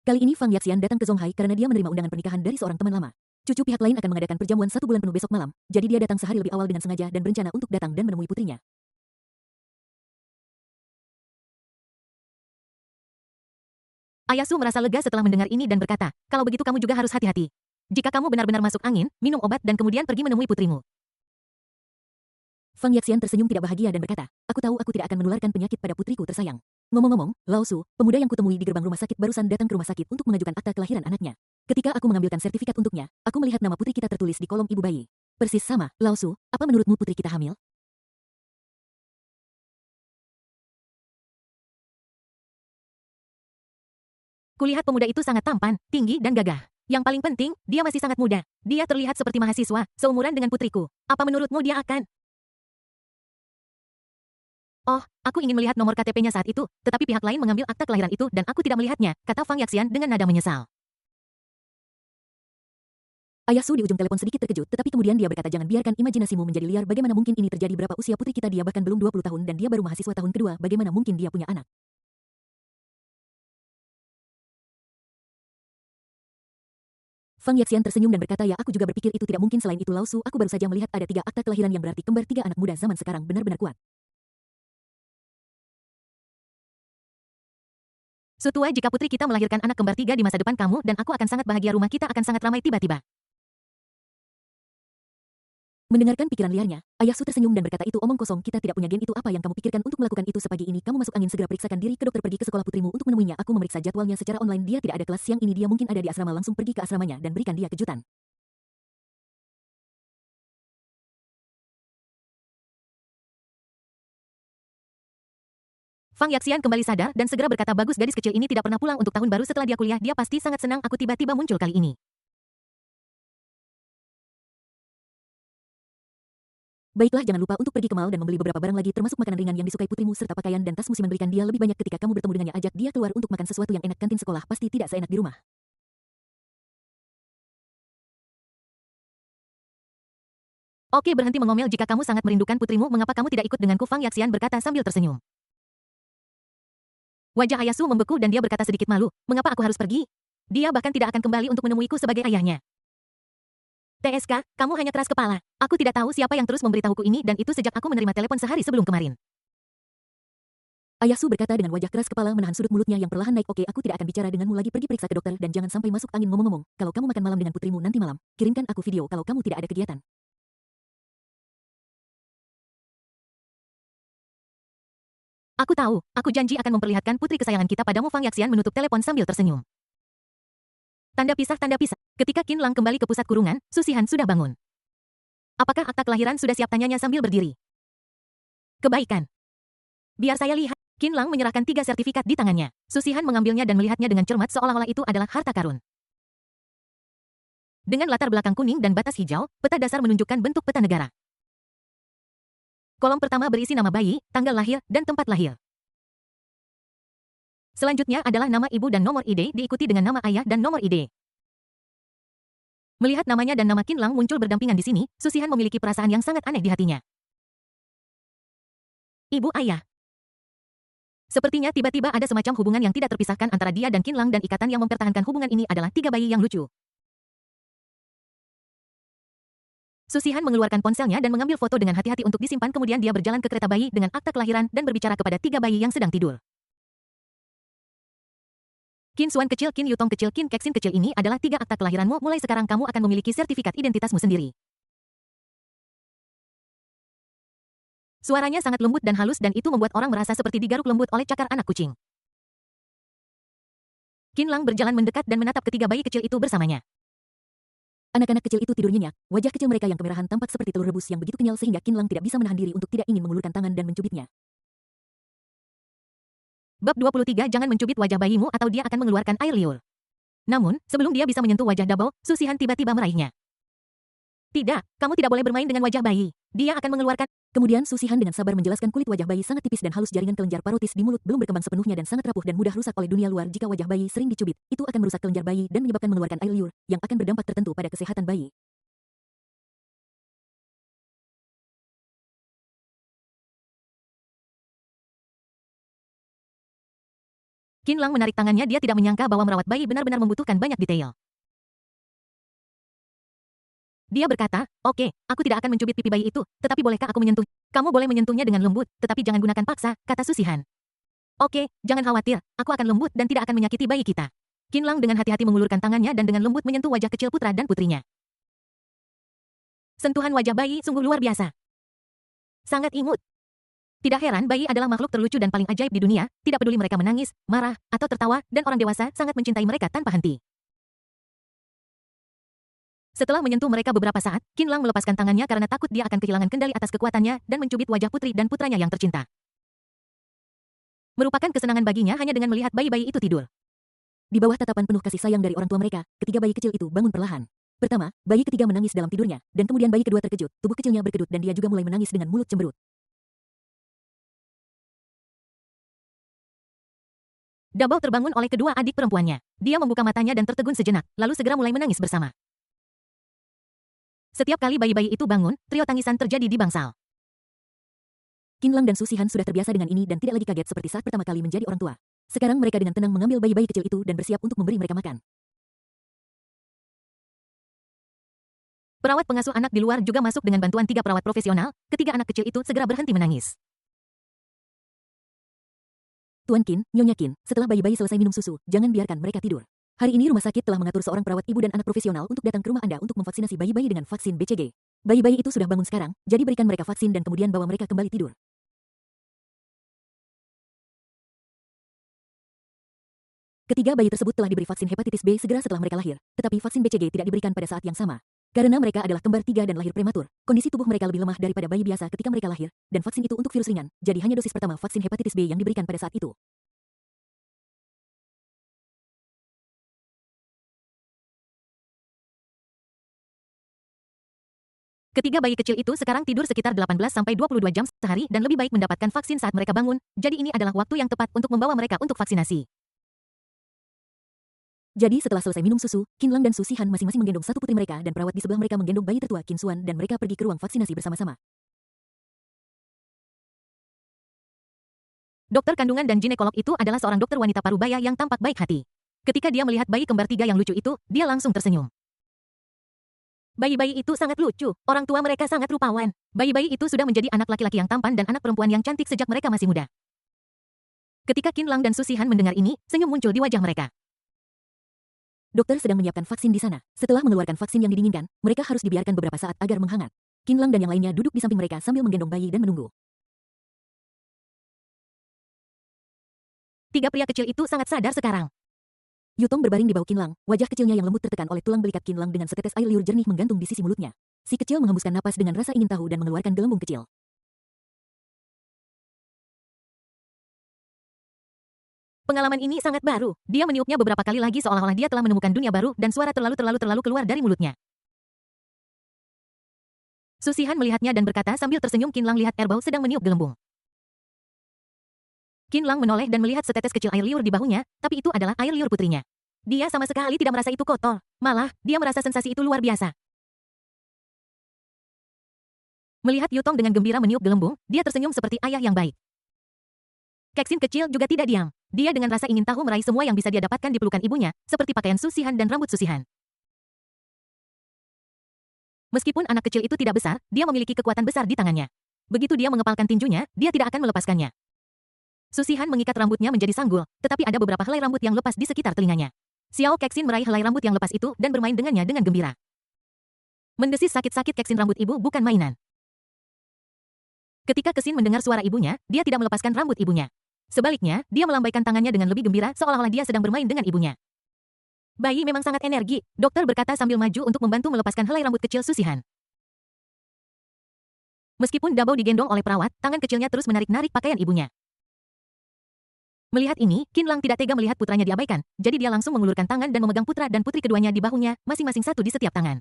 Kali ini Fang Yaxian datang ke Zonghai karena dia menerima undangan pernikahan dari seorang teman lama. Cucu pihak lain akan mengadakan perjamuan 1 bulan penuh besok malam, jadi dia datang sehari lebih awal dengan sengaja dan berencana untuk datang dan menemui putrinya. Ayah Su merasa lega setelah mendengar ini dan berkata, kalau begitu kamu juga harus hati-hati. Jika kamu benar-benar masuk angin, minum obat dan kemudian pergi menemui putrimu. Fang Yaxian tersenyum tidak bahagia dan berkata, aku tahu aku tidak akan menularkan penyakit pada putriku tersayang. Ngomong-ngomong, Lao Su, pemuda yang kutemui di gerbang rumah sakit barusan datang ke rumah sakit untuk mengajukan akta kelahiran anaknya. Ketika aku mengambilkan sertifikat untuknya, aku melihat nama putri kita tertulis di kolom ibu bayi. Persis sama, Lao Su, apa menurutmu putri kita hamil? Kulihat pemuda itu sangat tampan, tinggi dan gagah. Yang paling penting, dia masih sangat muda. Dia terlihat seperti mahasiswa, seumuran dengan putriku. Apa menurutmu dia akan? Oh, aku ingin melihat nomor KTP-nya saat itu, tetapi pihak lain mengambil akta kelahiran itu dan aku tidak melihatnya, kata Fang Yaxian dengan nada menyesal. Ayah Su di ujung telepon sedikit terkejut, tetapi kemudian dia berkata jangan biarkan imajinasimu menjadi liar. Bagaimana mungkin ini terjadi? Berapa usia putri kita? Dia bahkan belum 20 tahun dan dia baru mahasiswa tahun kedua. Bagaimana mungkin dia punya anak? Fang Yaxian tersenyum dan berkata ya aku juga berpikir itu tidak mungkin. Selain itu Lao Su, aku baru saja melihat ada 3 akta kelahiran yang berarti kembar 3 anak muda zaman sekarang benar-benar kuat. Sutua jika putri kita melahirkan anak kembar 3 di masa depan kamu dan aku akan sangat bahagia. Rumah kita akan sangat ramai tiba-tiba. Mendengarkan pikiran liarnya, Ayah Su tersenyum dan berkata itu omong kosong. Kita tidak punya gen itu. Apa yang kamu pikirkan untuk melakukan itu sepagi ini? Kamu masuk angin. Segera periksakan diri ke dokter. Pergi ke sekolah putrimu untuk menemuinya. Aku memeriksa jadwalnya secara online. Dia tidak ada kelas siang ini. Dia mungkin ada di asrama. Langsung pergi ke asramanya dan berikan dia kejutan. Fang Yaxian kembali sadar dan segera berkata bagus, gadis kecil ini tidak pernah pulang untuk tahun baru setelah dia kuliah. Dia pasti sangat senang aku tiba-tiba muncul kali ini. Baiklah, jangan lupa untuk pergi ke mall dan membeli beberapa barang lagi termasuk makanan ringan yang disukai putrimu serta pakaian dan tas musiman. Belikan dia lebih banyak ketika kamu bertemu dengannya. Ajak dia keluar untuk makan sesuatu yang enak. Kantin sekolah pasti tidak seenak di rumah. Oke, berhenti mengomel jika kamu sangat merindukan putrimu. Mengapa kamu tidak ikut denganku? Fang Yaxian berkata sambil tersenyum. Wajah Ayah Su membeku dan dia berkata sedikit malu, mengapa aku harus pergi? Dia bahkan tidak akan kembali untuk menemuiku sebagai ayahnya. TSK, kamu hanya keras kepala. Aku tidak tahu siapa yang terus memberitahuku ini dan itu sejak aku menerima telepon sehari sebelum kemarin. Ayah Su berkata dengan wajah keras kepala menahan sudut mulutnya yang perlahan naik. Oke, aku tidak akan bicara denganmu lagi. Pergi periksa ke dokter dan jangan sampai masuk angin. Ngomong-ngomong, kalau kamu makan malam dengan putrimu nanti malam, kirimkan aku video kalau kamu tidak ada kegiatan. Aku tahu, aku janji akan memperlihatkan putri kesayangan kita padamu. Fang Yaxian menutup telepon sambil tersenyum. Tanda pisah, tanda pisah. Ketika Qin Lang kembali ke pusat kurungan, Susihan sudah bangun. Apakah akta kelahiran sudah siap, tanyanya sambil berdiri. Kebaikan. Biar saya lihat. Qin Lang menyerahkan 3 sertifikat di tangannya. Susihan mengambilnya dan melihatnya dengan cermat seolah-olah itu adalah harta karun. Dengan latar belakang kuning dan batas hijau, peta dasar menunjukkan bentuk peta negara. Kolom pertama berisi nama bayi, tanggal lahir, dan tempat lahir. Selanjutnya adalah nama ibu dan nomor ID, diikuti dengan nama ayah dan nomor ID. Melihat namanya dan nama Qin Lang muncul berdampingan di sini, Susihan memiliki perasaan yang sangat aneh di hatinya. Ibu ayah. Sepertinya tiba-tiba ada semacam hubungan yang tidak terpisahkan antara dia dan Qin Lang, dan ikatan yang mempertahankan hubungan ini adalah 3 bayi yang lucu. Susihan mengeluarkan ponselnya dan mengambil foto dengan hati-hati untuk disimpan, kemudian dia berjalan ke kereta bayi dengan akta kelahiran dan berbicara kepada 3 bayi yang sedang tidur. Qin Xuan kecil, Qin Yutong kecil, Qin Kexin kecil, ini adalah 3 akta kelahiranmu, mulai sekarang kamu akan memiliki sertifikat identitasmu sendiri. Suaranya sangat lembut dan halus dan itu membuat orang merasa seperti digaruk lembut oleh cakar anak kucing. Qin Lang berjalan mendekat dan menatap ketiga bayi kecil itu bersamanya. Anak-anak kecil itu tidur nyenyak, wajah kecil mereka yang kemerahan tampak seperti telur rebus yang begitu kenyal sehingga Qin Lang tidak bisa menahan diri untuk tidak ingin mengulurkan tangan dan mencubitnya. Bab 23, jangan mencubit wajah bayimu atau dia akan mengeluarkan air liur. Namun, sebelum dia bisa menyentuh wajah Dabo, Susihan tiba-tiba meraihnya. Tidak, kamu tidak boleh bermain dengan wajah bayi. Dia akan mengeluarkan. Kemudian Susihan dengan sabar menjelaskan kulit wajah bayi sangat tipis dan halus, jaringan kelenjar parotis di mulut belum berkembang sepenuhnya dan sangat rapuh dan mudah rusak oleh dunia luar. Jika wajah bayi sering dicubit, itu akan merusak kelenjar bayi dan menyebabkan mengeluarkan air liur, yang akan berdampak tertentu pada kesehatan bayi. Qin Lang menarik tangannya, dia tidak menyangka bahwa merawat bayi benar-benar membutuhkan banyak detail. Dia berkata, oke, aku tidak akan mencubit pipi bayi itu, tetapi bolehkah aku menyentuh? Kamu boleh menyentuhnya dengan lembut, tetapi jangan gunakan paksa, kata Susihan. Oke, jangan khawatir, aku akan lembut dan tidak akan menyakiti bayi kita. Qin Lang dengan hati-hati mengulurkan tangannya dan dengan lembut menyentuh wajah kecil putra dan putrinya. Sentuhan wajah bayi sungguh luar biasa. Sangat imut. Tidak heran bayi adalah makhluk terlucu dan paling ajaib di dunia, tidak peduli mereka menangis, marah, atau tertawa, dan orang dewasa sangat mencintai mereka tanpa henti. Setelah menyentuh mereka beberapa saat, Qin Lang melepaskan tangannya karena takut dia akan kehilangan kendali atas kekuatannya dan mencubit wajah putri dan putranya yang tercinta. Merupakan kesenangan baginya hanya dengan melihat bayi-bayi itu tidur. Di bawah tatapan penuh kasih sayang dari orang tua mereka, ketiga bayi kecil itu bangun perlahan. Pertama, bayi ketiga menangis dalam tidurnya, dan kemudian bayi kedua terkejut, tubuh kecilnya berkedut dan dia juga mulai menangis dengan mulut cemberut. Dabo terbangun oleh kedua adik perempuannya. Dia membuka matanya dan tertegun sejenak, lalu segera mulai menangis bersama. Setiap kali bayi-bayi itu bangun, trio tangisan terjadi di bangsal. Qin Lang dan Susihan sudah terbiasa dengan ini dan tidak lagi kaget seperti saat pertama kali menjadi orang tua. Sekarang mereka dengan tenang mengambil bayi-bayi kecil itu dan bersiap untuk memberi mereka makan. Perawat pengasuh anak di luar juga masuk dengan bantuan 3 perawat profesional. Ketiga anak kecil itu segera berhenti menangis. Tuan Qin, Nyonya Qin, setelah bayi-bayi selesai minum susu, jangan biarkan mereka tidur. Hari ini rumah sakit telah mengatur seorang perawat ibu dan anak profesional untuk datang ke rumah Anda untuk memvaksinasi bayi-bayi dengan vaksin BCG. Bayi-bayi itu sudah bangun sekarang, jadi berikan mereka vaksin dan kemudian bawa mereka kembali tidur. Ketiga bayi tersebut telah diberi vaksin hepatitis B segera setelah mereka lahir, tetapi vaksin BCG tidak diberikan pada saat yang sama. Karena mereka adalah kembar 3 dan lahir prematur, kondisi tubuh mereka lebih lemah daripada bayi biasa ketika mereka lahir, dan vaksin itu untuk virus ringan, jadi hanya dosis pertama vaksin hepatitis B yang diberikan pada saat itu. Ketiga bayi kecil itu sekarang tidur sekitar 18-22 jam sehari dan lebih baik mendapatkan vaksin saat mereka bangun, jadi ini adalah waktu yang tepat untuk membawa mereka untuk vaksinasi. Jadi setelah selesai minum susu, Qin Lang dan Susihan masing-masing menggendong satu putri mereka dan perawat di sebelah mereka menggendong bayi tertua Qin Xuan dan mereka pergi ke ruang vaksinasi bersama-sama. Dokter kandungan dan ginekolog itu adalah seorang dokter wanita parubaya yang tampak baik hati. Ketika dia melihat bayi kembar 3 yang lucu itu, dia langsung tersenyum. Bayi-bayi itu sangat lucu, orang tua mereka sangat rupawan. Bayi-bayi itu sudah menjadi anak laki-laki yang tampan dan anak perempuan yang cantik sejak mereka masih muda. Ketika Qin Lang dan Susihan mendengar ini, senyum muncul di wajah mereka. Dokter sedang menyiapkan vaksin di sana. Setelah mengeluarkan vaksin yang didinginkan, mereka harus dibiarkan beberapa saat agar menghangat. Qin Lang dan yang lainnya duduk di samping mereka sambil menggendong bayi dan menunggu. 3 pria kecil itu sangat sadar sekarang. Yutong berbaring di bawah Qinlang, wajah kecilnya yang lembut tertekan oleh tulang belikat Qinlang dengan setetes air liur jernih menggantung di sisi mulutnya. Si kecil menghembuskan napas dengan rasa ingin tahu dan mengeluarkan gelembung kecil. Pengalaman ini sangat baru. Dia meniupnya beberapa kali lagi seolah-olah dia telah menemukan dunia baru dan suara terlalu keluar dari mulutnya. Susihan melihatnya dan berkata sambil tersenyum. Qinlang lihat Erbao sedang meniup gelembung. Qinlang menoleh dan melihat setetes kecil air liur di bahunya, tapi itu adalah air liur putrinya. Dia sama sekali tidak merasa itu kotor. Malah, dia merasa sensasi itu luar biasa. Melihat Yutong dengan gembira meniup gelembung, dia tersenyum seperti ayah yang baik. Keksin kecil juga tidak diam. Dia dengan rasa ingin tahu meraih semua yang bisa dia dapatkan di pelukan ibunya, seperti pakaian Susihan dan rambut Susihan. Meskipun anak kecil itu tidak besar, dia memiliki kekuatan besar di tangannya. Begitu dia mengepalkan tinjunya, dia tidak akan melepaskannya. Susihan mengikat rambutnya menjadi sanggul, tetapi ada beberapa helai rambut yang lepas di sekitar telinganya. Xiao Keksin meraih helai rambut yang lepas itu dan bermain dengannya dengan gembira. Mendesis sakit-sakit Keksin rambut ibu bukan mainan. Ketika Keksin mendengar suara ibunya, dia tidak melepaskan rambut ibunya. Sebaliknya, dia melambaikan tangannya dengan lebih gembira seolah-olah dia sedang bermain dengan ibunya. Bayi memang sangat energi, dokter berkata sambil maju untuk membantu melepaskan helai rambut kecil Susihan. Meskipun Dabao digendong oleh perawat, tangan kecilnya terus menarik-narik pakaian ibunya. Melihat ini, Qinlang tidak tega melihat putranya diabaikan, jadi dia langsung mengulurkan tangan dan memegang putra dan putri keduanya di bahunya, masing-masing satu di setiap tangan.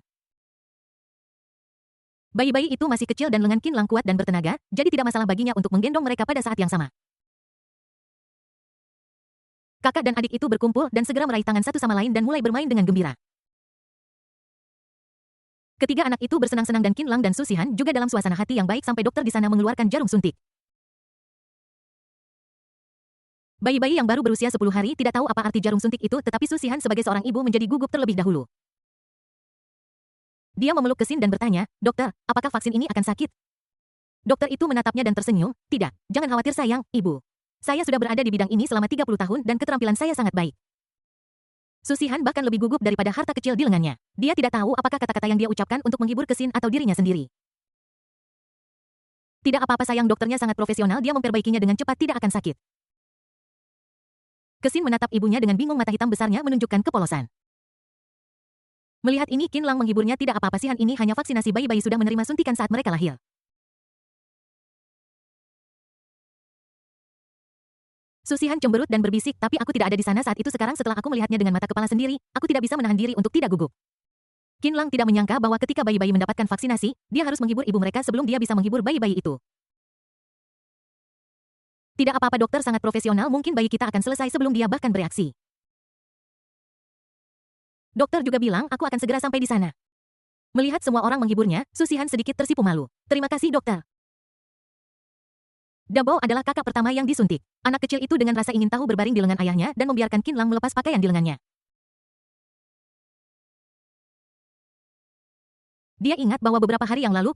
Bayi-bayi itu masih kecil dan lengan Qinlang kuat dan bertenaga, jadi tidak masalah baginya untuk menggendong mereka pada saat yang sama. Kakak dan adik itu berkumpul dan segera meraih tangan satu sama lain dan mulai bermain dengan gembira. Ketiga anak itu bersenang-senang dan Qinlang dan Susihan juga dalam suasana hati yang baik sampai dokter di sana mengeluarkan jarum suntik. Bayi-bayi yang baru berusia 10 hari tidak tahu apa arti jarum suntik itu, tetapi Susihan sebagai seorang ibu menjadi gugup terlebih dahulu. Dia memeluk Keksin dan bertanya, "Dokter, apakah vaksin ini akan sakit?" Dokter itu menatapnya dan tersenyum, "Tidak, jangan khawatir sayang, ibu. Saya sudah berada di bidang ini selama 30 tahun dan keterampilan saya sangat baik." Susihan bahkan lebih gugup daripada harta kecil di lengannya. Dia tidak tahu apakah kata-kata yang dia ucapkan untuk menghibur Keksin atau dirinya sendiri. Tidak apa-apa sayang, dokternya sangat profesional, dia memperbaikinya dengan cepat, tidak akan sakit. Keksin menatap ibunya dengan bingung, mata hitam besarnya menunjukkan kepolosan. Melihat ini Qinlang menghiburnya, "Tidak apa-apa Sihan, ini hanya vaksinasi, bayi-bayi sudah menerima suntikan saat mereka lahir." Susihan cemberut dan berbisik, "Tapi aku tidak ada di sana saat itu. Sekarang setelah aku melihatnya dengan mata kepala sendiri, aku tidak bisa menahan diri untuk tidak gugup." Qinlang tidak menyangka bahwa ketika bayi-bayi mendapatkan vaksinasi, dia harus menghibur ibu mereka sebelum dia bisa menghibur bayi-bayi itu. "Tidak apa-apa dokter, sangat profesional, mungkin bayi kita akan selesai sebelum dia bahkan bereaksi." Dokter juga bilang aku akan segera sampai di sana. Melihat semua orang menghiburnya, Susihan sedikit tersipu malu. "Terima kasih dokter." Dabao adalah kakak pertama yang disuntik. Anak kecil itu dengan rasa ingin tahu berbaring di lengan ayahnya dan membiarkan Qinlang melepas pakaian di lengannya. Dia ingat bahwa beberapa hari yang lalu,